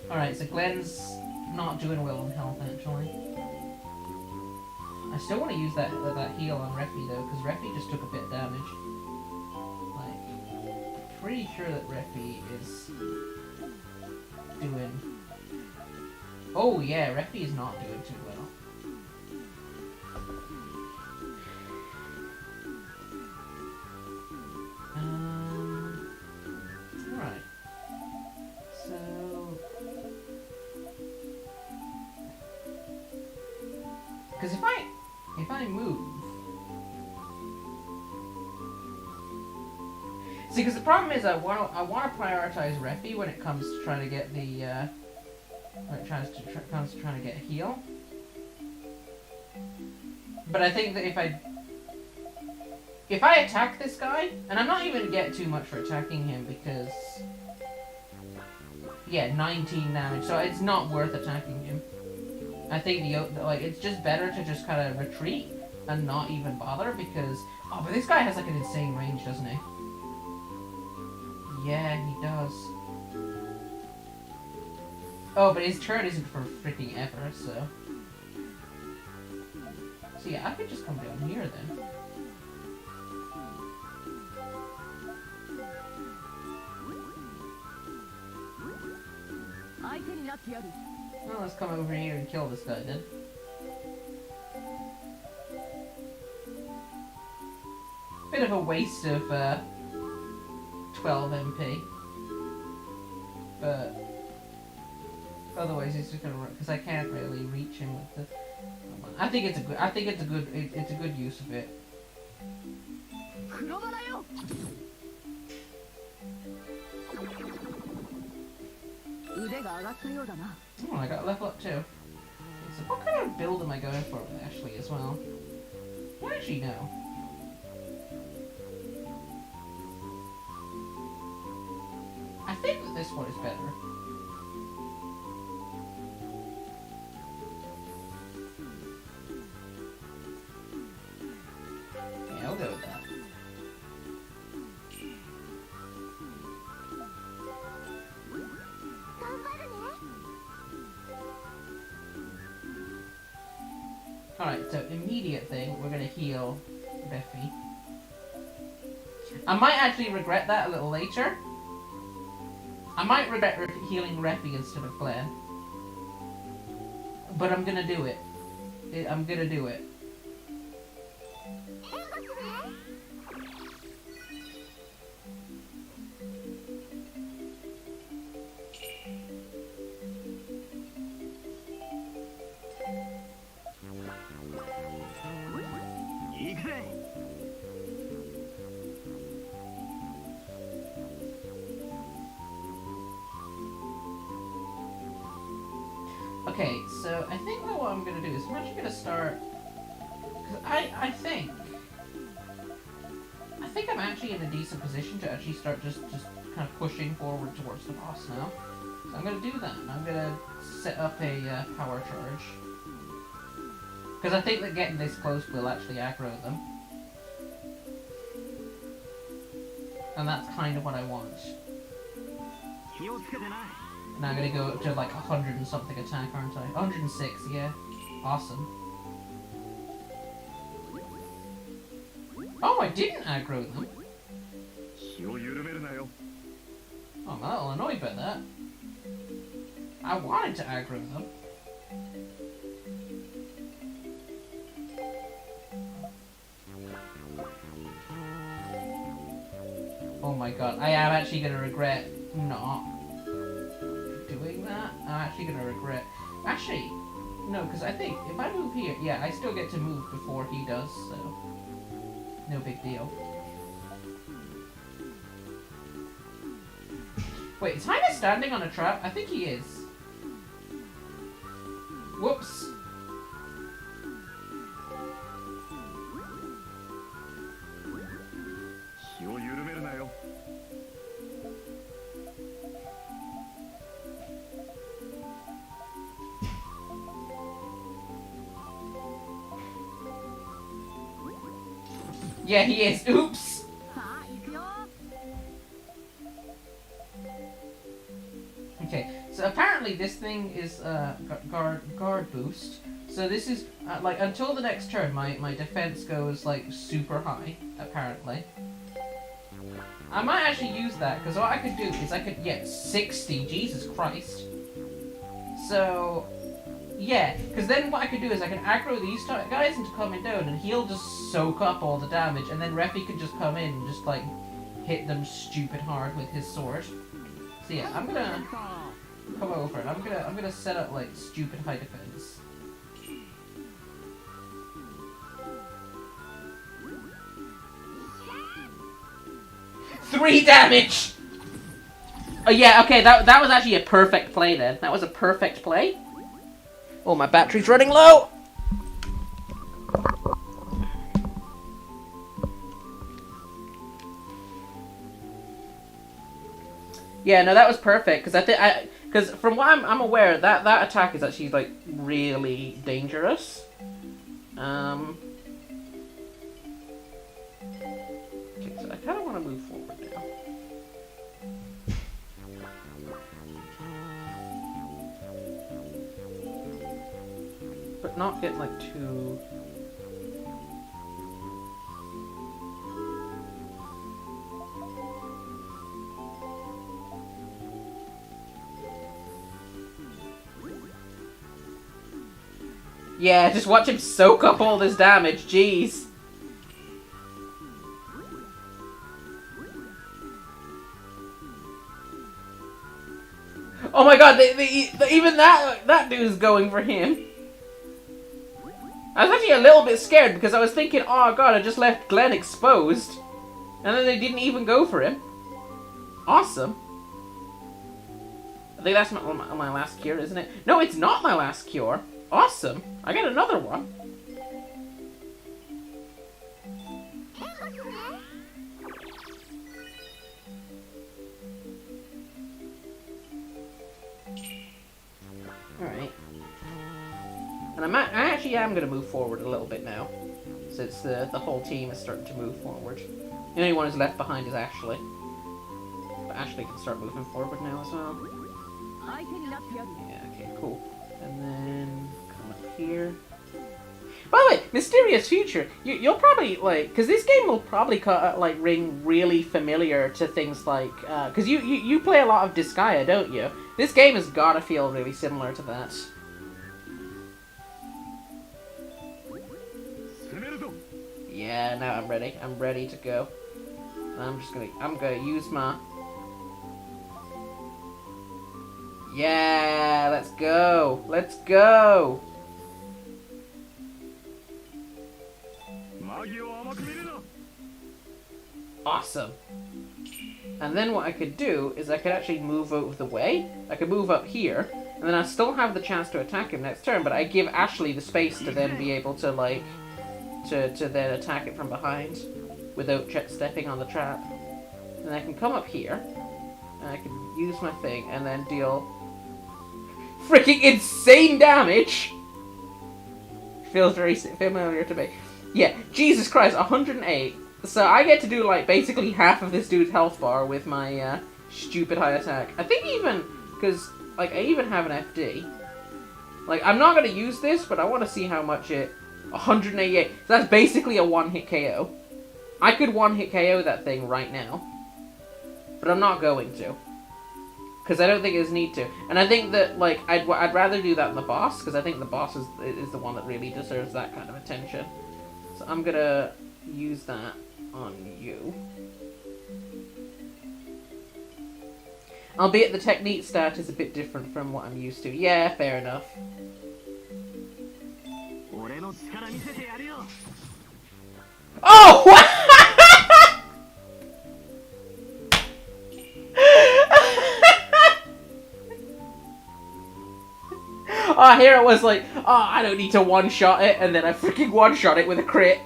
Alright, so Glenn's not doing well on health, actually. I still want to use that heal on Refi, though, because Refi just took a bit of damage. Like, pretty sure that Refi is doing... Oh, yeah, Refi is not doing too well. Alright. So... Because if I move, See, because the problem is I want to prioritize Refi when it comes to trying to get the when it comes to trying to get a heal. But I think that if I attack this guy, and I'm not even get too much for attacking him because, yeah, 19 damage, so it's not worth attacking him. I think it's just better to just kind of retreat and not even bother because, oh, but this guy has like an insane range, doesn't he? Yeah, he does. Oh, but his turn isn't for freaking ever, so. So yeah, I could just come down here then. Well, let's come over here and kill this guy then. Bit of a waste of 12 MP, but otherwise he's just gonna run because I can't really reach him with the. I think it's a good use of it. Oh, I got level up too. So what kind of build am I going for with Ashley as well? I don't actually know. I think that this one is better. Yeah, I'll go with that. Alright, so immediate thing, we're gonna heal Beffy. I might actually regret that a little later. I might regret healing Refi instead of Glenn. But I'm gonna do it. I'm gonna do it. Okay, so I think that what I'm gonna do is I'm actually gonna start. Cause I think I'm actually in a decent position to actually start just kind of pushing forward towards the boss now. So I'm gonna do that. I'm gonna set up a power charge because I think that getting this close will actually aggro them, and that's kind of what I want. Now I'm gonna go to like 100 and something attack, aren't I? 106, yeah. Awesome. Oh, I didn't aggro them. Oh, I'm a little annoyed by that. I wanted to aggro them. Oh my god, I am actually gonna regret not doing that. I'm actually gonna regret. Actually, no, because I think if I move here, yeah, I still get to move before he does, so no big deal. Wait, is Heine standing on a trap? I think he is. Whoops. Yeah, he is. Oops. Okay, so apparently this thing is guard boost. So this is like until the next turn, my defense goes like super high. Apparently, I might actually use that because what I could do is I could get 60. Jesus Christ. So. Yeah, because then what I could do is I can aggro these guys into coming down and he'll just soak up all the damage and then Refi can just come in and just like hit them stupid hard with his sword. So yeah, I'm gonna come over and I'm gonna set up like stupid high defense. 3 damage! Oh yeah, okay, that was actually a perfect play then. That was a perfect play. Oh, my battery's running low! Yeah, no, that was perfect, because from what I'm aware, that attack is actually, like, really dangerous. Okay, so I kind of want to move forward now. But not get, like, too... Yeah, just watch him soak up all this damage, jeez. Oh my god, even that dude's going for him. I was actually a little bit scared because I was thinking, oh god, I just left Glenn exposed. And then they didn't even go for him. Awesome. I think that's my last cure, isn't it? No, it's not my last cure. Awesome! I got another one. Alright. And I actually am going to move forward a little bit now. Since the whole team is starting to move forward. The only one who's left behind is Ashley. But Ashley can start moving forward now as well. Yeah, okay, cool. And then come up here. By the way, Mysterious Future, you'll probably, like, because this game will probably, like, ring really familiar to things like, because you play a lot of Disgaea, don't you? This game has gotta feel really similar to that. Yeah, now I'm ready. I'm ready to go. I'm gonna use my... Yeah, let's go. Let's go. Awesome. And then what I could do is I could actually move out of the way. I could move up here, and then I still have the chance to attack him next turn, but I give Ashley the space to then be able to, like, to then attack it from behind without stepping on the trap. And I can come up here, and I can use my thing, and then deal freaking insane damage! Feels very familiar to me. Yeah, Jesus Christ, 108. So I get to do, like, basically half of this dude's health bar with my, stupid high attack. I think even, because, like, I even have an FD. Like, I'm not going to use this, but I want to see how much it... 188. So that's basically a one-hit KO. I could one-hit KO that thing right now. But I'm not going to. Because I don't think there's need to. And I think that, like, I'd rather do that than the boss, because I think the boss is the one that really deserves that kind of attention. So I'm going to use that on you. Albeit the technique stat is a bit different from what I'm used to. Yeah, fair enough. Oh! Oh, here it was like, oh, I don't need to one-shot it, and then I freaking one-shot it with a crit.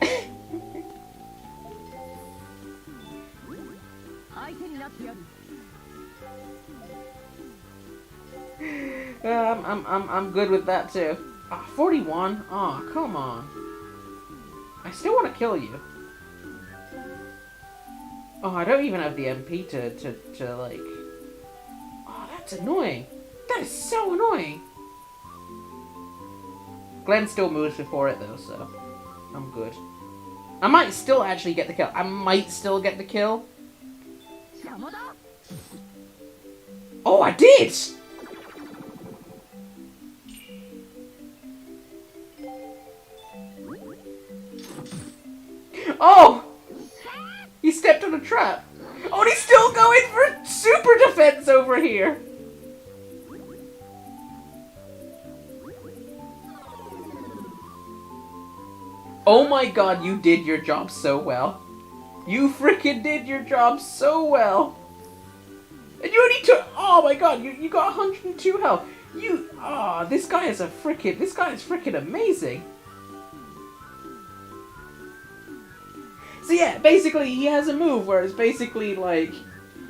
I'm good with that too. 41? Oh, come on. I still want to kill you. Oh, I don't even have the MP to like... Oh, that's annoying. That is so annoying. Glenn still moves before it though, so I'm good. I might still actually get the kill. I might still get the kill. Oh, I did! Oh! He stepped on a trap. Oh, and he's still going for super defense over here. Oh my god, you did your job so well. You freaking did your job so well. And you only took, oh my god, you got 102 health. This guy is freaking amazing. So yeah, basically he has a move where it's basically like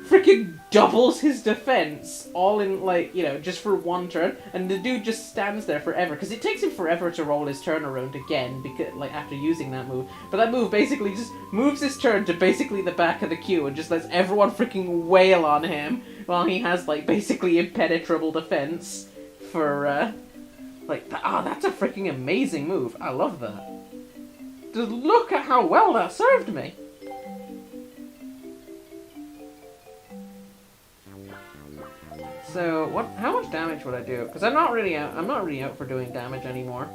freaking doubles his defense all in like, you know, just for one turn, and the dude just stands there forever because it takes him forever to roll his turn around again because like after using that move. But that move basically just moves his turn to basically the back of the queue and just lets everyone freaking wail on him while he has like basically impenetrable defense for that's a freaking amazing move. I love that. Just look at how well that served me. So how much damage would I do? Because I'm not really out for doing damage anymore.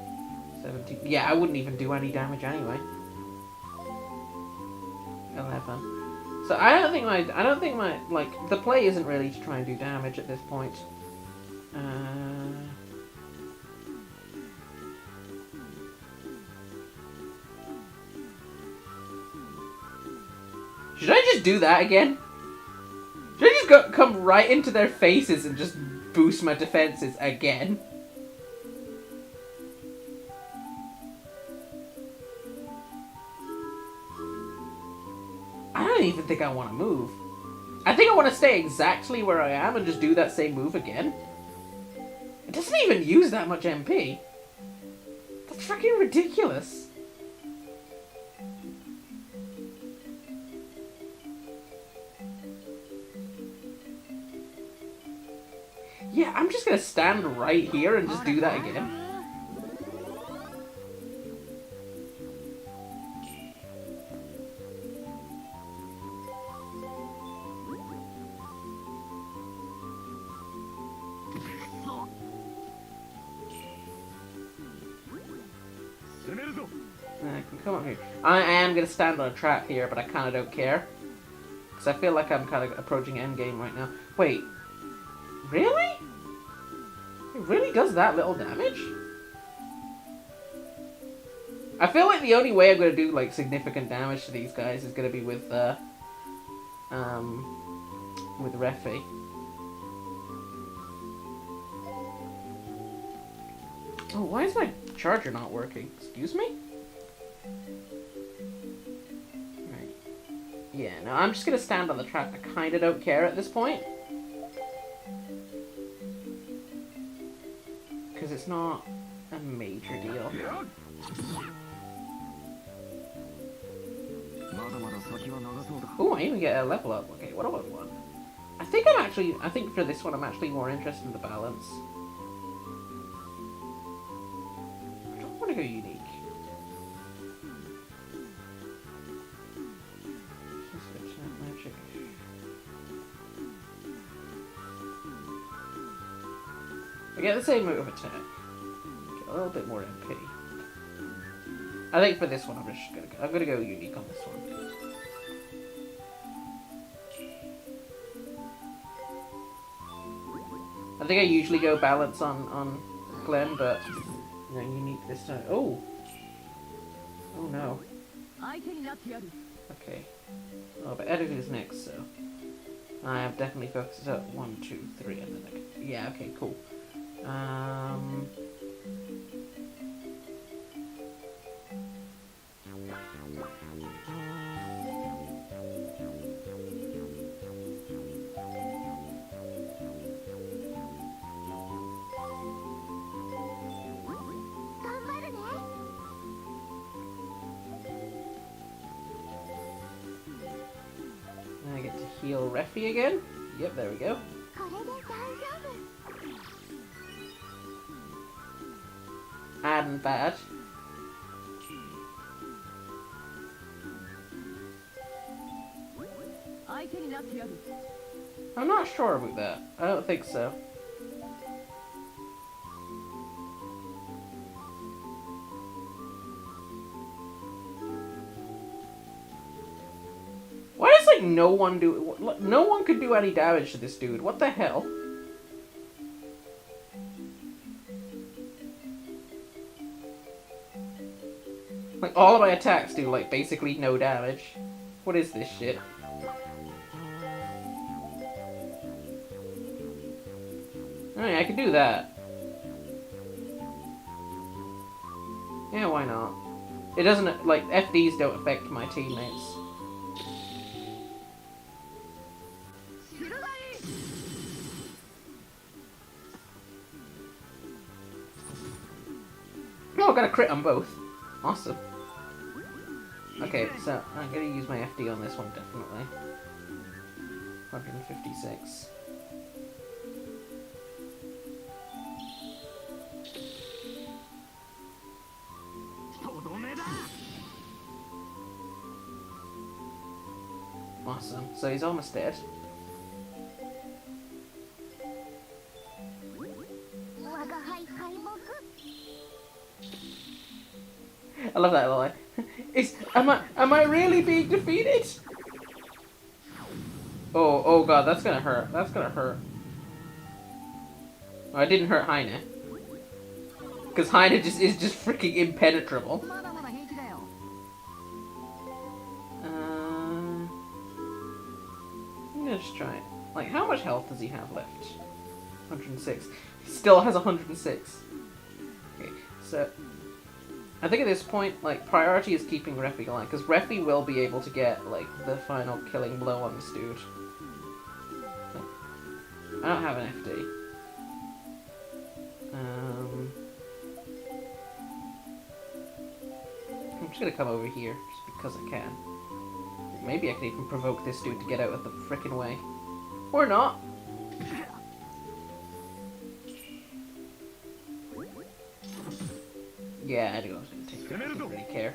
17. Yeah, I wouldn't even do any damage anyway. 11. So I don't think my like the play isn't really to try and do damage at this point. Should I just do that again? Should I just come right into their faces and just boost my defenses again? I don't even think I want to move. I think I want to stay exactly where I am and just do that same move again. It doesn't even use that much MP. That's freaking ridiculous. Yeah, I'm just gonna stand right here and just do that again. I can come up here. I am gonna stand on a trap here, but I kinda don't care. Because I feel like I'm kind of approaching endgame right now. Wait. Really? It really does that little damage? I feel like the only way I'm gonna do like significant damage to these guys is gonna be with Refi. Oh, why is my charger not working? Excuse me? Right. Yeah, no, I'm just gonna stand on the trap. I kinda don't care at this point. Because it's not a major deal. Oh, I even get a level up. Okay, what do I want? I think for this one I'm actually more interested in the balance. I don't want to go unique. Magic. I get the same move of attack. Get a little bit more MP. I think for this one I'm gonna go unique on this one. I think I usually go balance on Glenn, but you know, unique this time. Oh! Oh no. Okay. Oh, but editing is next, so I have definitely focused up 1, 2, 3, and then I can... Yeah, okay, cool. I get to heal Refi again. Yep, there we go. And bad. I'm not sure about that. I don't think so. Why does like no one could do any damage to this dude? What the hell? Like all of my attacks do like basically no damage. What is this shit? Alright, I can do that. Yeah, why not? It doesn't, like, FDs don't affect my teammates. Oh, I got a crit on both. Awesome. Okay, so I'm gonna use my FD on this one, definitely. 156. Awesome. So he's almost dead. I love that line. Am I really being defeated? Oh god, that's gonna hurt. That's gonna hurt. Oh, I didn't hurt Heine. Because Heine is just freaking impenetrable. I'm gonna just try it. Like, how much health does he have left? 106. He still has 106. Okay, so I think at this point, like, priority is keeping Refi alive, because Refi will be able to get, like, the final killing blow on this dude. I don't have an FD. I'm just gonna come over here, just because I can. Maybe I can even provoke this dude to get out of the frickin' way. Or not! Yeah, I do. I was gonna take it. I don't really care.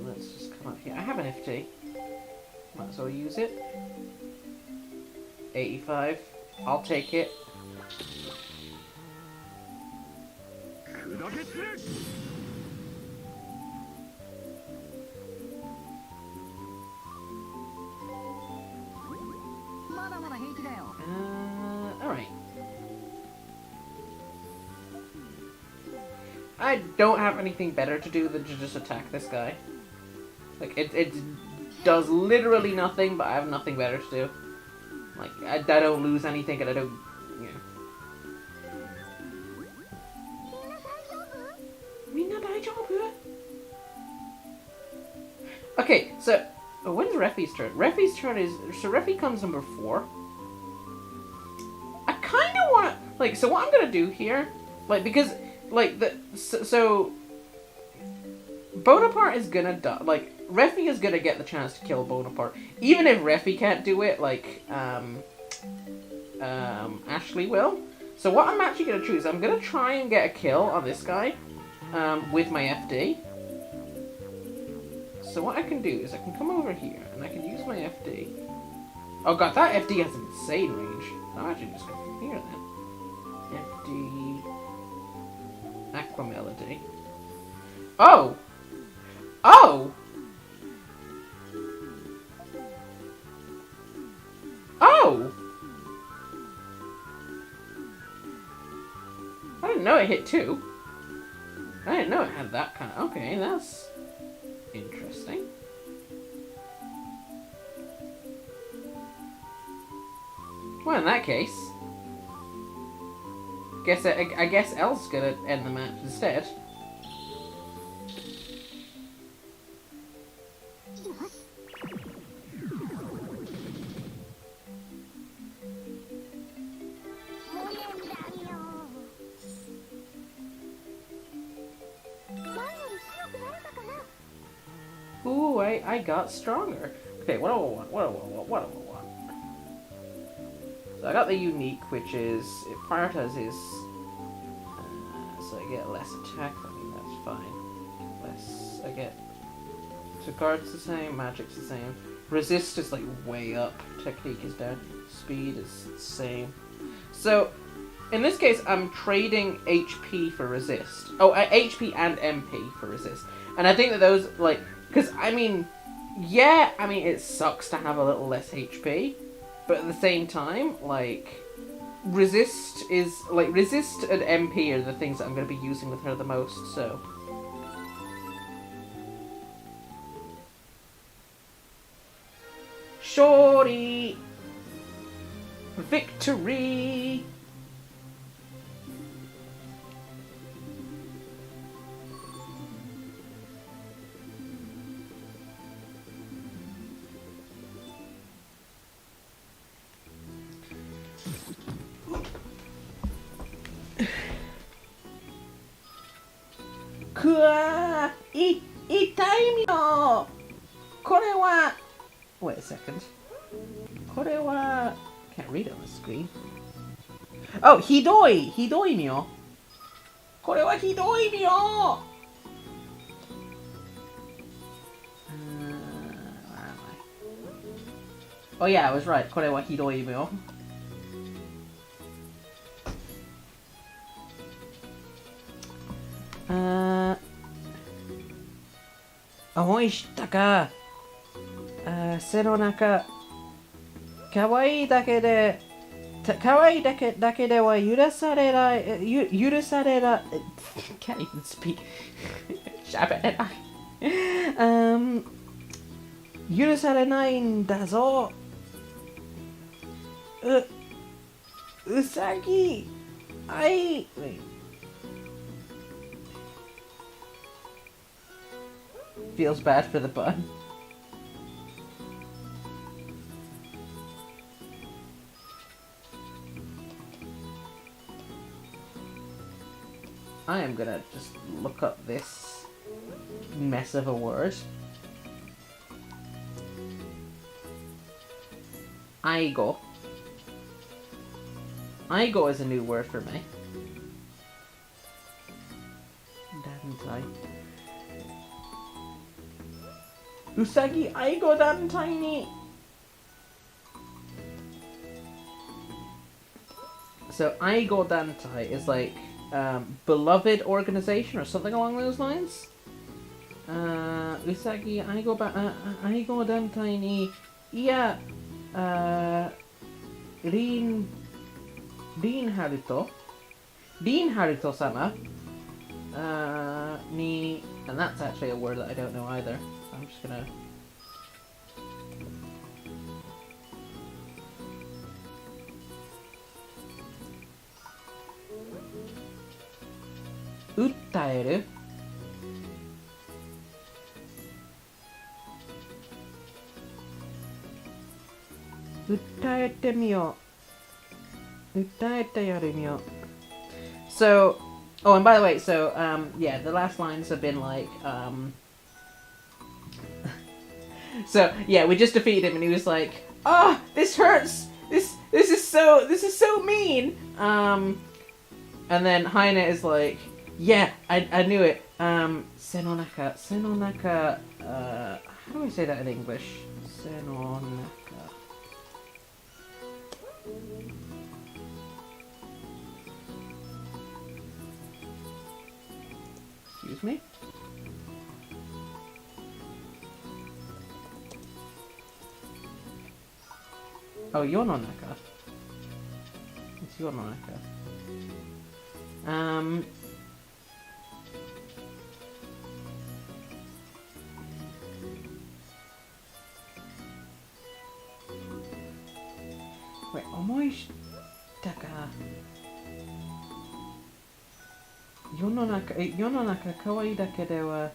Let's just come up here. I have an FD. Might as well use it. 85. I'll take it. Alright. I don't have anything better to do than to just attack this guy. Like, it does literally nothing, but I have nothing better to do. Like, I don't lose anything, and I don't, you know. Okay, so, when's Refi's turn? Refi's turn is, so Refi comes number 4. I kind of want, like, so what I'm gonna do here, like, because, like, so Bonaparte is gonna die, like, Refi is gonna get the chance to kill Bonaparte. Even if Refi can't do it, like, Ashley will. So what I'm actually gonna choose, I'm gonna try and get a kill on this guy, with my FD. So what I can do is I can come over here, and I can use my FD. Oh god, that FD has an insane range. I'm actually just going from here then. FD... Aqua Melody. Oh! Oh! Oh! I didn't know it hit 2. I didn't know it had that kind of... Okay, that's interesting. Well, in that case... I guess Elle's gonna end the match instead. Ooh, I got stronger. Okay, what do I want? What do I want? So I got the unique, which is, it prioritizes, so I get less attack, I mean that's fine. Less, I get, so guard's the same, magic's the same. Resist is like way up, technique is down, speed is the same. So, in this case, I'm trading HP for resist. Oh, HP and MP for resist. And I think that those, like, because, I mean, yeah, I mean, it sucks to have a little less HP. But at the same time, like, resist and MP are the things that I'm going to be using with her the most, so. 勝利 Victory! Itaimyo! これは Wait a second. これは Can't read it on the screen. Oh, ひどいみよ。これはひどいみよ。Oh yeah, I was right. これはひどいみよ。思い知ったか。背の中。可愛いだけでは許されない。許されない。Can't even speak. 喋れない。許されないんだぞ。うさぎ。Wait. Feels bad for the bun. I am gonna just look up this mess of a word. Aigo. Aigo is a new word for me. Dantai. Usagi Aigo Dantai ni. So Aigo Dantai is like beloved organization or something along those lines. Usagi Aigo Dantai ni iya Rin Haruto sama ni, and that's actually a word that I don't know either. So I'm just gonna Uttaeru. Uttaete miyo. Uttaete yaru miyo. So, oh, and by the way, so, yeah, the last lines have been like, so, yeah, we just defeated him and he was like, oh, this hurts! This is so mean! And then Haine is like, yeah, I knew it. Senonaka. How do I say that in English? Senonaka. Excuse me? Oh, Yononaka. It's Yononaka. Wait, 思い知ったか。世の中可愛いだけでは。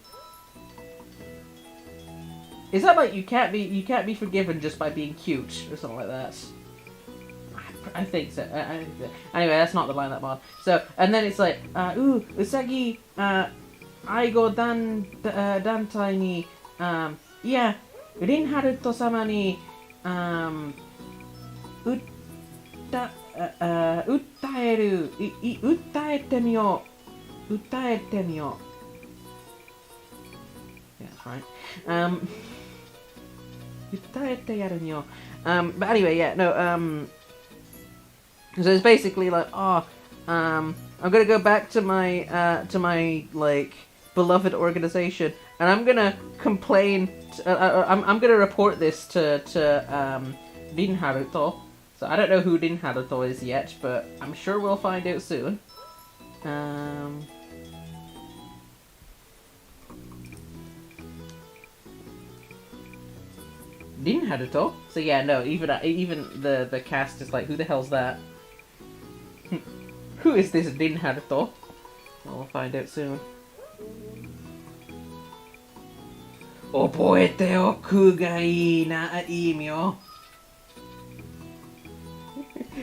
Is that like you can't be forgiven just by being cute or something like that? I think so. Anyway, that's not the line that mod. So, and then it's like, usagi, aigo dantai ni, yeah, Rin Haruto sama ni, uttaeru, uttaete miyo. Uttaete miyo. Yeah, that's right. Uttaete yaru miyo. But anyway, yeah, no, so it's basically like, oh, I'm gonna go back to my like beloved organization, and I'm gonna complain. I'm gonna report this to Rin Haruto. So I don't know who Rin Haruto is yet, but I'm sure we'll find out soon. Din Haruto? So yeah, no, even the cast is like, who the hell's that? Who is this Din Haruto? Well, we'll find out soon. Oboete o kugai na imyo.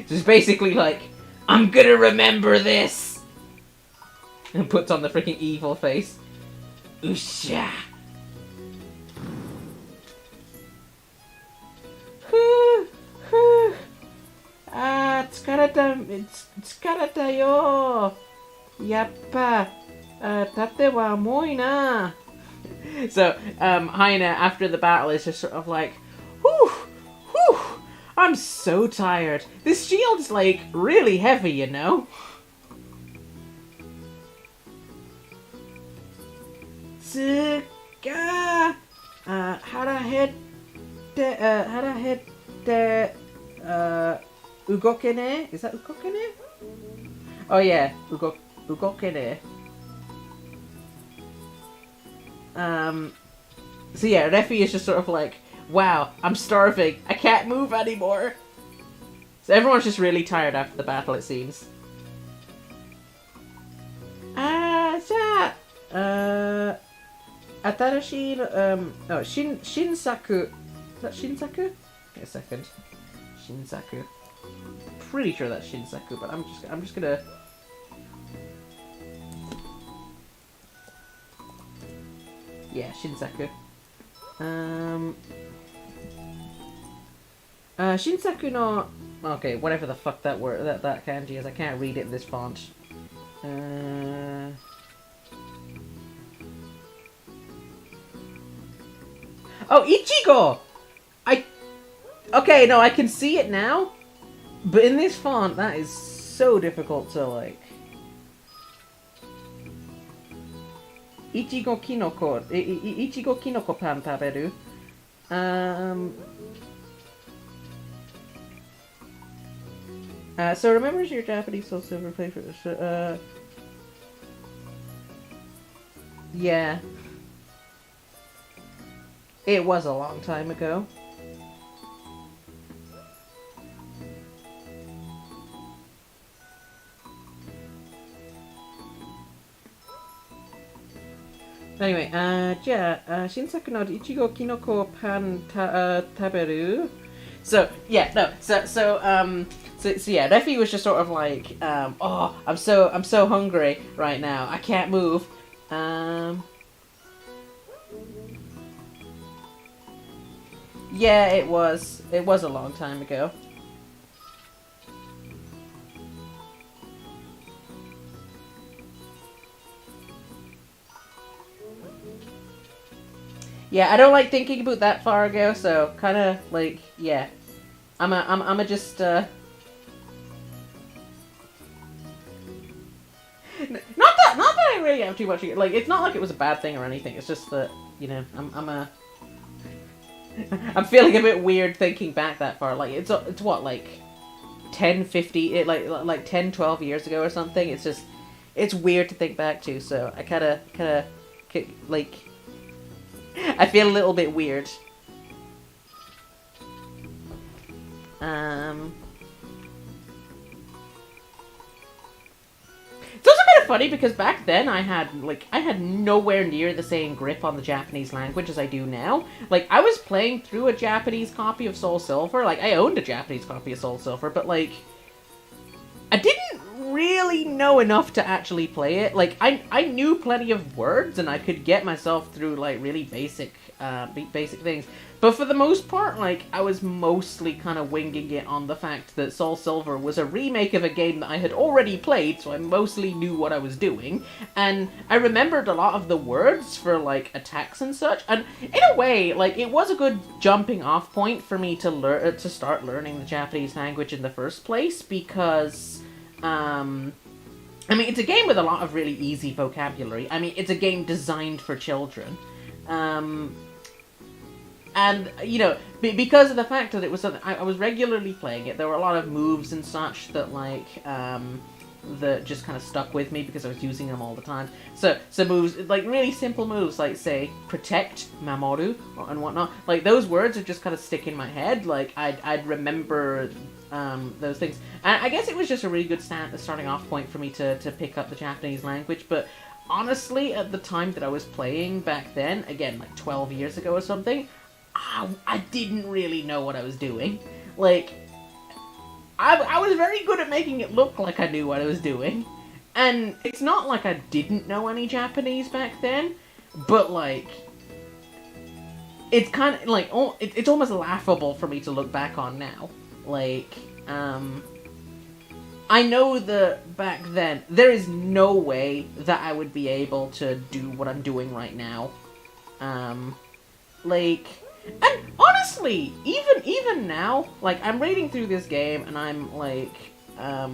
Just basically like, I'm gonna remember this! And puts on the freaking evil face. Usha! Tsukareta yo! Yappa! Tate wa omoi na! So, Haina, after the battle, is just sort of like, whew! Whew! I'm so tired. This shield's, like, really heavy, you know? Tsuka! Harahete, Ugokene? Is that Ugokene? Oh yeah, Ugokene. So yeah, Refi is just sort of like, wow, I'm starving. I can't move anymore. So everyone's just really tired after the battle, it seems. Atarashi, Shinsaku. Is that Shinsaku? Wait a second. Shinsaku. Pretty sure that's Shinsaku, but I'm just gonna. Yeah, Shinsaku. Shinsaku no. Okay, whatever the fuck that word that kanji is, I can't read it in this font. Oh, Ichigo! Okay, no, I can see it now, but in this font, that is so difficult to, like... Ichigo kinoko... Ichigo kinoko pan taberu. So remembers your Japanese Soul Silver play for this? Yeah. It was a long time ago. Anyway, Shinsaku no Ichigo Kinoko Pan Taberu. So yeah, no, so yeah, Refi was just sort of like, oh, I'm so hungry right now. I can't move. Yeah, it was a long time ago. Yeah, I don't like thinking about that far ago, so kind of like, yeah, I'm just not that I really have too much. Like, it's not like it was a bad thing or anything. It's just that, you know, I'm feeling a bit weird thinking back that far. Like, it's what, like 10, 50, like 10, 12 years ago or something. It's just, it's weird to think back to. So I kind of like. I feel a little bit weird. It's also kind of funny because back then I had nowhere near the same grip on the Japanese language as I do now. Like, I was playing through a Japanese copy of Soul Silver. Like, I owned a Japanese copy of Soul Silver, but like, I didn't really know enough to actually play it. Like, I knew plenty of words and I could get myself through like really basic things, but for the most part, like, I was mostly kind of winging it on the fact that Soul Silver was a remake of a game that I had already played, so I mostly knew what I was doing, and I remembered a lot of the words for like attacks and such, and in a way, like, it was a good jumping off point for me to start learning the Japanese language in the first place, because I mean, it's a game with a lot of really easy vocabulary. I mean, it's a game designed for children. And, you know, because of the fact that it was something, I was regularly playing it, there were a lot of moves and such that, like, that just kind of stuck with me because I was using them all the time. So moves, like really simple moves, like say protect, mamoru, and whatnot. Like those words would just kind of stick in my head. Like I'd remember those things. And I guess it was just a really good starting off point for me to pick up the Japanese language. But honestly, at the time that I was playing back then, again like 12 years ago or something, I didn't really know what I was doing. Like, I was very good at making it look like I knew what I was doing. And it's not like I didn't know any Japanese back then, but like, it's kind of like, it's almost laughable for me to look back on now. Like, I know that back then, there is no way that I would be able to do what I'm doing right now. Like, and honestly, even now, like, I'm reading through this game, and I'm like, I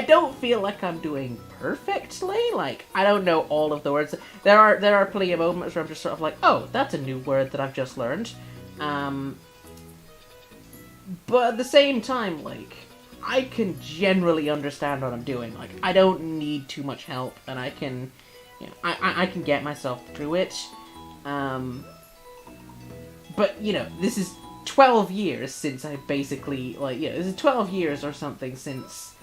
don't feel like I'm doing perfectly. Like, I don't know all of the words. There are plenty of moments where I'm just sort of like, oh, that's a new word that I've just learned. But at the same time, like, I can generally understand what I'm doing. Like, I don't need too much help, and I can, you know, I can get myself through it. But, you know, this is 12 years since I basically, like, you know, this is 12 years or something since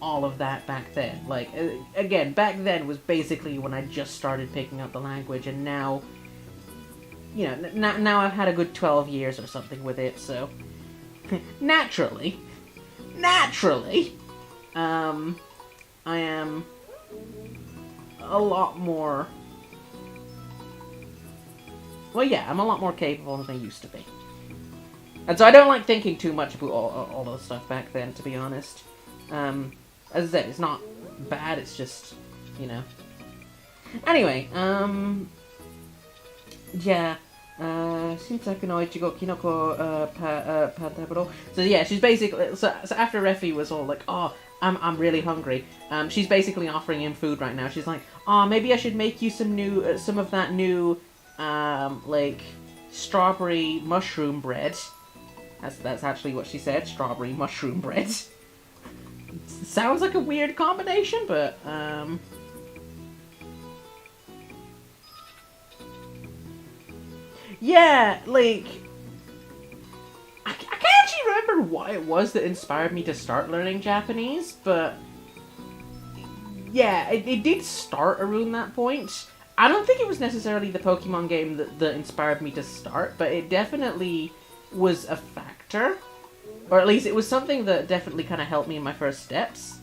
all of that back then. Like, again, back then was basically when I just started picking up the language, and now, you know, now I've had a good 12 years or something with it, so, naturally, I am a lot more, well, yeah, I'm a lot more capable than I used to be. And so I don't like thinking too much about all the stuff back then, to be honest. As I said, it's not bad, it's just, you know. Anyway, yeah. Shinsaku no ichigo kinoko pataburo. So yeah, she's basically, so after Refi was all like, oh, I'm really hungry. She's basically offering him food right now. She's like, oh, maybe I should make you some of that new, like, strawberry mushroom bread. That's actually what she said, strawberry mushroom bread. Sounds like a weird combination, but, yeah, like, I can't actually remember why it was that inspired me to start learning Japanese, but, yeah, it did start around that point. I don't think it was necessarily the Pokemon game that inspired me to start, but it definitely was a factor. Or at least it was something that definitely kind of helped me in my first steps.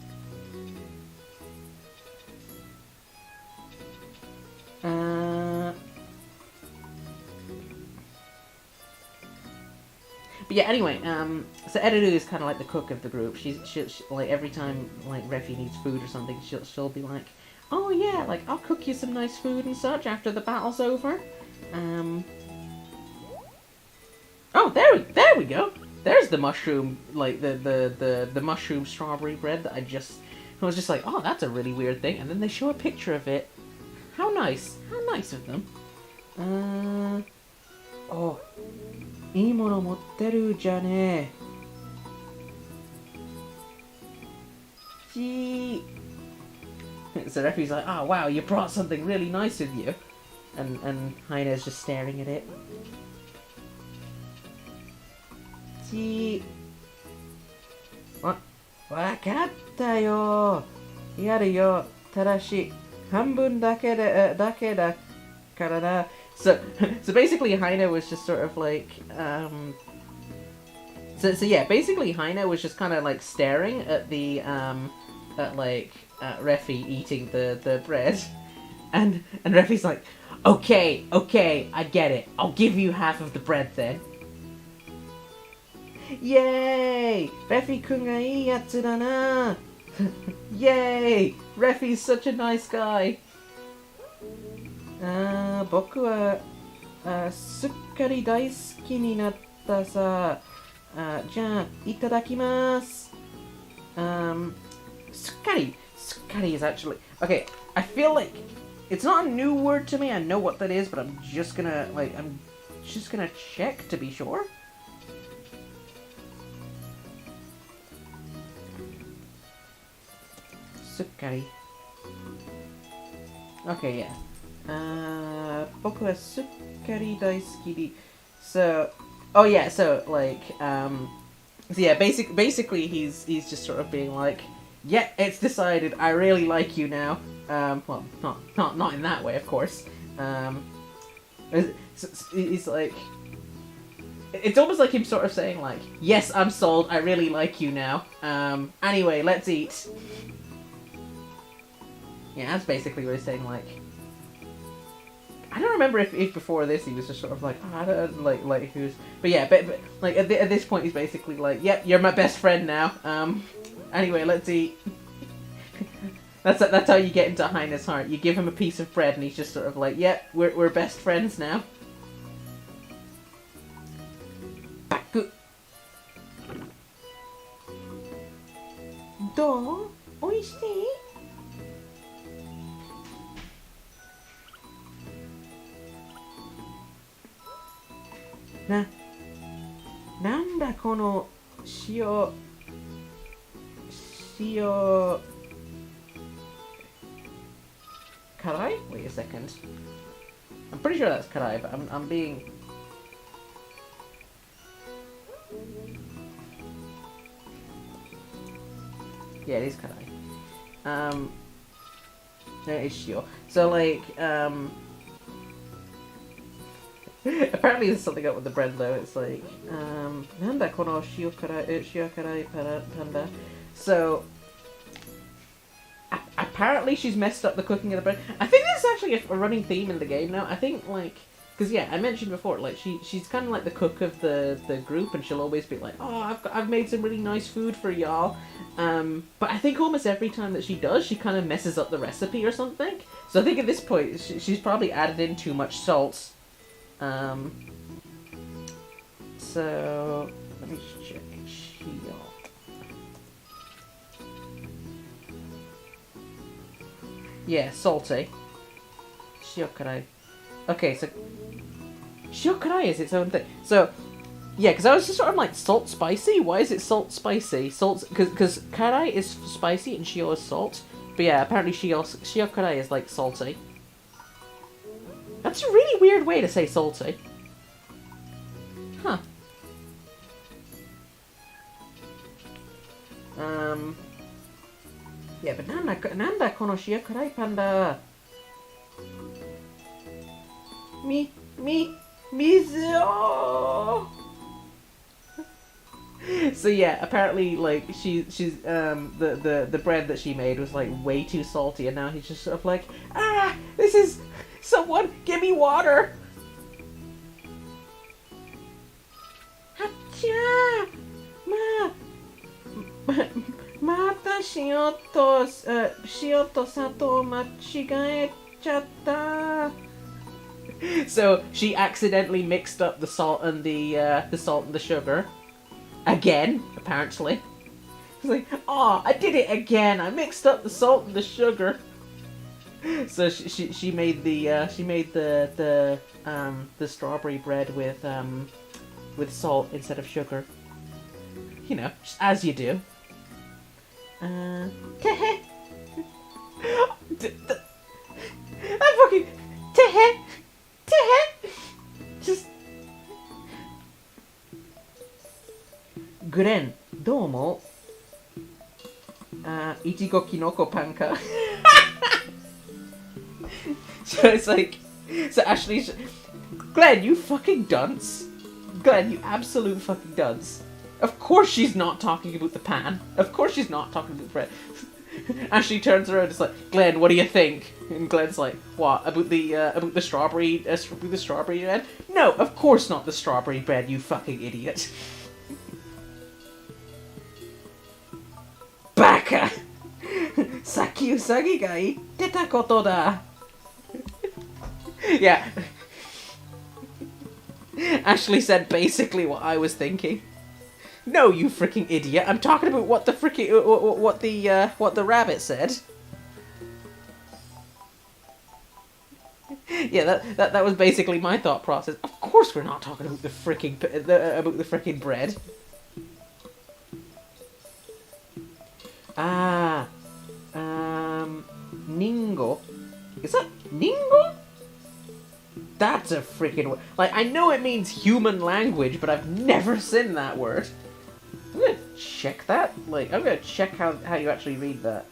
But yeah, anyway, so Eriru is kind of like the cook of the group. She like, every time, like, Refi needs food or something, she'll be like, oh yeah, like, I'll cook you some nice food and such after the battle's over. Oh, there we go. There's the mushroom, like, the mushroom strawberry bread that I was just like, oh, that's a really weird thing. And then they show a picture of it. How nice of them. Oh, いいもの持ってるじゃねえ。So Refi's like, oh wow, you brought something really nice with you. And Heine's just staring at it. What? わかったよ。やるよ。ただし、半分だけだからな。So basically Heine was just sort of like, so yeah, basically Heine was just kind of like staring at the, at like, Refi eating the bread. And Refi's like, okay, I get it. I'll give you half of the bread then. Yay! Refi-kun ga ii yatsu da na! Yay! Refi's such a nice guy. 僕はすっかり大好きになったさ。じゃあいただきます。すっかり is actually okay. I feel like it's not a new word to me. I know what that is, but I'm just gonna check to be sure. sukkari. Okay, yeah. 僕はすっかり大好きで So, oh yeah, so like, so yeah, basically he's just sort of being like, yeah, it's decided, I really like you now. Well, not in that way, of course. It's like, it's almost like him sort of saying like, yes, I'm sold, I really like you now. Anyway, let's eat. Yeah, that's basically what he's saying, like, I don't remember if before this he was just sort of like, oh, I don't like who's, but yeah, but like at this point he's basically like, yep, you're my best friend now. Anyway, let's eat. That's how you get into Heine's heart. You give him a piece of bread and he's just sort of like, yep, we're best friends now. Baku. Do? Oishii? Nanda kono shio karai? Wait a second. I'm pretty sure that's karai, but I'm being... Yeah, it is karai. It is shio. So like, apparently there's something up with the bread though. It's like, nanda kono shiokarai panda. So, apparently she's messed up the cooking of the bread. I think this is actually a running theme in the game now. I think like, because yeah, I mentioned before, like she's kind of like the cook of the group, and she'll always be like, oh, I've made some really nice food for y'all. But I think almost every time that she does, she kind of messes up the recipe or something. So I think at this point, she's probably added in too much salt. So let me check. Yeah, salty. Shiokarai. Okay, so shiokarai is its own thing. So yeah, because I was just sort of like, salt spicy? Why is it salt spicy? Salt, because karai is spicy and shio is salt. But yeah, apparently shiokarai is like salty. That's a really weird way to say salty. Huh. Yeah, but nanda kono shiokarai panda? Mizu! So yeah, apparently like she's the bread that she made was like way too salty, and now he's just sort of like, ah, this is, someone give me water. Hacha! Mata shio to sato machigaechatta. So she accidentally mixed up the salt and the sugar. Again, apparently. It's like, oh, I did it again. I mixed up the salt and the sugar. So she made the strawberry bread with salt instead of sugar. You know, just as you do. Tehe. I'm fucking tehe. Just Gren, domo. Ichigo kinoko panka. So it's like, so Ashley's, Glenn, you fucking dunce. Glenn, you absolute fucking dunce. Of course she's not talking about the pan. Of course she's not talking about the bread. Ashley turns around and is like, Glenn, what do you think? And Glenn's like, what, about the strawberry bread? No, of course not the strawberry bread, you fucking idiot. Baka! Saki usagi ga itteta koto da. Yeah. Ashley said basically what I was thinking. No, you freaking idiot! I'm talking about what the freaking what the rabbit said. Yeah, that was basically my thought process. Of course, we're not talking about the freaking bread. Ningo. Is that Ningo? That's a freaking word. Like, I know it means human language, but I've never seen that word. I'm gonna check that. Like, I'm gonna check how you actually read that.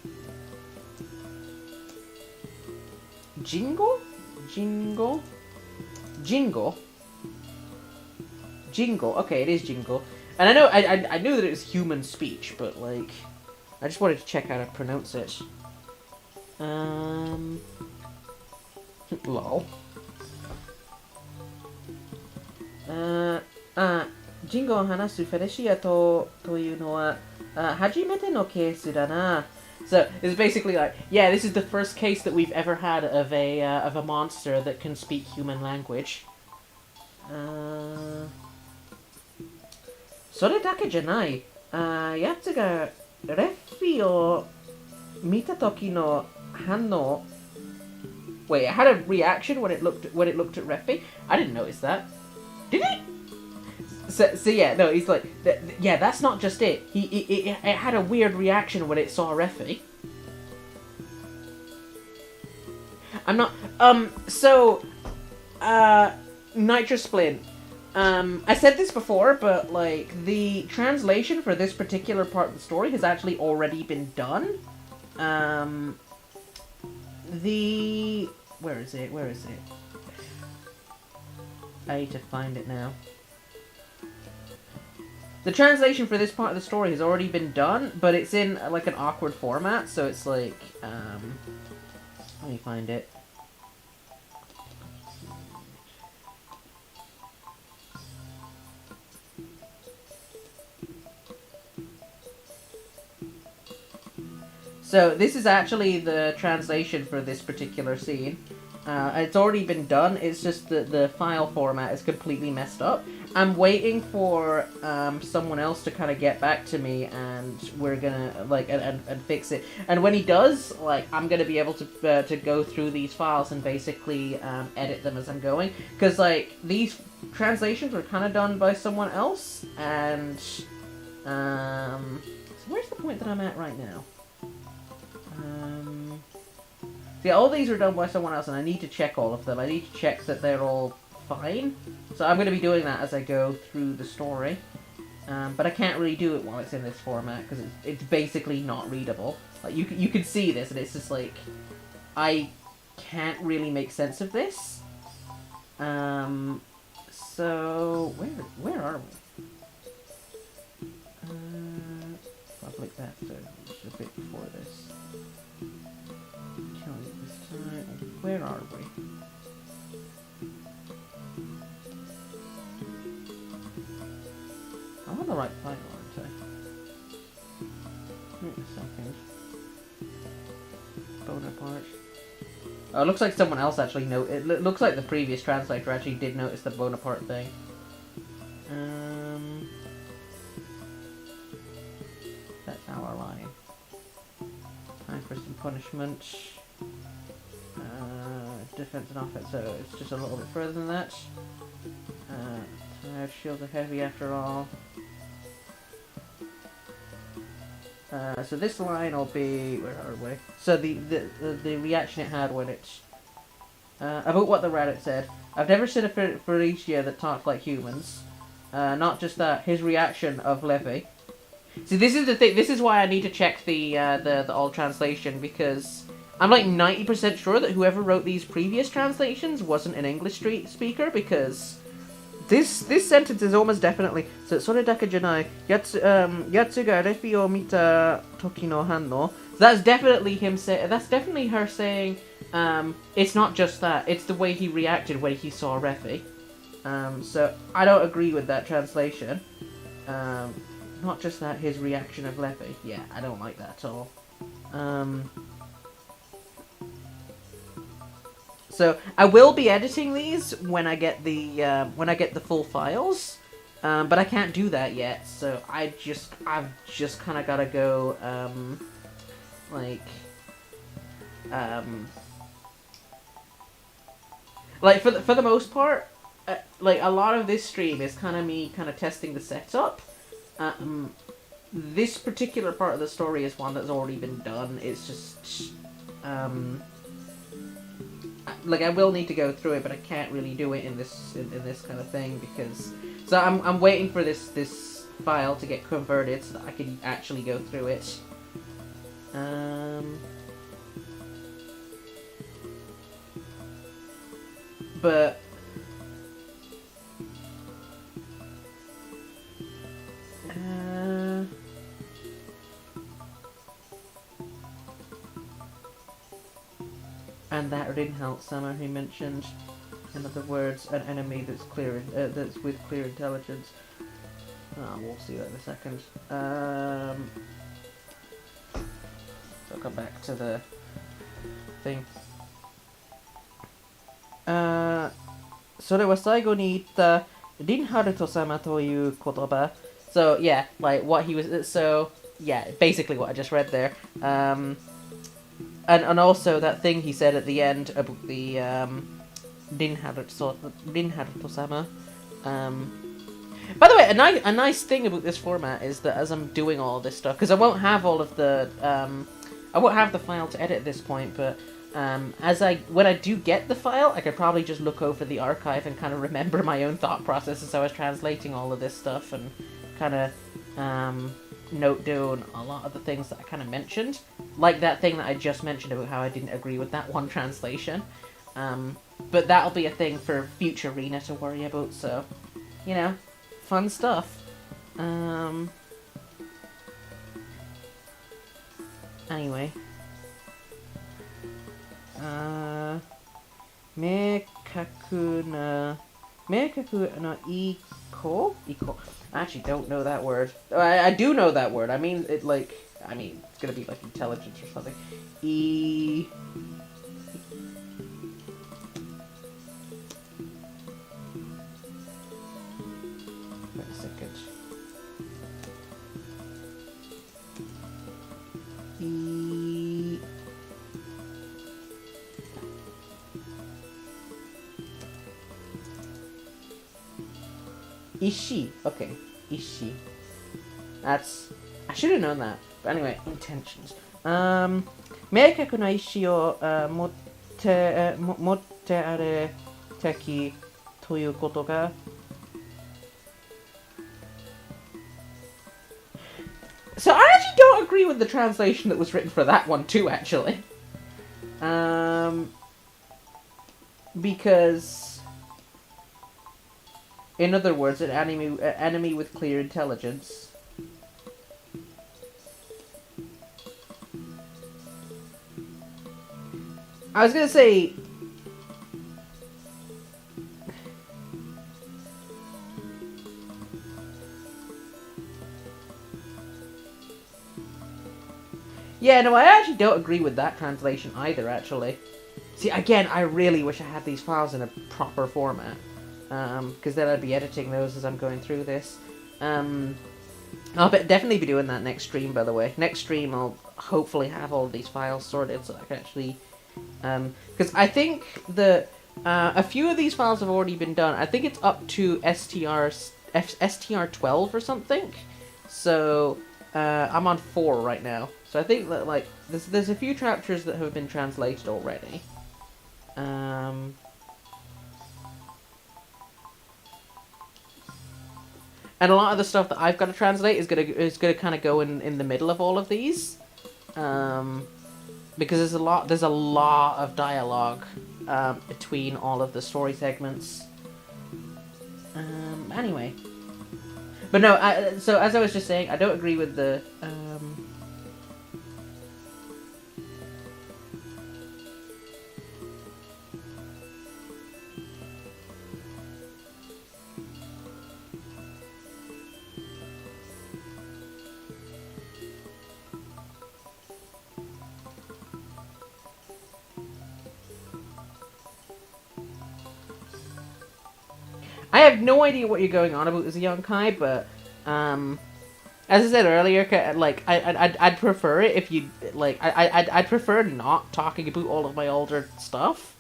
Jingle? Jingle? Jingle? Jingle. Okay, it is jingle. And I know, I knew that it was human speech, but, like, I just wanted to check how to pronounce it. Lol. ジンゴを話すフェレシアというのは初めてのケースだな。So it's basically like, yeah, this is the first case that we've ever had of a monster that can speak human language. それだけじゃない。やつがレフィを見た時の反応。Wait, it had a reaction when it looked at Refi? I didn't notice that. Did it? So yeah, no, he's like, yeah, that's not just it. It had a weird reaction when it saw Refi. I'm not, Nitrosplint. I said this before, but, like, the translation for this particular part of the story has actually already been done. Where is it? I need to find it now. The translation for this part of the story has already been done, but it's in, like, an awkward format, so it's like, let me find it. So, this is actually the translation for this particular scene. It's already been done, it's just that the file format is completely messed up. I'm waiting for someone else to kind of get back to me, and we're gonna, like, and fix it. And when he does, like, I'm gonna be able to go through these files and basically edit them as I'm going. Because, like, these translations were kind of done by someone else, and, so where's the point that I'm at right now? See, all these are done by someone else, and I need to check all of them. I need to check that they're all fine. So I'm going to be doing that as I go through the story. But I can't really do it while it's in this format, because it's basically not readable. Like, you can see this, and it's just like, I can't really make sense of this. So, where are we? Public beta, just a bit before this. Where are we? I'm on the right file, aren't I? Wait a second. Bonaparte. Oh, it looks like someone else actually it looks like the previous translator actually did notice the Bonaparte thing. That's our line. Time for some punishment. Defense and offense, so it's just a little bit further than that. Tired shields are heavy after all. So this line will be, where are we? So the reaction it had when it about what the Reddit said. I've never seen a Felicia that talks like humans. Not just that, his reaction of Levy. See, this is the thing. This is why I need to check the old translation, because I'm like 90% sure that whoever wrote these previous translations wasn't an English speaker, because this sentence is almost definitely so それだけじゃないやつがレフィを見た時の反応. That's definitely him that's definitely her saying it's not just that, it's the way he reacted when he saw Refi. So I don't agree with that translation. Not just that, his reaction of Levi. Yeah, I don't like that at all. So I will be editing these when I get the full files, but I can't do that yet. So I've just kind of gotta go like for the most part, like a lot of this stream is kind of me testing the setup. This particular part of the story is one that's already been done. It's just like I will need to go through it, but I can't really do it in this kind of thing because so I'm waiting for this file to get converted so that I can actually go through it. But and that didn't help Summer. He mentioned, in other words, an enemy that's clear, that's with clear intelligence. We'll see that in a second. So I'll come back to the thing. それは最後に言ったリンハルト様という言葉. So yeah, like what he was. So yeah, basically what I just read there. And also that thing he said at the end about the Rinharuto-sama. By the way, a nice thing about this format is that as I'm doing all this stuff, because I won't have all of the I won't have the file to edit at this point, but when I do get the file, I could probably just look over the archive and kind of remember my own thought process as I was translating all of this stuff and kind of note down a lot of the things that I kind of mentioned, like that thing that I just mentioned about how I didn't agree with that one translation. But that'll be a thing for future Rena to worry about, so, you know, fun stuff. Anyway. 明確なequal? I actually don't know that word. I do know that word. I mean, it's gonna be like intelligence or something. Wait a second. Ishi. Okay. Ishi. That's... I should have known that. But anyway, intentions. 明確な意思を持ってある敵ということが So I actually don't agree with the translation that was written for that one too, actually. Because... In other words, an enemy with clear intelligence. I was gonna say... Yeah, no, I actually don't agree with that translation either, actually. See, again, I really wish I had these files in a proper format. Because then I'd be editing those as I'm going through this. I'll definitely be doing that next stream, by the way. Next stream, I'll hopefully have all of these files sorted so I can actually... Because I think that a few of these files have already been done. I think it's up to STR12 or something. So, I'm on 4 right now. So I think that, like, there's a few chapters that have been translated already. And a lot of the stuff that I've got to translate is gonna kind of go in the middle of all of these, because there's a lot of dialogue between all of the story segments. Anyway, but no. So as I was just saying, I don't agree with the. I have no idea what you're going on about as a young Kai, but as I said earlier, like I'd prefer it if you like I'd prefer not talking about all of my older stuff.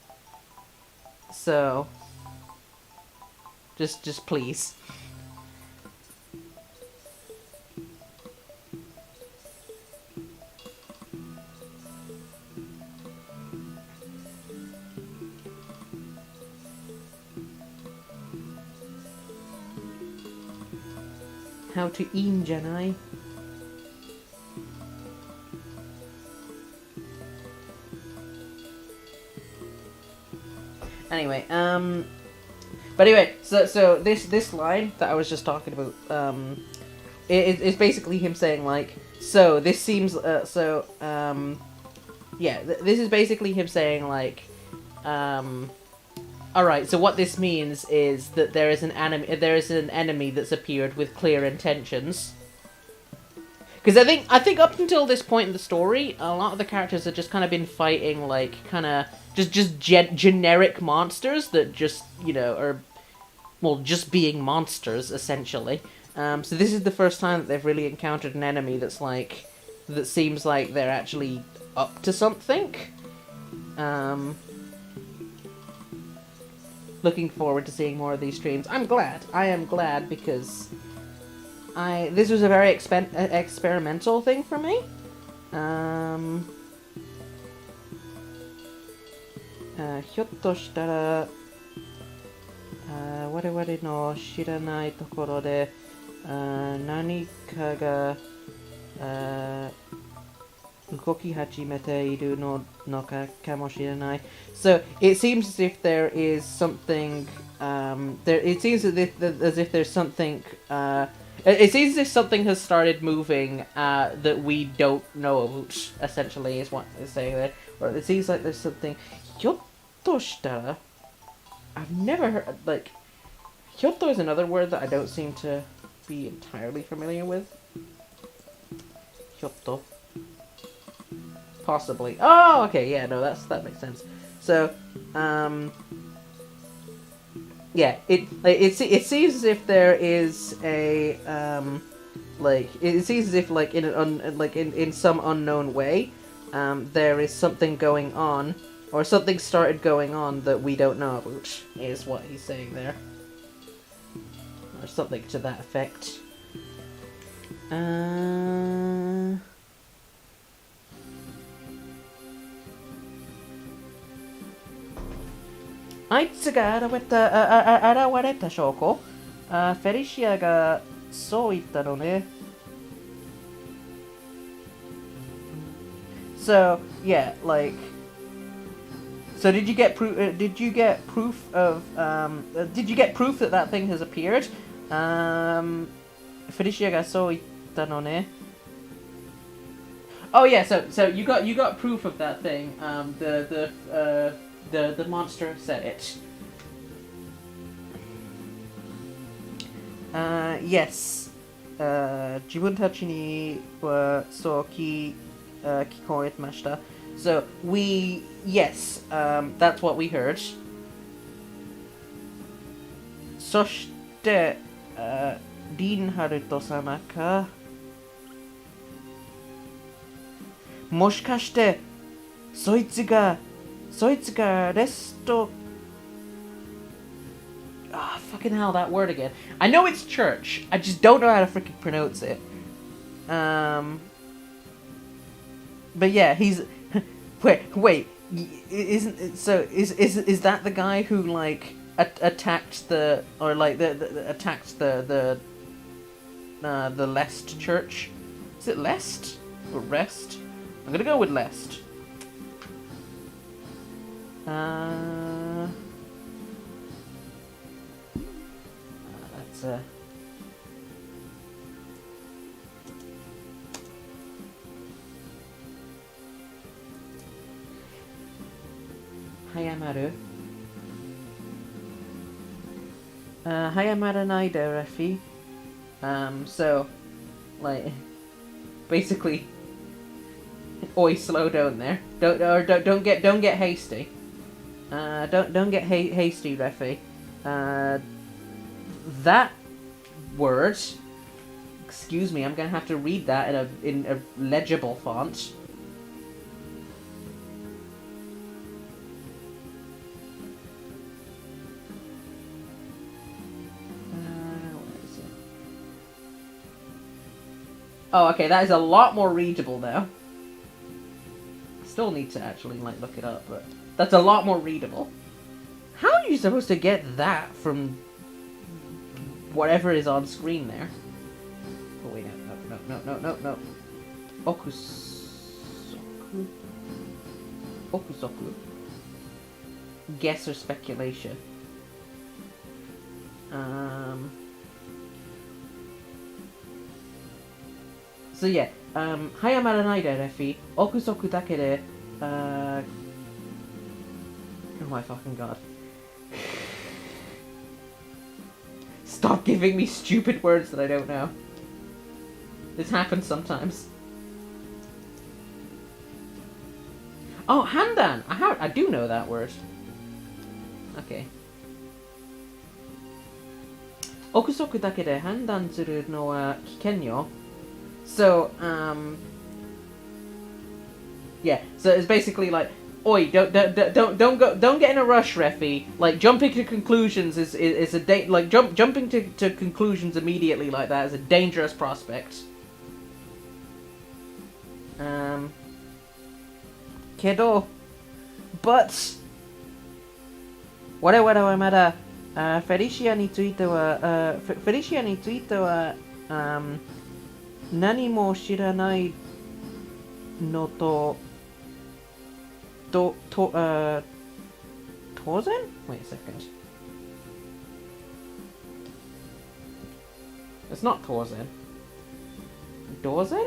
So just please. how to in janai. Anyway, but anyway, so this line that I was just talking about, it's basically him saying like, so this seems, yeah, this is basically him saying like, alright, so what this means is that there is an enemy that's appeared with clear intentions. Because I think up until this point in the story, a lot of the characters have just kind of been fighting like kind of just generic monsters that just, you know, are, well, just being monsters essentially. So this is the first time that they've really encountered an enemy that's like, that seems like they're actually up to something. Looking forward to seeing more of these streams. I am glad because this was a very experimental thing for me. ひょっとしたら我々の知らないところで何かが動き始めているのかもしれない。So it seems as if there is something. It seems as if there's something. It seems as if something has started moving that we don't know about. Essentially, is what it's saying there. Or it seems like there's something. ひょっとしたら I've never heard like. ひょっと is another word that I don't seem to be entirely familiar with. ひょっと Possibly. Oh, okay, yeah, no, that makes sense. So, yeah, it seems as if there is a like it seems as if like in some unknown way, there is something going on, or something started going on that we don't know about. Is what he's saying there, or something to that effect. あいつが現れた証拠。フェリシアがそう言ったのね。So yeah, like, so did you get proof? Did you get proof of? Did you get proof that that thing has appeared? フェリシアがそう言ったのね。Oh yeah, so you got proof of that thing. The monster said it. Yes. 自分たちにはそう聞こえました。So yes, that's what we heard. そして、リンハルト様か。もしかしてそいつがレストfucking hell, that word again. I know it's church. I just don't know how to freaking pronounce it. But yeah, he's wait. Isn't it, so is that the guy who like attacked the or like attacked the Lest church? Is it Lest or Rest? I'm gonna go with Lest. That's Hayamaru. Hayamaranai de Refi. So, like, basically, oi, slow down there. Don't get hasty. Don't get hasty, Refi. That word. Excuse me, I'm gonna have to read that in a legible font. Oh, okay, that is a lot more readable now. Still need to actually like look it up, but that's a lot more readable. How are you supposed to get that from whatever is on screen there? No. Okusoku. Guess or speculation. So yeah, 早まらないでレフィ、憶測だけで、oh my fucking god. Stop giving me stupid words that I don't know. This happens sometimes. Oh, handan! I do know that word. Okay. 憶測だけで判断するのは危険よ. So, yeah. So it's basically like, oi, don't get in a rush, Refi. Like jumping to conclusions is a jumping to conclusions immediately like that is a dangerous prospect. けど but 我々はまだフェリシアについては何も知らないのと当然 Wait a second. It's not 当然. 当然?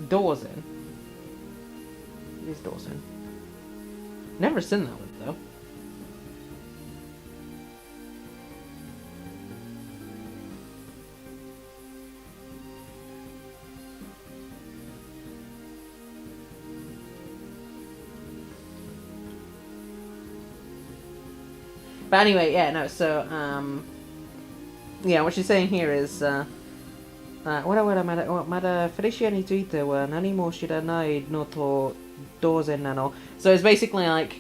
Dawson. It is Dawson. Never seen that one though. But anyway, yeah, no, so, yeah, what she's saying here is, まだフェリシアについては何も知らないのと同然なの. So it's basically like,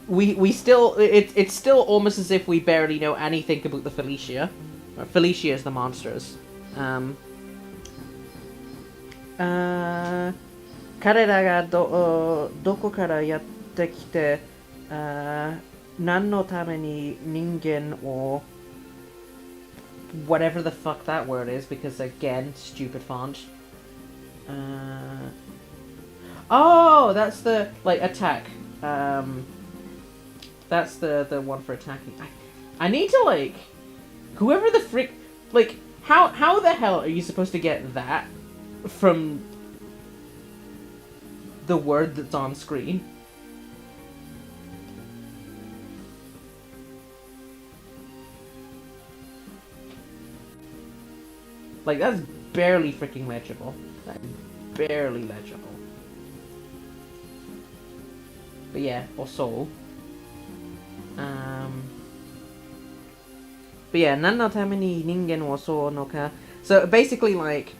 we still, it's still almost as if we barely know anything about the Felicia. Or Felicia is the monsters. 彼らがどこからやってきて、何のために人間を whatever the fuck that word is, because again, stupid font. Oh, that's the like attack. That's the one for attacking. I need to like, whoever the frick, like how the hell are you supposed to get that from the word that's on screen? Like, that's barely freaking legible. That is barely legible. But yeah, also. But yeah, 何のために人間を襲うのか. So basically, like,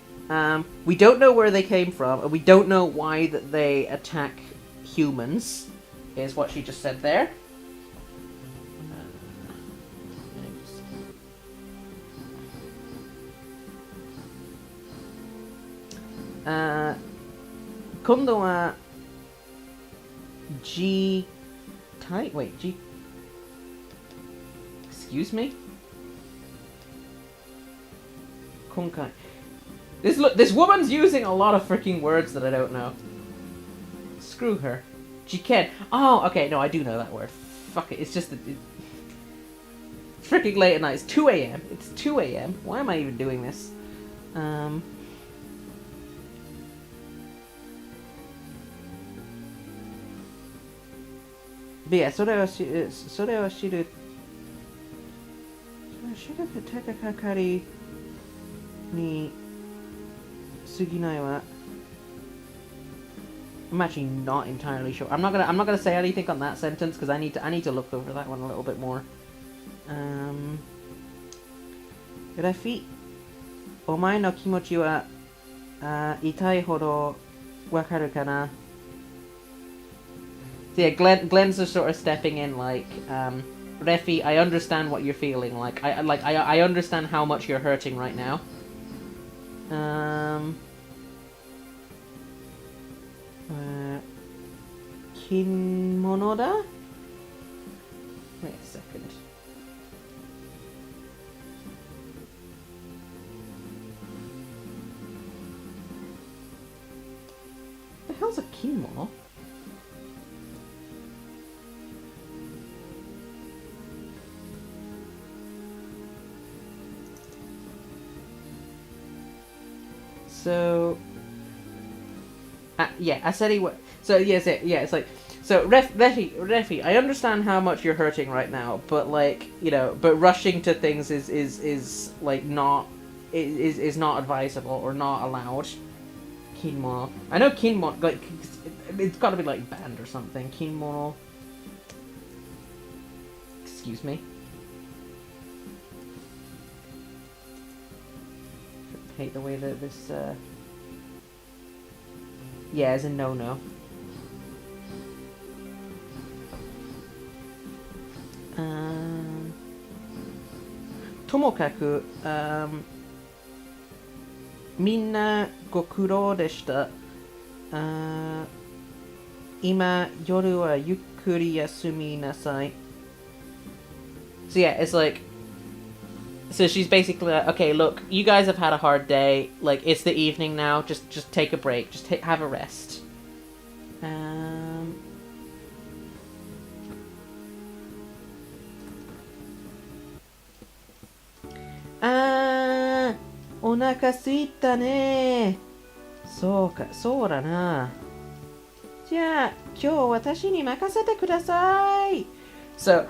we don't know where they came from, and we don't know why that they attack humans, is what she just said there. 今度は G type. Wait, G. Excuse me? 今回 This woman's using a lot of freaking words that I don't know. Screw her. Jiken. Oh, okay, no, I do know that word. Fuck it, it's just that freaking late at night. It's 2 a.m. It's 2 a.m. Why am I even doing this? But yeah, それを知る手がかりに過ぎないわ. I'm actually not entirely sure. I'm not gonna say anything on that sentence because I need to look over that one a little bit more. Refi, お前の気持ちは痛いほどわかるかな? So yeah, Glenn's just sort of stepping in like, Refi, I understand what you're feeling. Like I understand how much you're hurting right now. 気金物だ Wait a second. The hell's a 金物? So, yeah, I said he would. So yes, yeah, it's like, so Refi, I understand how much you're hurting right now, but like, you know, but rushing to things is like not not advisable or not allowed. Kinmono. I know kinmono, like it's got to be like banned or something. Kinmono. Excuse me. Hate the way that this yeah, is a no-no. Tomokaku, みんなご苦労でした。今夜はゆっくり休みなさい. So yeah, it's like, so she's basically like, okay, look, you guys have had a hard day. Like, it's the evening now. Just take a break. Just have a rest. Ah, お腹すいたね。そうか、そうだな。じゃあ、今日私に任せてください。So,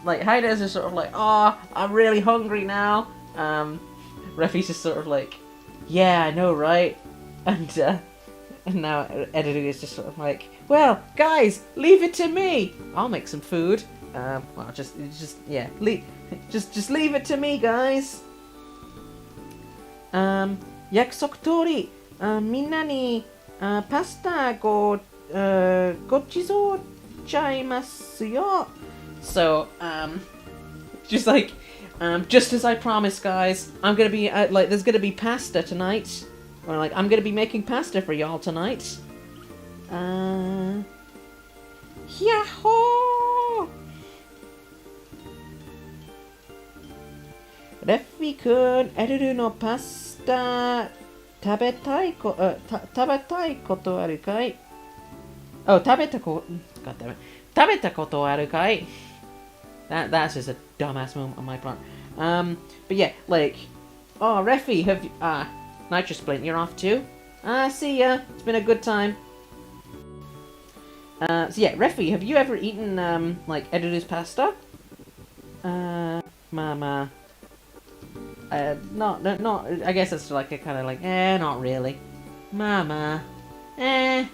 like, Haida's just sort of like, oh, I'm really hungry now. Refi's just sort of like, yeah, I know, right? And now Edidu is just sort of like, well, guys, leave it to me. I'll make some food. Well, just yeah, just leave it to me, guys. 約束通り、みんなにパスタごちそうちゃいますよ。So, just like, just as I promised, guys, I'm gonna be, like, there's gonna be pasta tonight. Or, like, I'm gonna be making pasta for y'all tonight. Yahoo! レッフィ君、エルルのパスタ、食べたいことあるかい? Oh, 食べたことあるかい? That's just a dumbass moment on my part. But yeah, like, oh, Refi, have you, Nitrous Splint, you're off too? See ya. It's been a good time. So yeah, Refi, have you ever eaten, like, Editor's pasta? Mama. Not, I guess it's like a kind of like, not really. Mama. It's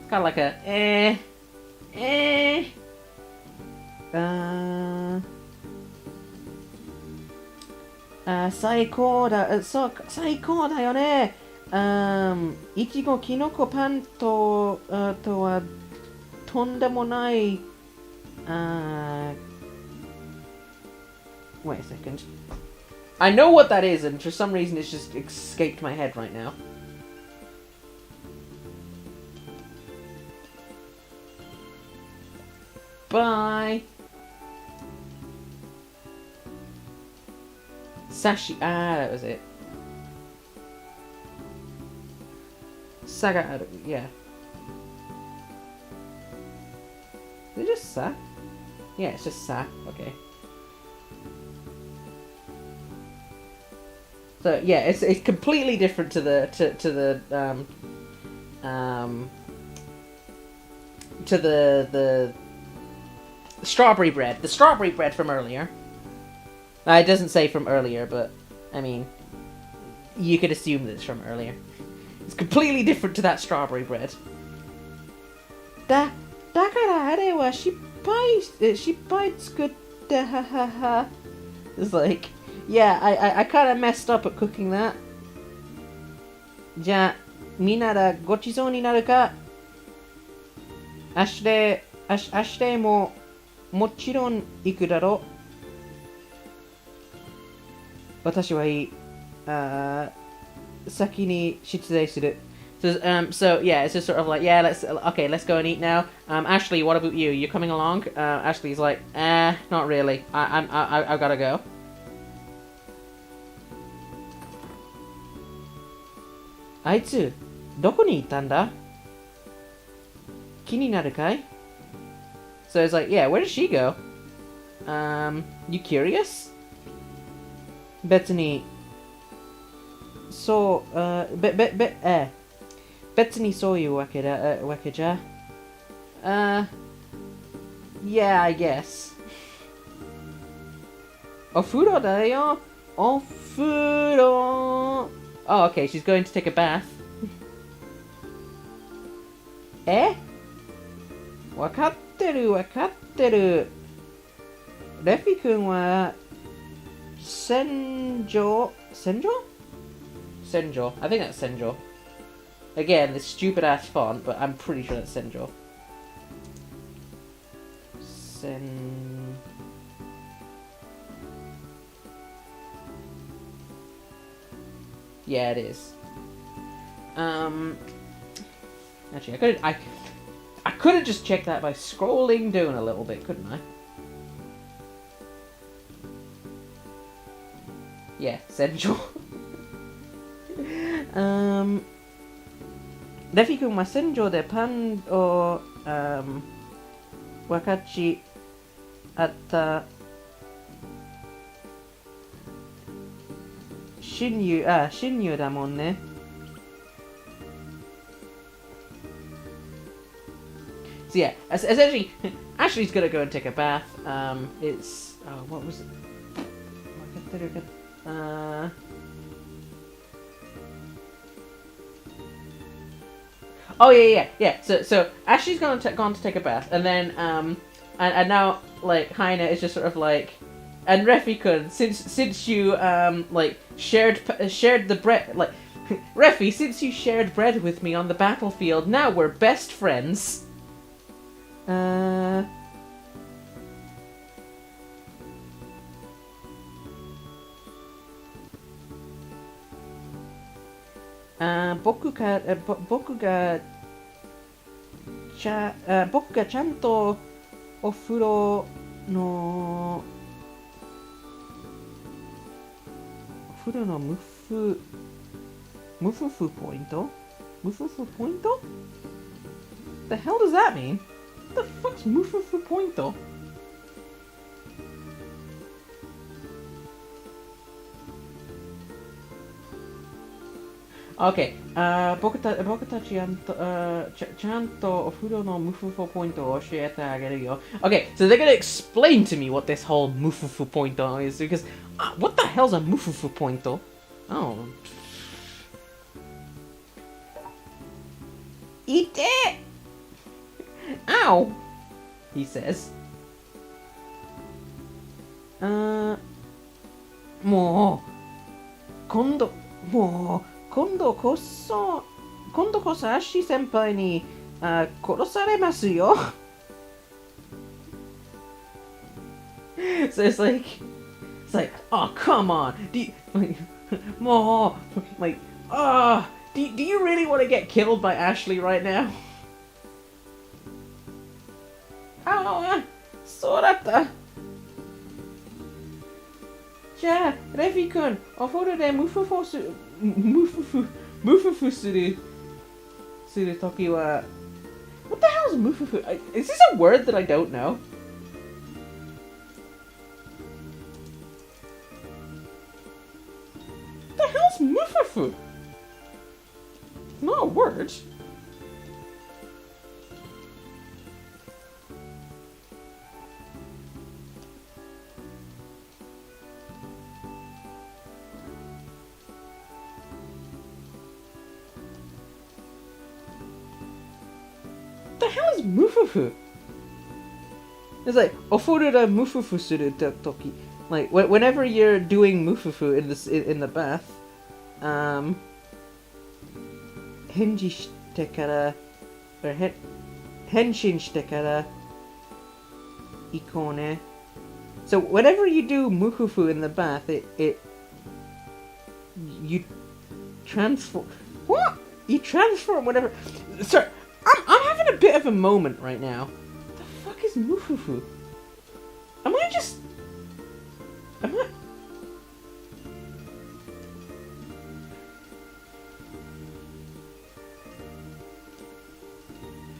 kind of like a, 最高だ、そうか、最高だよね。いちごきのこパンとはとんでもない。Wait a second. I know what that is, and for some reason it's just escaped my head right now. Bye. Sashi. That was it. Saga. Yeah. Is it just Sa? Yeah, it's just Sa. Okay. So yeah, it's completely different to the strawberry bread. The strawberry bread from earlier. It doesn't say from earlier, but I mean, you could assume that it's from earlier. It's completely different to that strawberry bread. だからあれは失敗作ったははは. It's like, yeah, I kind of messed up at cooking that. じゃあ、みんなでごちそうになるか? 明日ももちろん行くだろう。私はいい。先に失礼する。So yeah, it's just sort of like, yeah, let's go and eat now. Ashley, what about you? You coming along? Ashley's like, not really. I've gotta go. Aitsu, doko ni itta nda? Kini naru kai? So it's like, yeah, where did she go? You curious? Betsu ni, so, 別にそういうわけじゃ。Yeah, I guess. お風呂だよ。お風呂。Oh, okay, she's going to take a bath. わかってる。レフィ君は戦場 I think that's 戦場. Again, this stupid ass font, but I'm pretty sure that's Senjo. Yeah, it is. Actually, I could have just checked that by scrolling down a little bit, couldn't I? Yeah, Senjo. レフィ君は戦場でパンを分かち合った親友だもんね。So yeah, essentially, Ashley's gonna go and take a bath. It's what was it? Oh yeah. So Ashley's gone to take a bath, and then and now like Heine is just sort of like, and Refi-kun, since you like shared the bread, like Refi, since you shared bread with me on the battlefield, now we're best friends. Boku gaちゃんとお風呂のムフフポイント The hell does that mean? What the fuck's ムフフポイント? Okay, 僕たちちゃんとお風呂のムフフポイントを教えてあげるよ。Okay, so they're gonna explain to me what this whole ムフフポイント is, because what the hell's a ムフフポイント? Oh. いて! Ow! He says. もう今度こそアッシー先輩に殺されますよ。So it's like, oh come on, do you really want to get killed by Ashley right now? そうだった。じゃあ、レフィ君、お風呂でムフフするときは、What the hell is ムフフ? Is this a word that I don't know? What the hell is ムフフ? Not a word. What the hell is ムフフ? It's like お風呂でムフフするとき, like whenever you're doing ムフフ in the bath, 返事してから返信してから行こうね. So whenever you do ムフフ in the bath, you transform. What? You transform whatever. Sorry, I'm having a bit of a moment right now. What the fuck is Mufufu? Am I?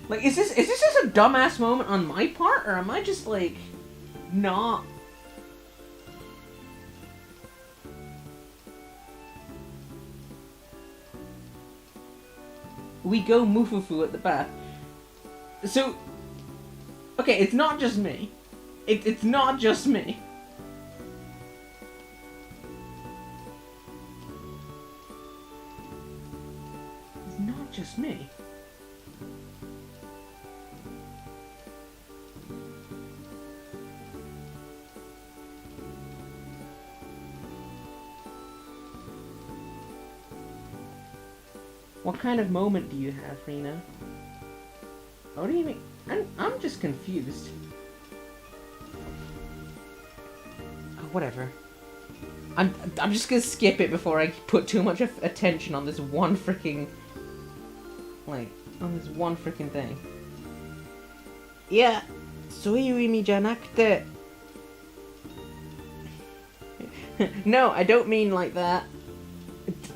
Like, is this just a dumbass moment on my part, or am I just like not? We go Mufufu at the back. So, okay, it's not just me. It's not just me. It's not just me. What kind of moment do you have, Rena? What do you mean? I'm just confused. Oh, whatever. I'm just gonna skip it before I put too much attention on this one freaking thing. Yeah, そういう意味じゃなくて. No, I don't mean like that.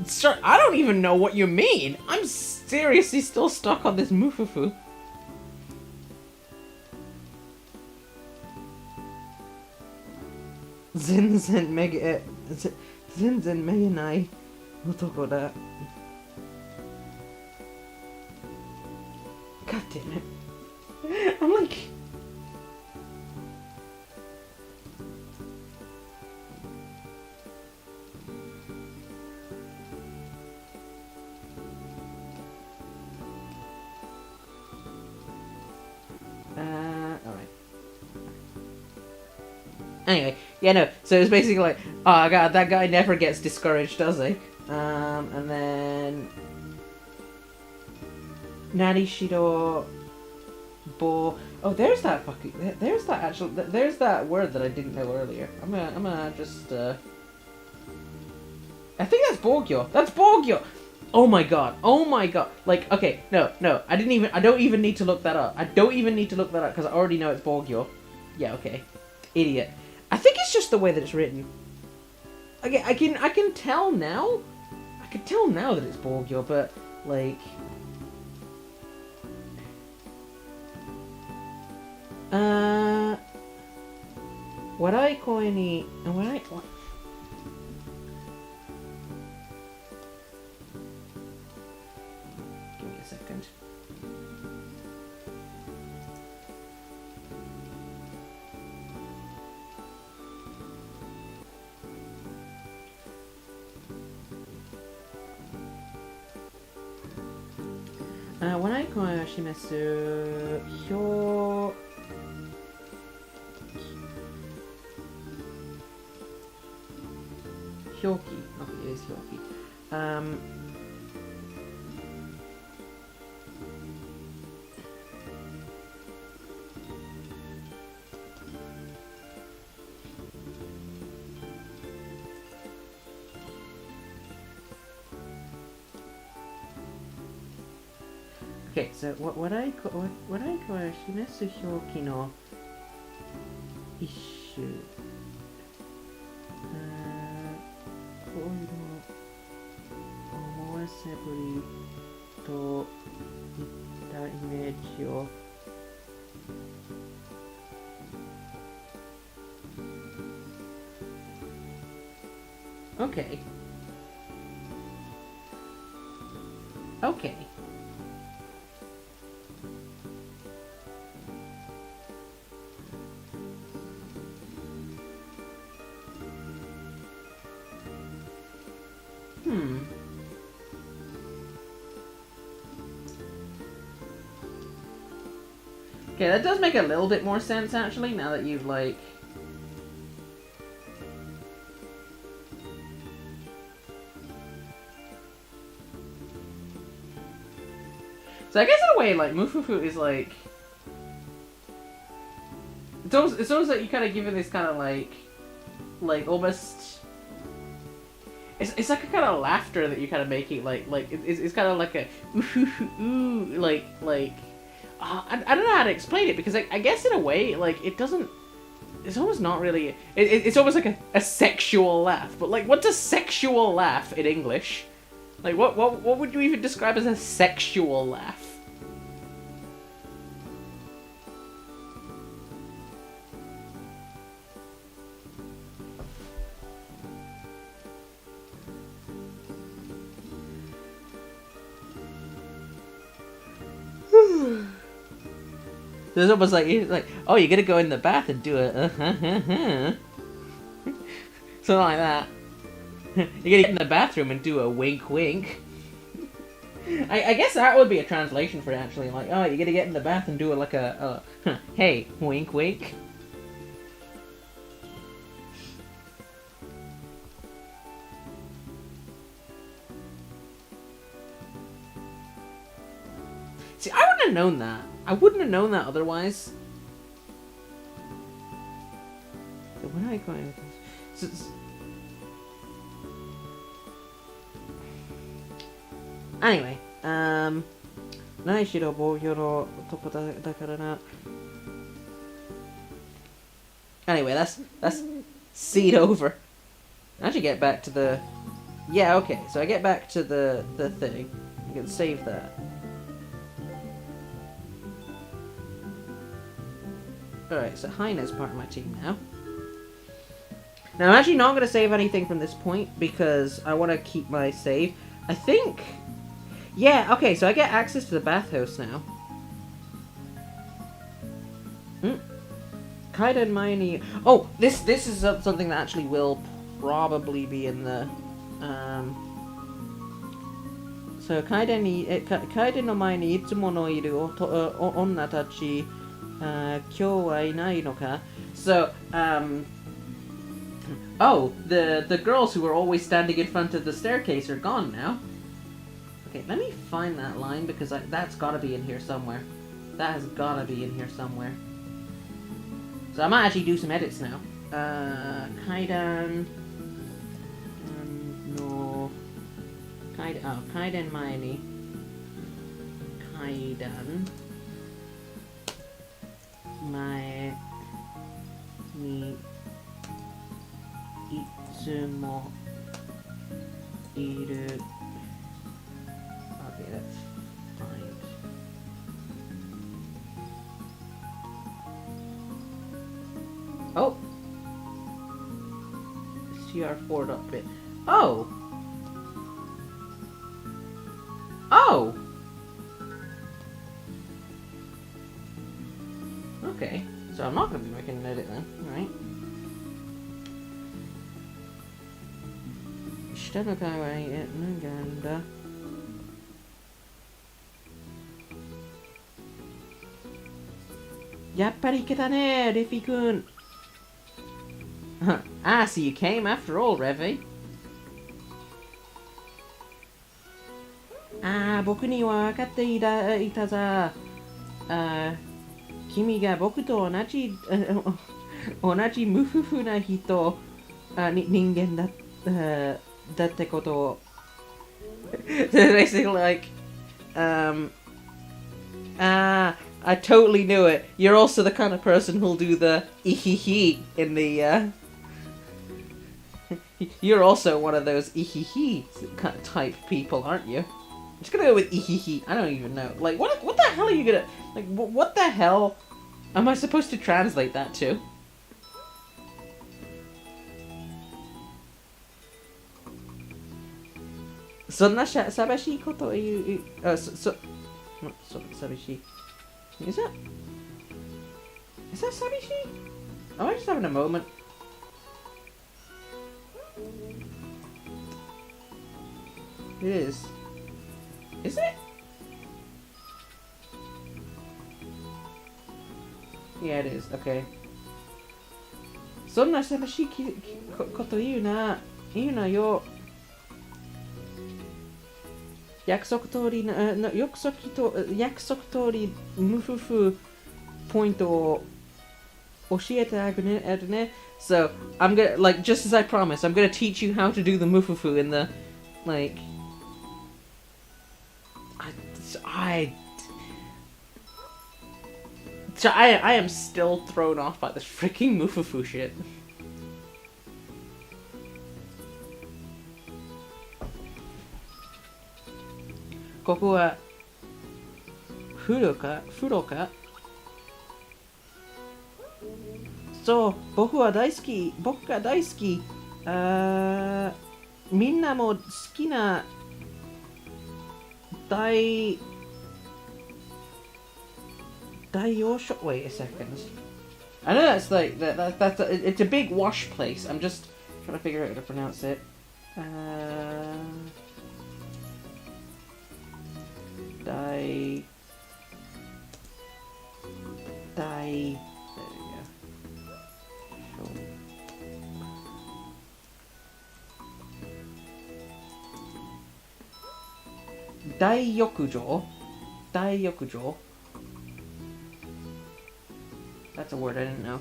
Sir, I don't even know what you mean. I'm seriously still stuck on this Mufufu. Zenzen mega nai otoko da. God damn it. I'm like... alright. Anyway, yeah, no, so it's basically like, oh god, that guy never gets discouraged, does he? And then... Narishiro... Bo... Oh, there's that fucking... There's that actual... There's that word that I didn't know earlier. I'm gonna just, I think that's Bogyo! That's Bogyo! Oh my god, oh my god. Like, okay, no, I don't even need to look that up. I don't even need to look that up, because I already know it's Bogyo. Yeah, okay. Idiot. I think it's just the way that it's written. Okay, I can tell now. I can tell now that it's Bogyo, but, like... Warai koi ni... Warai... Give me a second. Warai koi o shimesu... Hyo... Hyoki. Okay, it is Hyoki. Okay, so what I call shimesu hyoki no issue. こういうの思わせぶりといったイメージをOkay. Okay. Okay, that does make a little bit more sense, actually, now that you've, like... So I guess in a way, like, Mufufu is, like... It's almost like you kind of give it this kind of, like, almost... it's like a kind of laughter that you're kind of making, like it's kind of like a ooh, like I don't know how to explain it, because I guess in a way, like, it doesn't. It's almost not really. It's almost like a sexual laugh. But like, what's a sexual laugh in English? Like, what would you even describe as a sexual laugh? It's almost like, oh, you're gonna go in the bath and do a something like that. You're gonna get in the bathroom and do a wink wink. I guess that would be a translation for it, actually. Like, oh, you're gonna get in the bath and do like a hey, wink wink. See, I wouldn't have known that. I wouldn't have known that otherwise. So when I go in... Anyway, 何しろ防御のとこだからな。Anyway, let's see it over. I should get back to the... Yeah, okay, so I get back to the thing. I can save that. Alright, so Heine's part of my team now. Now, I'm actually not going to save anything from this point, because I want to keep my save. I think... Yeah, okay, so I get access to the bathhouse now. Kaiden Maini... Oh, this is something that actually will probably be in the... So, Kaiden no mae ni itsumo no iru onna tachi... Kyou wa inai no ka? So, oh, the girls who were always standing in front of the staircase are gone now. Okay, let me find that line, because that's gotta be in here somewhere. That has gotta be in here somewhere. So I might actually do some edits now. Kaidan... no... Kaiden mae ni... Kaidan... mae ni... itsumo... iru... Okay, that's fine. Oh! CR4 up bit. Oh! Oh! Okay, so I'm not going to be making an edit then, alright. 下の会話に何があるんだ? Yappari kita ne, Refi-kun. Ah, so you came after all, Revi. Ah, 僕には分かっていたさ。君が僕と同じ無夫婦な人、人間だってことを。So basically like, I totally knew it. You're also the kind of person who'll do the ihihi in the, You're also one of those ihihi type people, aren't you? I'm just gonna go with ihihi. I don't even know. Like, what the hell are you gonna... Like, what the hell am I supposed to translate that to? Sonna sabashi koto iu... Not sabashi. Is that sabishi? Am I just having a moment? It is. Is it? Yeah, it is. Okay. Sonna sabashi koto iu na yo. 約束通り無夫婦ポイントを Oshiete. So I'm gonna, like, just as I promised, I'm gonna teach you how to do the mufufu in the, like, I am still thrown off by this freaking mufufu shit. Koko wa furoka. So, 僕が大好き。みんなも好きな大洋書. Wait a second. I know that's like that's it's a big wash place. I'm just trying to figure out how to pronounce it. Daiyokujou. That's a word I didn't know.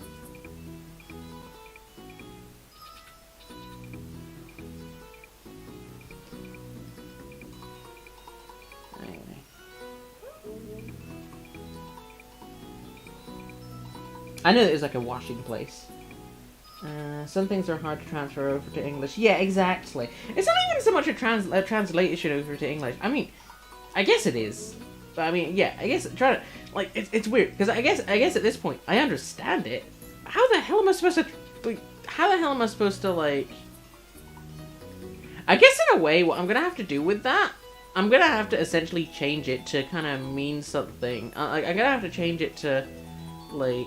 Anyway. I knew it was like a washing place. Some things are hard to transfer over to English. Yeah, exactly. It's not even so much a translation over to English. I mean, I guess it is. But I mean, yeah, I guess try to, like, it's weird because I guess at this point I understand it. How the hell am I supposed to like? I guess in a way, what I'm gonna have to do with that, I'm gonna have to essentially change it to kind of mean something. I'm gonna have to change it to, like.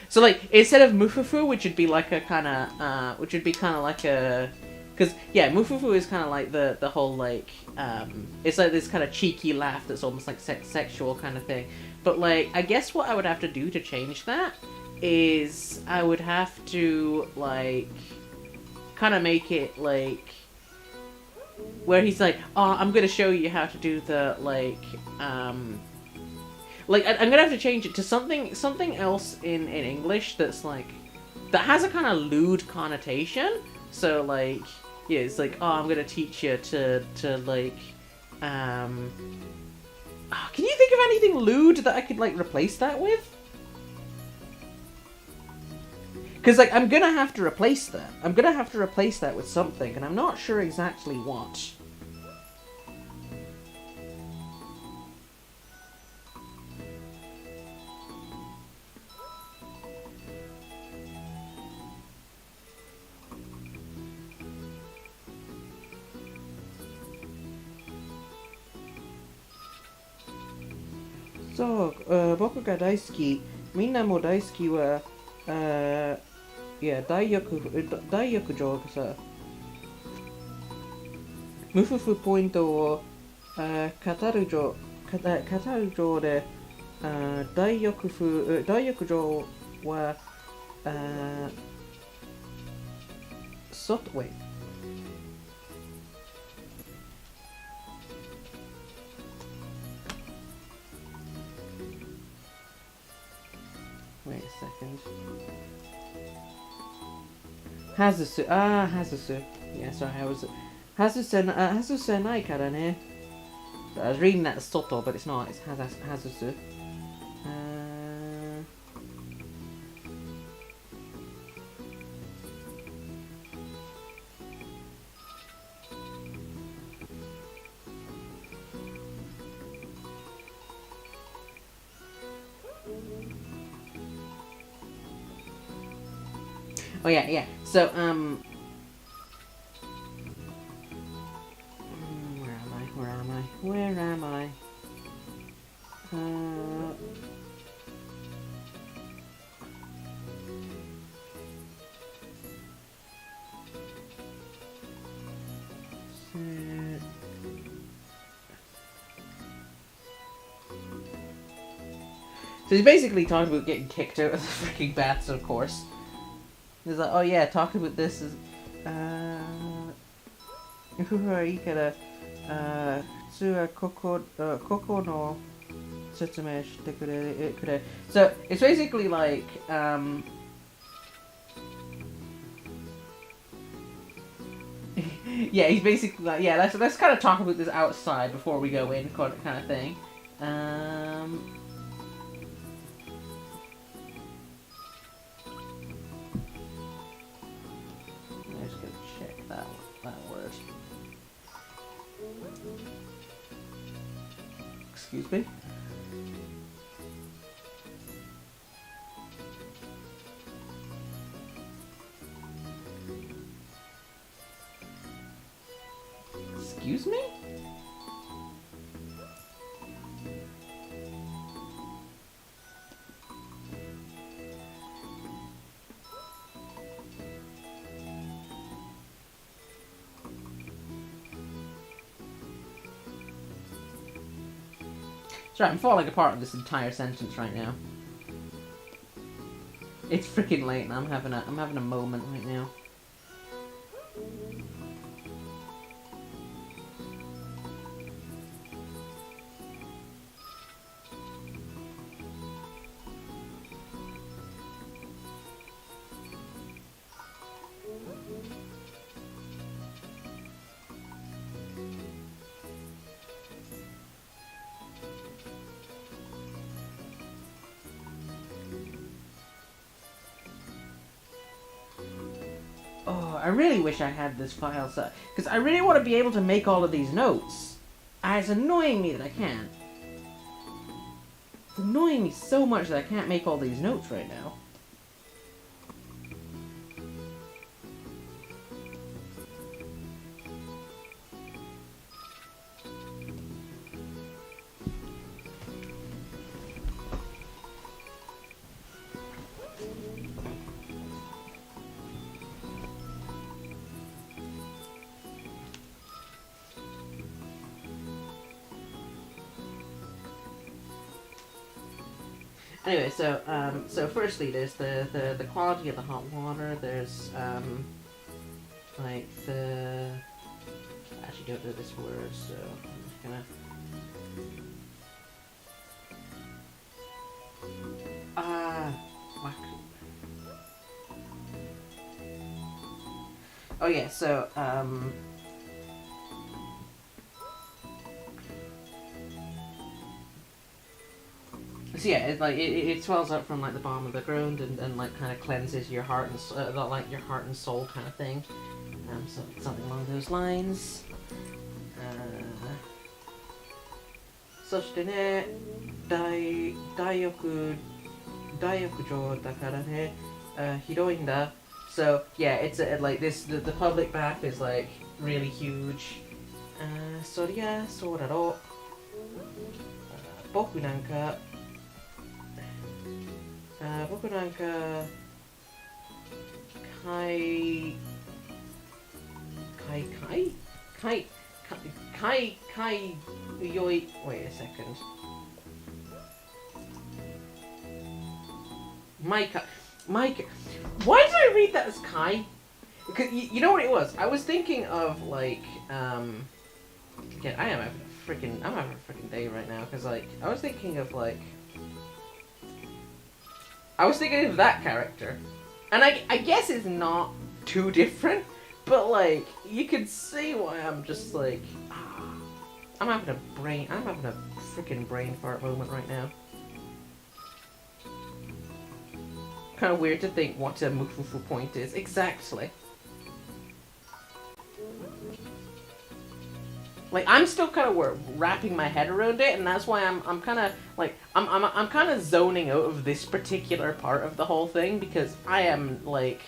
So, like, instead of mufufu, which would be like a kind of, like a, because, yeah, mufufu is kind of like the whole, like, it's like this kind of cheeky laugh that's almost like sexual kind of thing. But, like, I guess what I would have to do to change that is I would have to, like, kind of make it, like, where he's like, oh, I'm going to show you how to do the, like, I'm gonna have to change it to something else in English that's like that has a kind of lewd connotation. So like, yeah, it's like, oh, I'm gonna teach you to like, can you think of anything lewd that I could like replace that with? Because like I'm gonna have to replace that. I'm gonna have to replace that with something, and I'm not sure exactly what. So, 僕が大好き、みんなも大好きは、いや、大浴場がさ、ムフフポイントを、語る上で、大浴場は、wait. Wait a second. Hazusu. Hazusu. Yeah, sorry, I was... Hazusu nai kara ne. I was reading that as Soto, but it's not. It's Hazusu. Oh yeah. So where am I? So he's basically talking about getting kicked out of the freaking baths, of course. He's like, oh yeah, talking about this is, 夫婦はいいから、普通はここの説明してくれ。So it's basically like, Yeah, he's basically like, yeah, let's kind of talk about this outside before we go in, kind of thing. Let's go check that word. Excuse me. Excuse me? Sorry, I'm falling apart in this entire sentence right now. It's freaking late and I'm having a moment right now. Oh, I really wish I had this file set, because I really want to be able to make all of these notes. It's annoying me that I can't. It's annoying me so much that I can't make all these notes right now. Anyway, so firstly, there's the quality of the hot water. There's like the, I actually don't know this word, so I'm just gonna. Oh yeah, so so yeah, it swells up from like the bottom of the ground and like kind of cleanses your heart and like your heart and soul kind of thing. So something along those lines. そしてね、大浴場だからね、広いんだ。So yeah, it's like this. The public bath is like really huge. そりゃそうだろう。僕なんかwait a second. Mike, why did I read that as Kai? Because you know what it was? I was thinking of like again, I'm having a freaking day right now because like I was thinking of that character, and I guess it's not too different, but like you can see why I'm just like I'm having a freaking brain fart moment right now. Kind of weird to think what a mufufu point is exactly. Like I'm still kind of wrapping my head around it, and that's why I'm kind of like I'm kind of zoning out of this particular part of the whole thing because I am like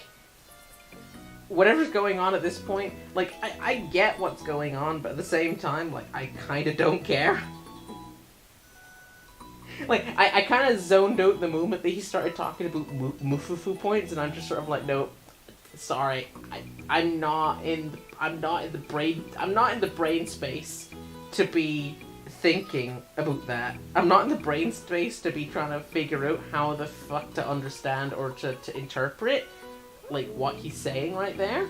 whatever's going on at this point. Like I get what's going on, but at the same time, like I kind of don't care. Like I kind of zoned out the moment that he started talking about mufufu points, and I'm just sort of like, no, sorry, I'm not in the brain space to be thinking about that. I'm not in the brain space to be trying to figure out how the fuck to understand or to interpret like what he's saying right there.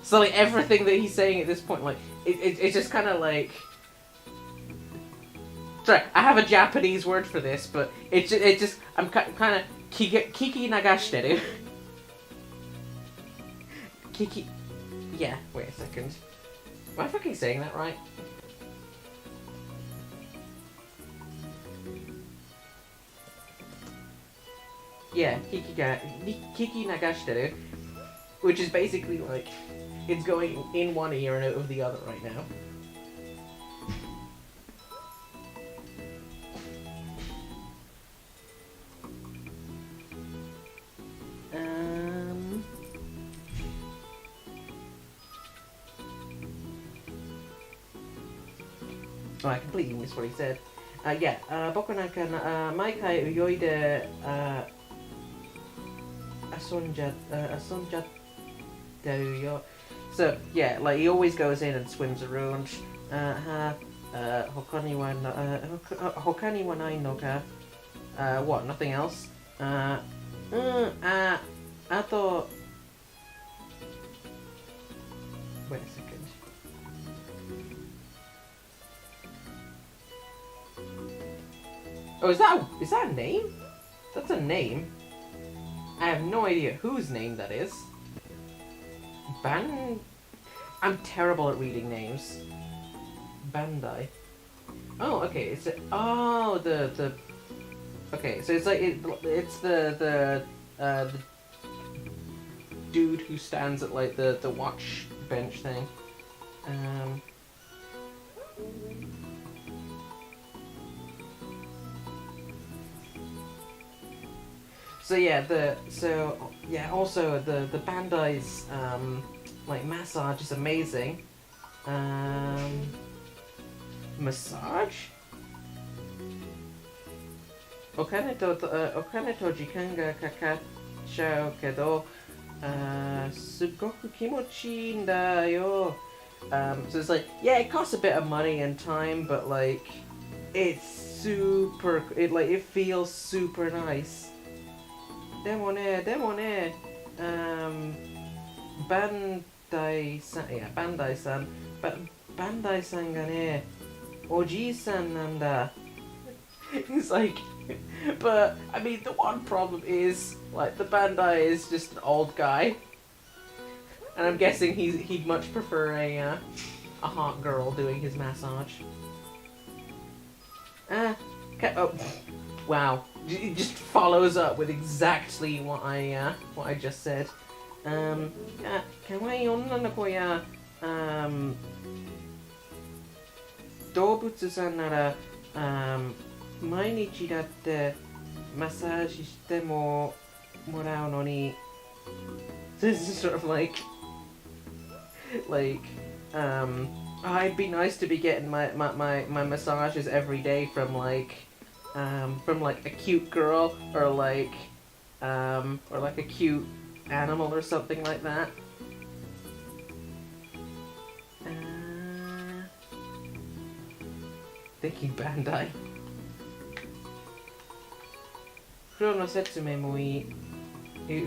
So like everything that he's saying at this point, like it's just kind of like. Sorry, I have a Japanese word for this, but it just I'm kind of kiki nagashiteru. Kiki yeah, wait a second. Am I fucking saying that right? Yeah, Kiki nagashiteru, which is basically like, it's going in one ear and out of the other right now. Oh, I completely missed what he said. Yeah, 僕なんか毎回泳いで遊んじゃってるよ. So, yeah, like he always goes in and swims around. 他にはないのか? What, nothing else? あと Wait a second. Oh, is that a name? That's a name. I have no idea whose name that is. I'm terrible at reading names. Bandai. Oh, okay. The okay. So it's like it's the dude who stands at like the watch bench thing. So yeah, also the Bandai's like massage is amazing. Massage? お金と時間がかかっちゃうけど、すごく気持ちいいんだよ. So it's like, yeah, it costs a bit of money and time, but like, it feels super nice. でもね、バンダイさんがね、おじいさんなんだ. It's like, but I mean, the one problem is like the Bandai is just an old guy, and I'm guessing he'd much prefer a hot girl doing his massage. Oh, wow! It just follows up with exactly what I just said. 可愛い女の子や動物さんなら毎日だってマッサージしてもらうのに. This is sort of like I'd be nice to be getting my massages every day from like a cute girl or like a cute animal or something like that. Thinking Bandai. 風呂の説明もいい.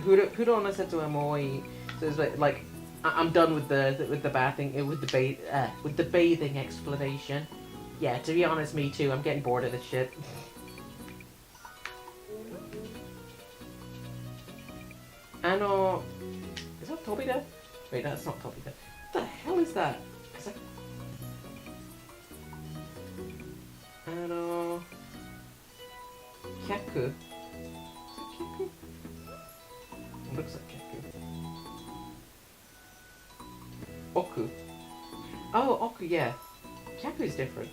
風呂の説明もいい. So it's like I'm done with the bathing with the bathing explanation. Yeah, to be honest, me too. I'm getting bored of this shit. Is that Tobida? Wait, that's not Tobida. What the hell is that? Kyaku? Is that Kyaku? It looks like Kyaku. Oku. Oh, Oku, yeah. Kyaku is different.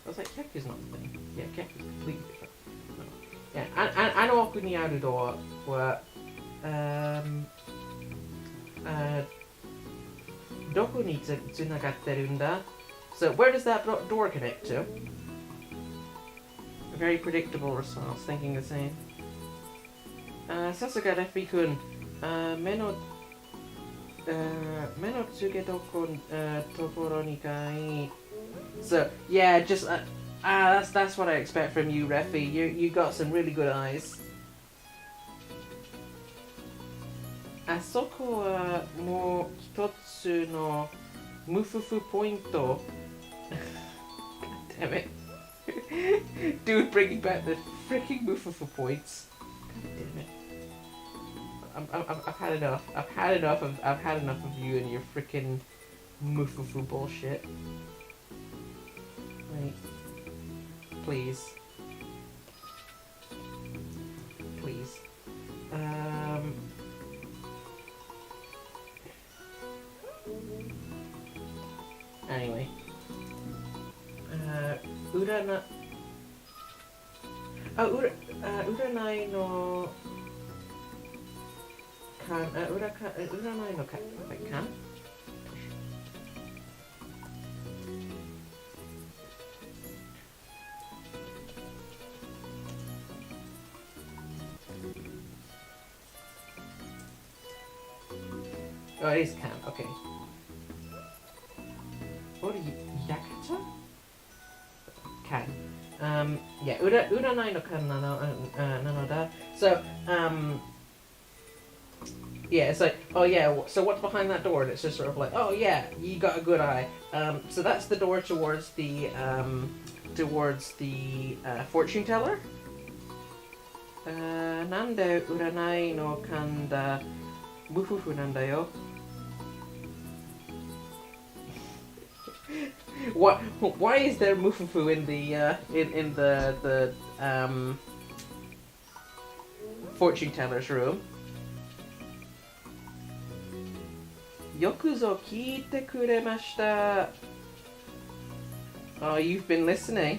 I was like, Kyaku's not the thing. Yeah, Kyaku's completely different. No. Yeah, Oku ni aru door wa, どこにつながってるんだ? So where does that door connect to? A very predictable response, thinking the same. さすがレフィ君、目の付けどころにかい. So yeah, just that's what I expect from you, Refi. You got some really good eyes. あそこはもう一つのムフフポイント. God damn it. Dude, bringing back the freaking Mufufu points. God damn it. I've had enough. I've had enough of you and your freaking mufufu bullshit. Like, please. Please. Anyway. Uranai no kan, uranai no kan, wait, kan? Oh, it is can, okay. What are you, yakata? Can. Yeah, uranai no kan nanoda. So, yeah, it's like, oh yeah, so what's behind that door? And it's just sort of like, oh yeah, you got a good eye. So that's the door towards the fortune teller. Nande uranai no kan da mufufu nanda yo? What? Why is there mufufu in the in the fortune teller's room? Yokuzo kiite kuremashita. Oh, you've been listening.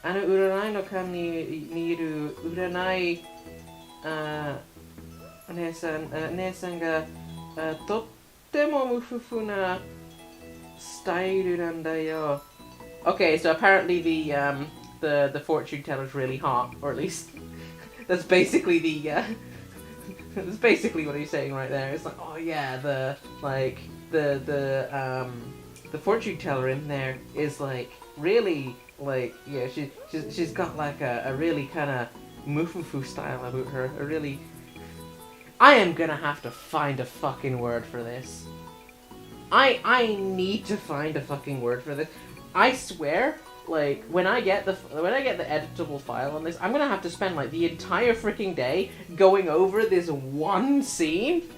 Ano uranai no kan ni iru uranai nesan ga tottemo mufufu na style nanda yo. Okay, so apparently the fortune teller is really hot, or at least that's basically that's basically what he's saying right there. It's like, oh yeah, the fortune teller in there is like really like, yeah, she's got like a really kind of mufufu style about her. A really, I am gonna have to find a fucking word for this. I need to find a fucking word for this. I swear, like, when I get the editable file on this, I'm gonna have to spend like the entire freaking day going over this one scene,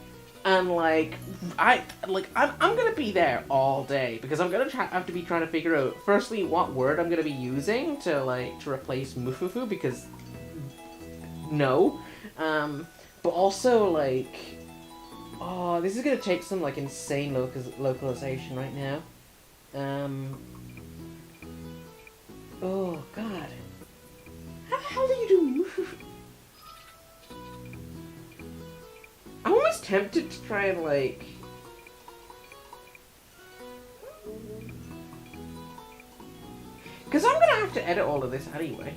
and I'm gonna be there all day because I'm gonna have to be trying to figure out firstly what word I'm gonna be using to replace mufufu, because no, but also like, oh, this is gonna take some like insane localization right now. Oh god. How the hell do you do move? I'm almost tempted to try and like... Because I'm gonna have to edit all of this anyway.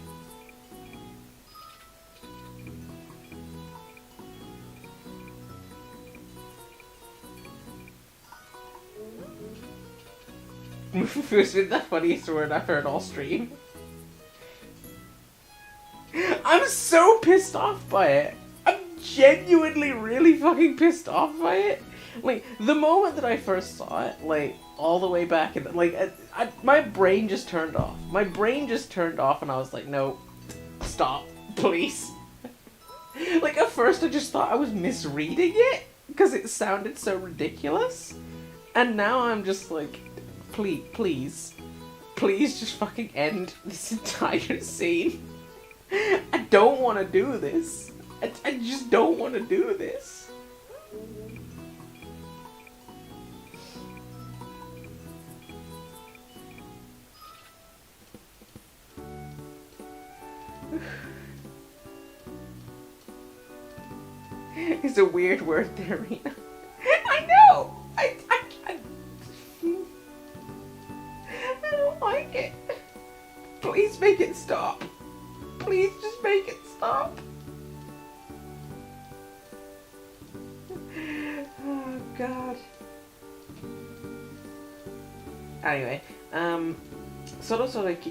Mufufu has been the funniest word I've heard all stream. I'm so pissed off by it. I'm genuinely really fucking pissed off by it. Like, the moment that I first saw it, like, all the way back, and like, my brain just turned off. My brain just turned off, and I was like, no, stop, please. Like, at first I just thought I was misreading it, because it sounded so ridiculous. And now I'm just like, please just fucking end this entire scene. I don't want to do this. I just don't want to do this. It's a weird word there, Rena. I know! I don't like it. Please make it stop. Please just make it stop. Oh god. Anyway, そろそろ来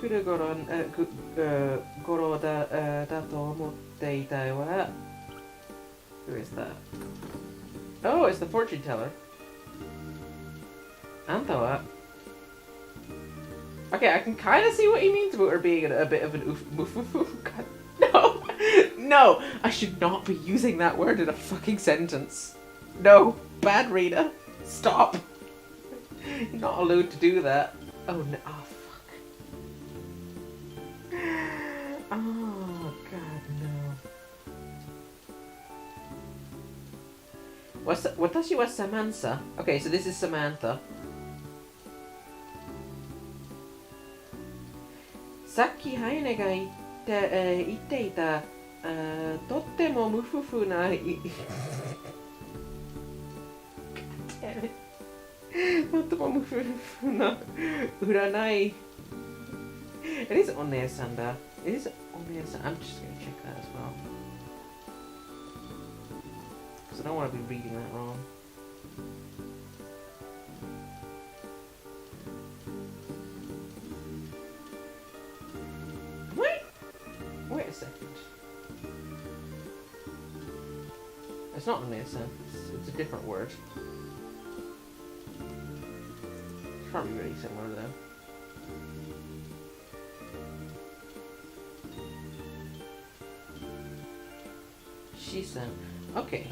る頃だと思っていたわ。Who is that? Oh, it's the fortune teller. あんたは? Okay, I can kind of see what he means about her being a bit of an mufufu. God, no! No, I should not be using that word in a fucking sentence. No, bad reader. Stop. You're not allowed to do that. Oh no, oh fuck. Oh god, no. Watashi wa Samantha. Okay, so this is Samantha. さっきハイネが言っていた、とっても無夫婦なとっても無夫婦な占い It is お姉さんだ It is お姉さん I'm just going to check that as well because I don't want to be reading that wrong Wait a second. It's not Nesa. It's a different word. It's probably really similar though. Shisen. Okay.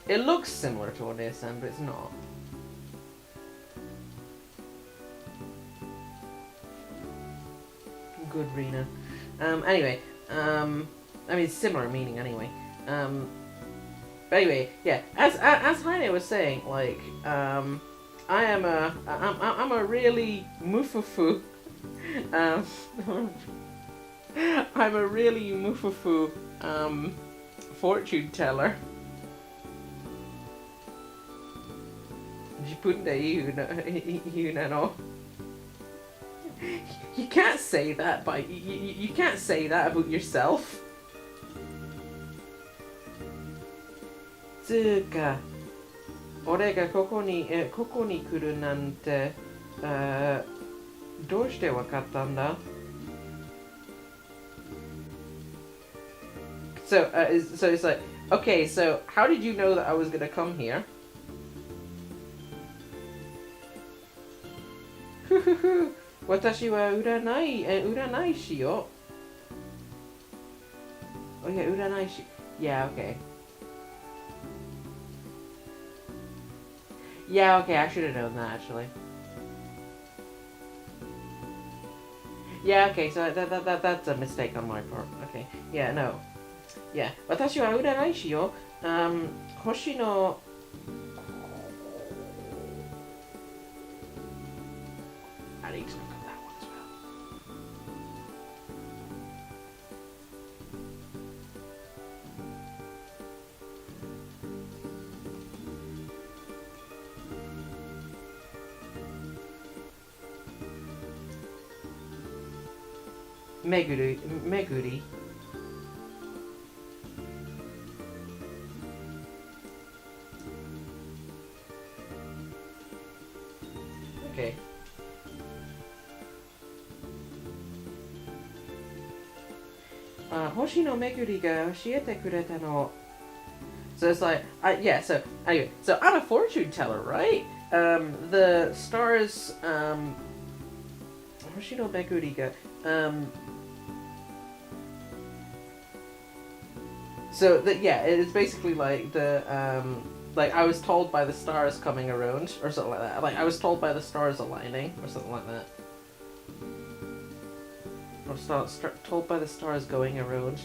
It looks similar to Onesan, but it's not. Good, Rena. Anyway, I mean, similar meaning anyway. But anyway, yeah. As Heine was saying, like, I'm a really mufufu. I'm a really mufufu fortune teller. You can't say that by you can't say that about yourself. つーか、俺がここに来るなんて、どうしてわかったんだ? So it's like, okay, so how did you know that I was gonna come here? ふふふ。私は占い師よ。Oh yeah, 占い師。Yeah, okay. Yeah, okay, I should have known that actually. Yeah, okay, so that's a mistake on my part. Okay, yeah, no. Yeah, 私は占い師よ。星のI need to look at that one as well. Meguri. Okay. Hoshino Meguri ga oshiete kureta no. So it's like, yeah, so anyway, so I'm a fortune teller, right? The stars, Hoshino Meguri ga, so yeah, it's basically like like I was told by the stars coming around, or something like that. Like I was told by the stars aligning, or something like that. Or told by the stars going around.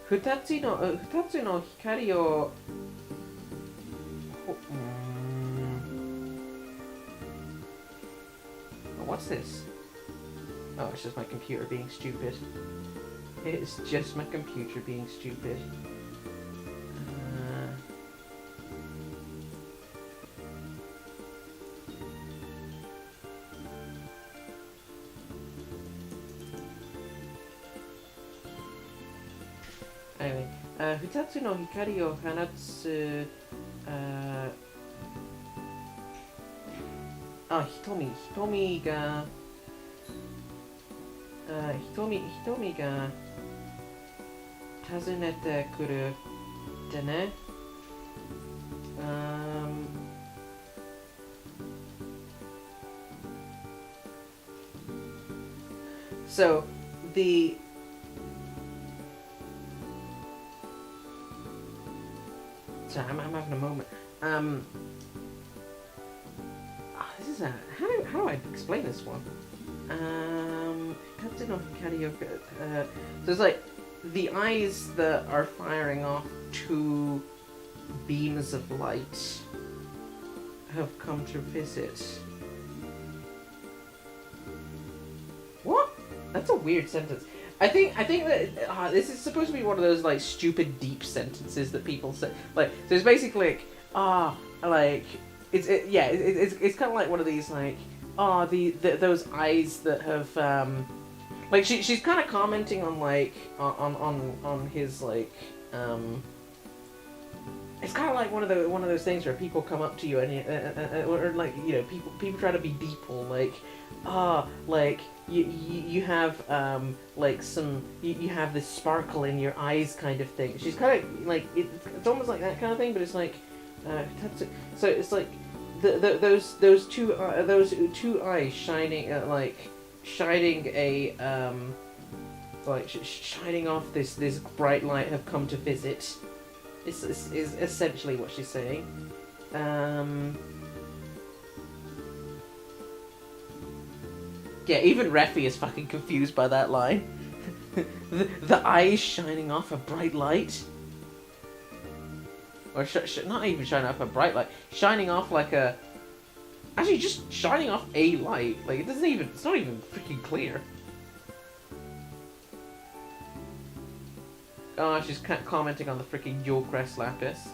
Futatsu no hikari o what's this? Oh, it's just my computer being stupid. It's just my computer being stupid. Anyway, 二つの光を放つ瞳が訪ねてくるってね。So the sorry, I'm having a moment. This is how do I explain this one? So it's like the eyes that are firing off two beams of light have come to visit. What? That's a weird sentence. I think that this is supposed to be one of those like stupid deep sentences that people say. Like, so it's basically like it's kind of like one of these like those eyes that have like she's kind of commenting on like on his like it's kind of like one of those things where people come up to you and or like, you know, people try to be deep or like like you have like some you have this sparkle in your eyes kind of thing. She's kind of like it's almost like that kind of thing, but it's like so it's like those two eyes shining like shining a like shining off this bright light have come to visit. Is essentially what she's saying. Yeah, even Reffy is fucking confused by that line. the eyes shining off a bright light? Or not even shining off a bright light, shining off like a... Actually, just shining off a light. Like, it's not even freaking clear. Oh, she's commenting on the freaking Jewel Crest Lapis.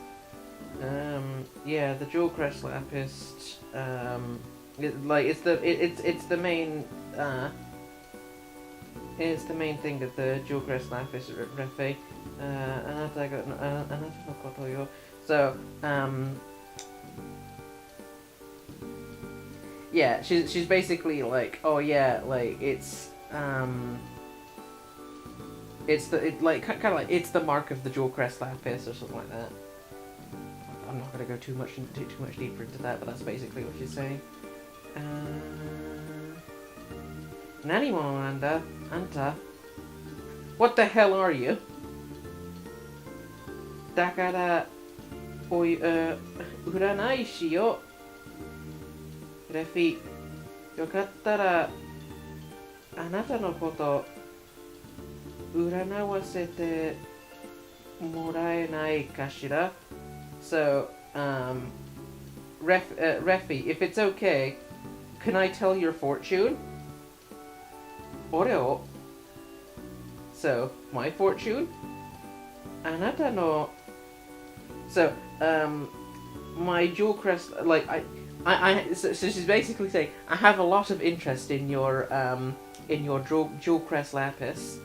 Yeah, the Jewel Crest Lapis, it's the main, it's the main thing that the Jewel Crest Lapis Refe, so, yeah, she's basically like, oh yeah, like, it's kind of like it's the mark of the Jewel Crest Lapis or something like that. I'm not gonna go too much deeper into that, but that's basically what she's saying. Nani mo nanda anta? What the hell are you? Dakara uranai shiyo. Refi, yokattara anata no koto 占わせてもらえないかしら? So, Refi, if it's okay, can I tell your fortune? Oreo. So, my fortune? あなたの So, my Jewel Crest, like, so she's basically saying, I have a lot of interest in your Jewel Crest Lapis.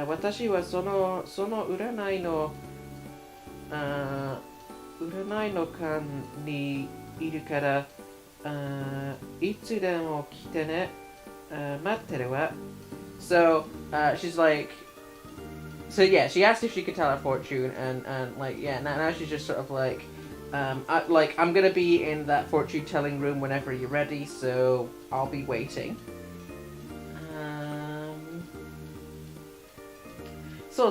私はその占いの間にいるからいつでも来てね待ってるわ So she's like so yeah she asked if she could tell her fortune and like yeah now she's just sort of like I'm gonna be in that fortune telling room whenever you're ready so I'll be waitingそ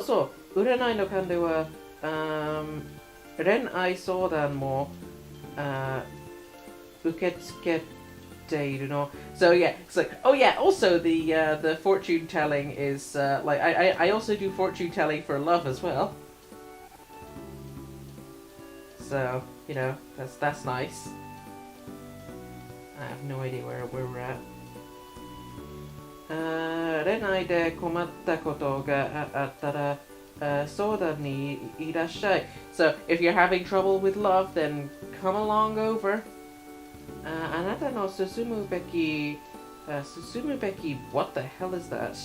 う、占いの間では、恋愛相談も、受け付けているの。So yeah, it's like, oh yeah, also the fortune telling is, like, I also do fortune telling for love as well. So, you know, that's nice. I have no idea where we're at. 恋愛で困ったことがあったら相談にいらっしゃい So, if you're having trouble with love, then come along over. あなたの進むべき What the hell is that?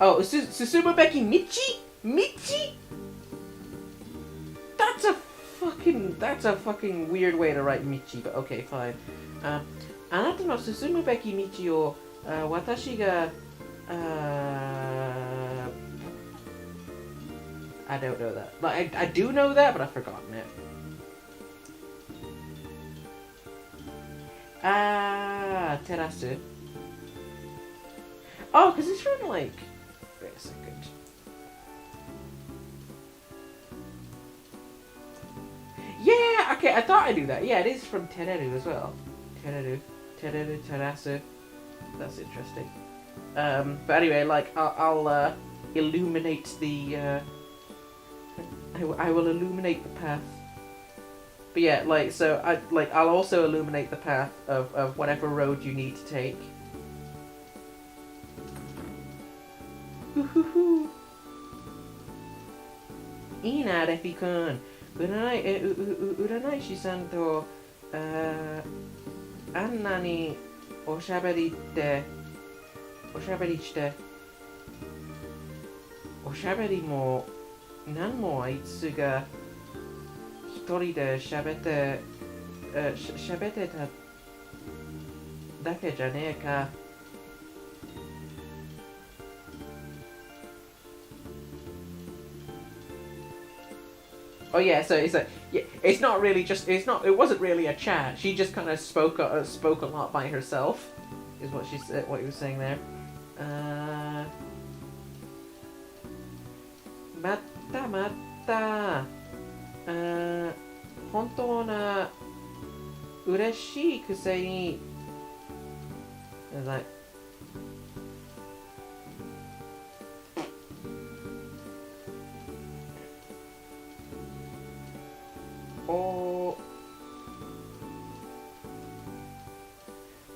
Oh, 進むべき道? That's a fucking weird way to write michi, but okay, fine. あなたの進むべき道を私がI don't know that. Like, I do know that, but I've forgotten it. Terasu. Oh, because it's from like. Wait a second. Yeah, okay, I thought I knew that. Yeah, it is from Tereru as well. Tereru, Terasu. That's interesting. But anyway, like I'll illuminate the. I will illuminate the path. But yeah, like so, I'll also illuminate the path of whatever road you need to take.いいな、レピ君。占い師さんとあんなにおしゃべりして、おしゃべりも何もあいつが一人で喋ってただけじゃねえか。Oh yeah, so it's like yeah, it's not really just it wasn't really a chat. She just kind of spoke a lot by herself, is what she said. What he was saying there. また本当な嬉しいくせに like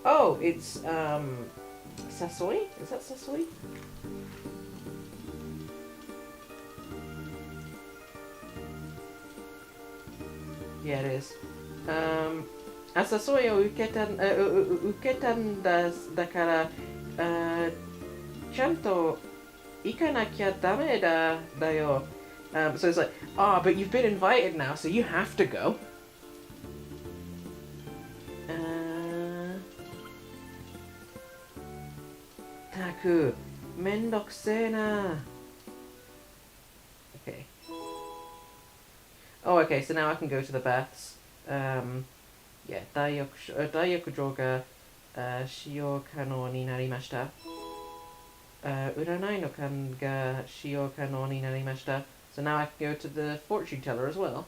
Oh, it's Sasoi? Is that Sasoi? Yeah, it is. 誘いを受けたんだからちゃんと行かなきゃダメだよ. So it's like, but you've been invited now, so you have to go. たくめんどくせえな. Okay. Oh, okay, so now I can go to the baths. Yeah, 大浴場が使用可能になりました。占いの勘が使用可能になりました。So now I can go to the fortune teller as well.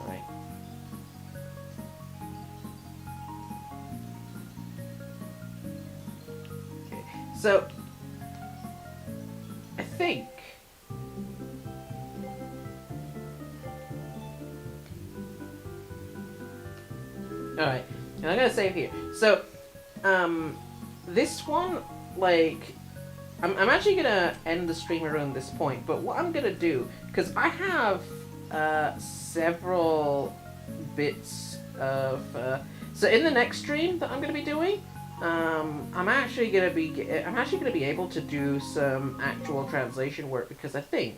Alright. Okay, so I think alright, I'm gonna save here. So, this one, like, I'm actually gonna end the stream around this point, but what I'm gonna do, because I have several bits of so in the next stream that I'm gonna be doing, I'm actually gonna be able to do some actual translation work, because I think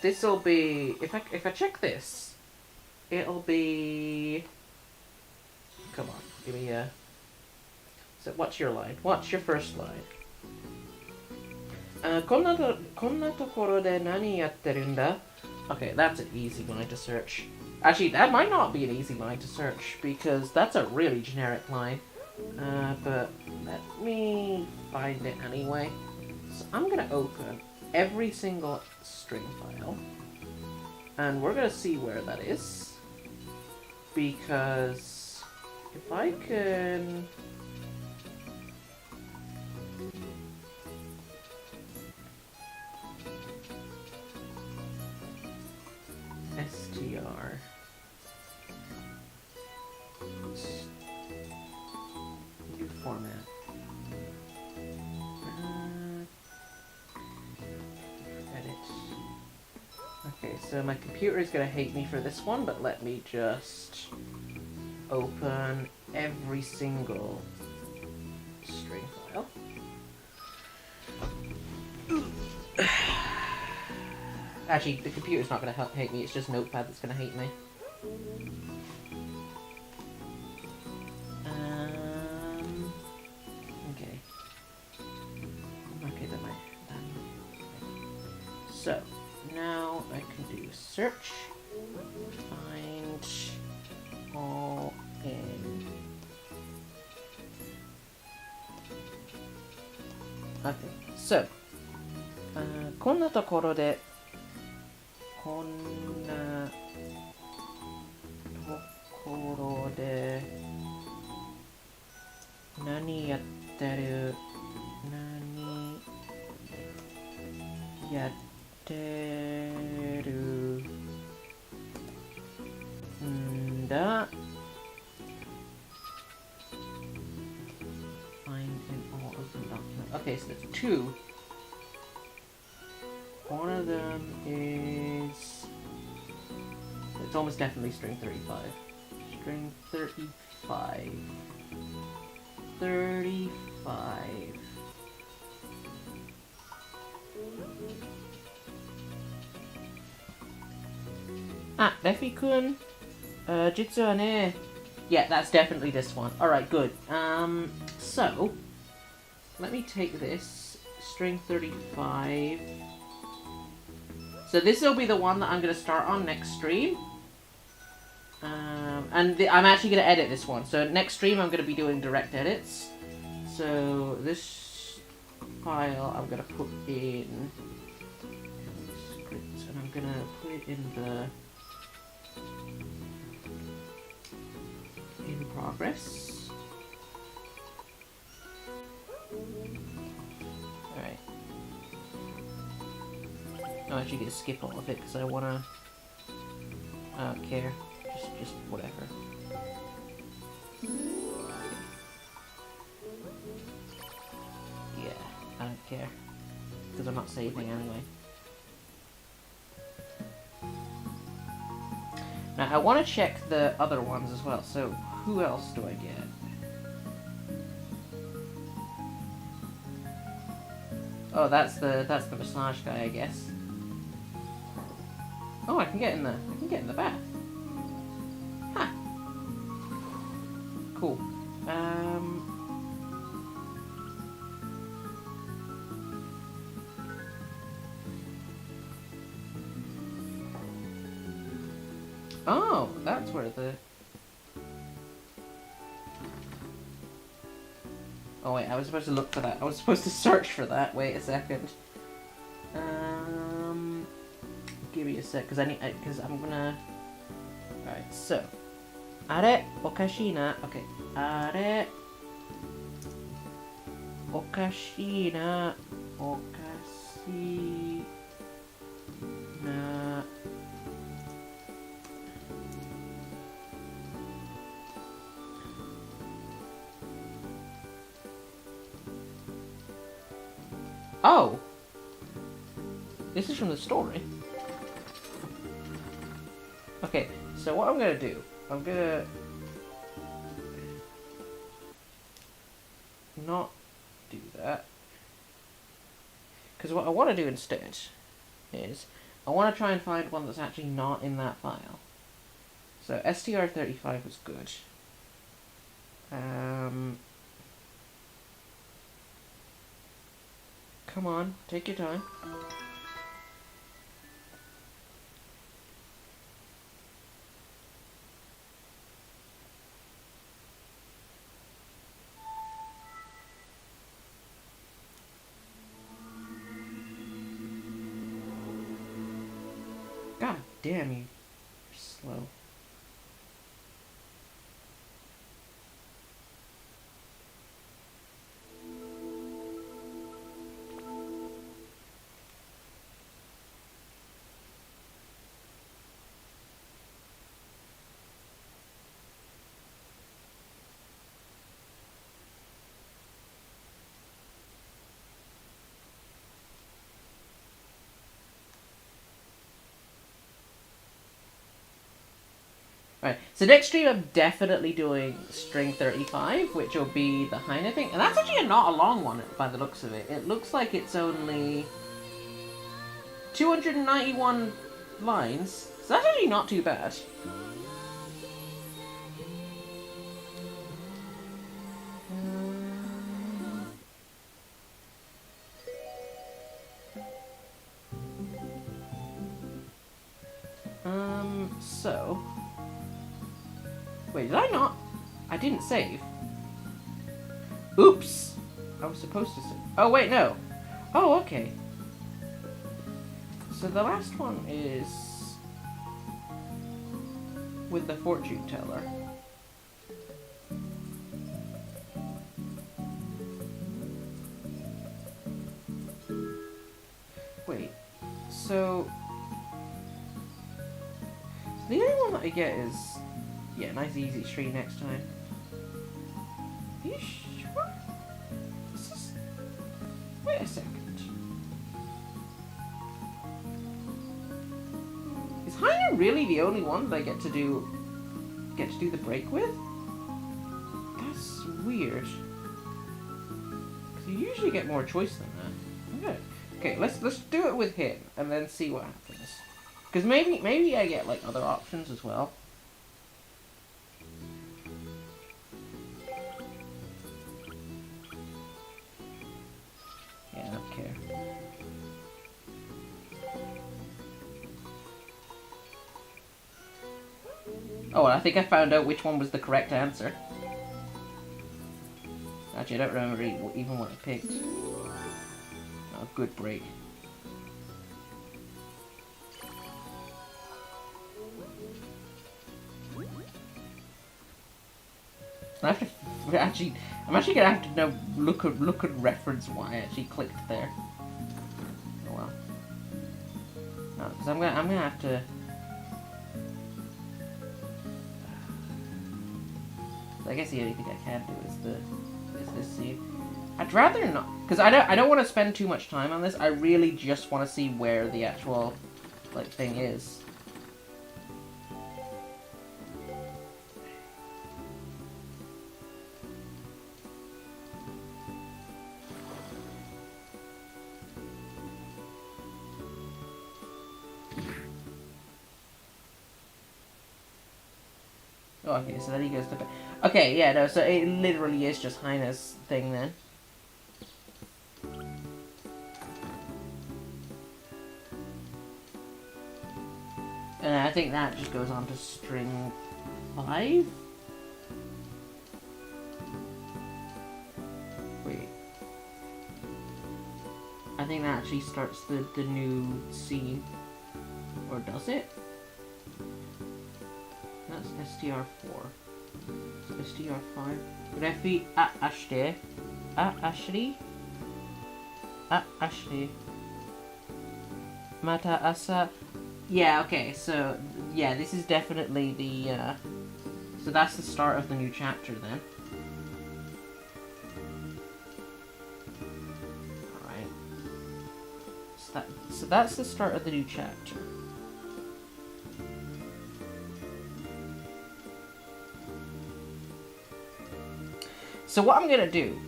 this will be, if I check this, it'll be, come on, give me a. So what's your line? What's your first line? こんなところで何やってるんだ? Okay, that's an easy line to search. Actually, that might not be an easy line to search because that's a really generic line. But let me find it anyway. So I'm gonna open every single string file, and we're gonna see where that is. Because if I can. str new format edit. Okay, so my computer is gonna hate me for this one, but let me just open every single string file. Actually, the computer's not going to hate me, it's just Notepad that's going to hate me. Okay. Okay, then so, now I can do search, find all in Okay, so, こんなところで何やってるんだFind in all open documents. Okay, so there's two. One of them is... It's almost definitely string 35. String 35. 35. Ah, Leffy-kun. 実はね... Yeah, that's definitely this one. Alright, good. So... Let me take this. String 35. So this will be the one that I'm going to start on next stream. And I'm actually going to edit this one. So next stream I'm going to be doing direct edits. So this file I'm going to put in script, and I'm going to put it in the in progress. Alright. I'm actually going to skip all of it because I want to... I don't care. Just whatever. Yeah, I don't care. Because I'm not saving anyway. Now, I want to check the other ones as well. So, who else do I get? Oh, that's the massage guy, I guess. Oh, I can get in the bath. Huh. Cool. Oh, that's where the... Oh wait, I was supposed to look for that. I was supposed to search for that. Wait a second. Give me a sec, because I'm gonna... Alright, so... あれおかしいな。Okay. あれおかしいな。おかしいな。Oh! This is from the story. Okay, so what I'm gonna do, I'm gonna not do that. Because what I want to do instead is, I want to try and find one that's actually not in that file. So str35 was good. Come on, take your time. God damn, you're slow. Right, so next stream I'm definitely doing string 35, which will be the Heine thing. And that's actually not a long one by the looks of it. It looks like it's only 291 lines, so that's actually not too bad. So... Wait, did I not? I didn't save. Oops! I was supposed to say... Oh, wait, no. Oh, okay. So the last one is... with the fortune teller. Wait. So the only one that I get is... yeah, nice easy stream next time. Are you sure? This is... wait a second. Is Heiner really the only one that I get to do the break with? That's weird. Cause you usually get more choice than that. Okay, let's do it with him and then see what happens. Cause maybe I get like other options as well. Yeah, I don't care. Oh, I think I found out which one was the correct answer. Actually, I don't remember even what I picked. Oh, good break. I'm actually gonna have to know, look at reference why I actually clicked there. Oh well. No, because I'm gonna have to. I guess the only thing I can do is this scene. I'd rather not, because I don't want to spend too much time on this. I really just want to see where the actual like thing is. Oh, okay, so then he goes to bed. Okay, yeah, no, so it literally is just Heine's thing then. And I think that just goes on to string 5? Wait. I think that actually starts the new scene. Or does it? That's STR4. So STR5. Refi Ashley. Ashley? Ashley. Mata Asa. Yeah, okay, so, yeah, this is definitely the, so that's the start of the new chapter, then. Alright. So that's the start of the new chapter. So what I'm gonna do,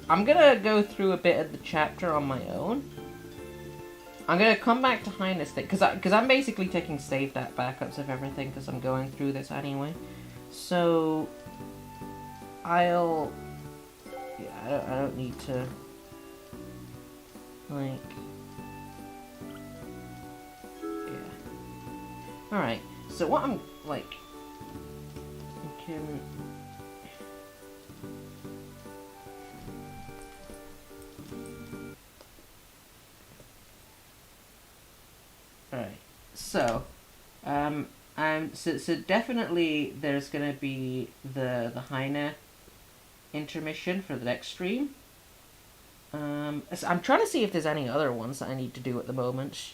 I'm gonna go through a bit of the chapter on my own. I'm gonna come back to Heine's thing, because I'm basically taking save that backups of everything, because I'm going through this anyway. So I don't need to, like, yeah. Alright, so what I'm, like, I can... Alright, so, so definitely there's gonna be the Heine intermission for the next stream. So I'm trying to see if there's any other ones that I need to do at the moment.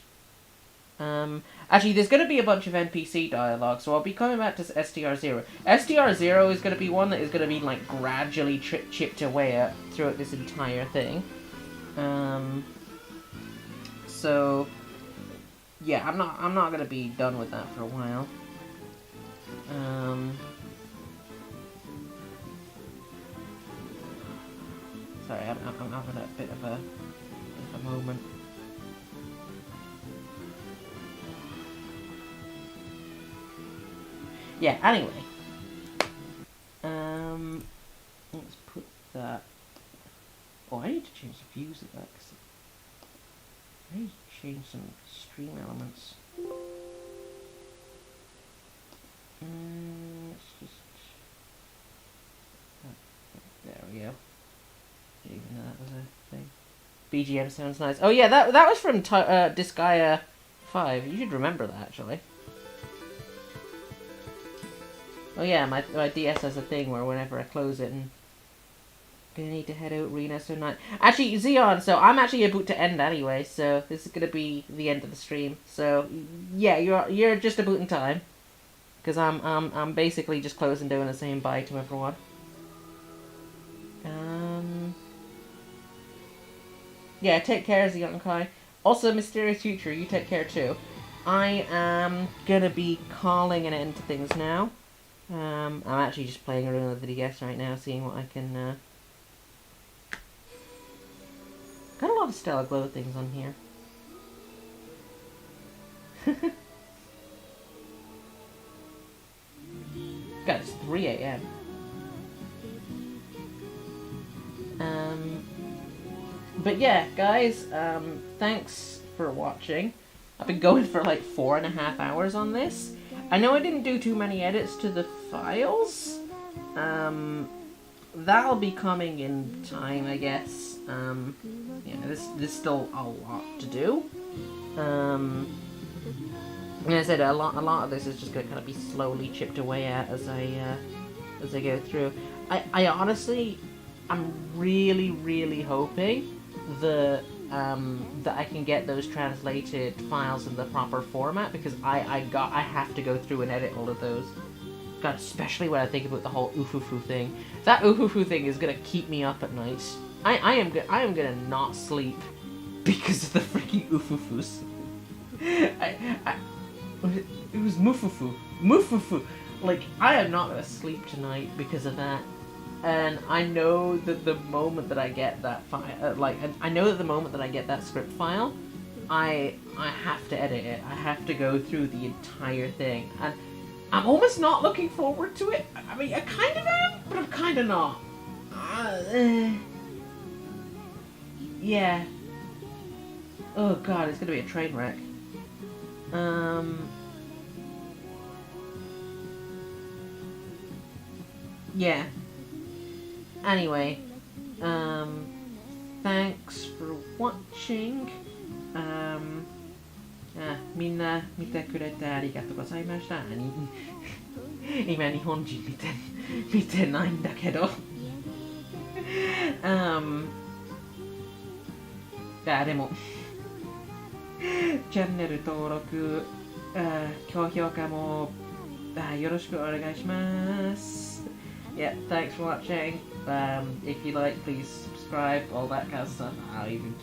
Actually, there's gonna be a bunch of NPC dialogue, so I'll be coming back to STR0. STR0 is gonna be one that is gonna be, like, gradually chipped away at throughout this entire thing. So... yeah, I'm not gonna be done with that for a while. Sorry, I'm having a bit of a moment. Yeah. Anyway, let's put that. Oh, I need to change the views of that. Cause I need to change some stream elements. Let's just... there we go. was a thing. BGM sounds nice. Oh yeah, that was from Disgaea 5. You should remember that, actually. Oh yeah, my DS has a thing where whenever I close it and gonna need to head out Rena so night. Actually, Xeon, so I'm actually about to end anyway, so this is gonna be the end of the stream. So yeah, you're just about in time. Because I'm basically just closing down and saying bye to everyone. Yeah, take care, Xeon Kai. Also, Mysterious Future, you take care too. I am gonna be calling an end to things now. I'm actually just playing around with the DS right now, seeing what I can, Got a lot of Stellar Glow things on here. God, it's 3 a.m. But yeah, guys, thanks for watching. I've been going for like 4.5 hours on this. I know I didn't do too many edits to the files. That'll be coming in time, I guess. Yeah, there's still a lot to do. Like I said, a lot of this is just gonna kind of be slowly chipped away at as I go through. I honestly, I'm really hoping that I can get those translated files in the proper format, because I have to go through and edit all of those. God, especially when I think about the whole oofufu thing. That oofufu thing is gonna keep me up at night. I am gonna not sleep because of the freaking oofufus. It was mufufu. Like, I am not gonna sleep tonight because of that. And I know that the moment that I get that file, I know that the moment that I get that script file, I have to edit it. I have to go through the entire thing, and I'm almost not looking forward to it. I mean, I kind of am, but I'm kind of not. Yeah. Oh god, it's gonna be a train wreck. Yeah. Anyway, thanks for watching. みんな見てくれてありがとうございました。今日本人見てないんだけど。でもチャンネル登録、高評価もよろしくお願いします。Yeah, thanks for watching. If you like, please subscribe, all that kind of stuff. I don't even care.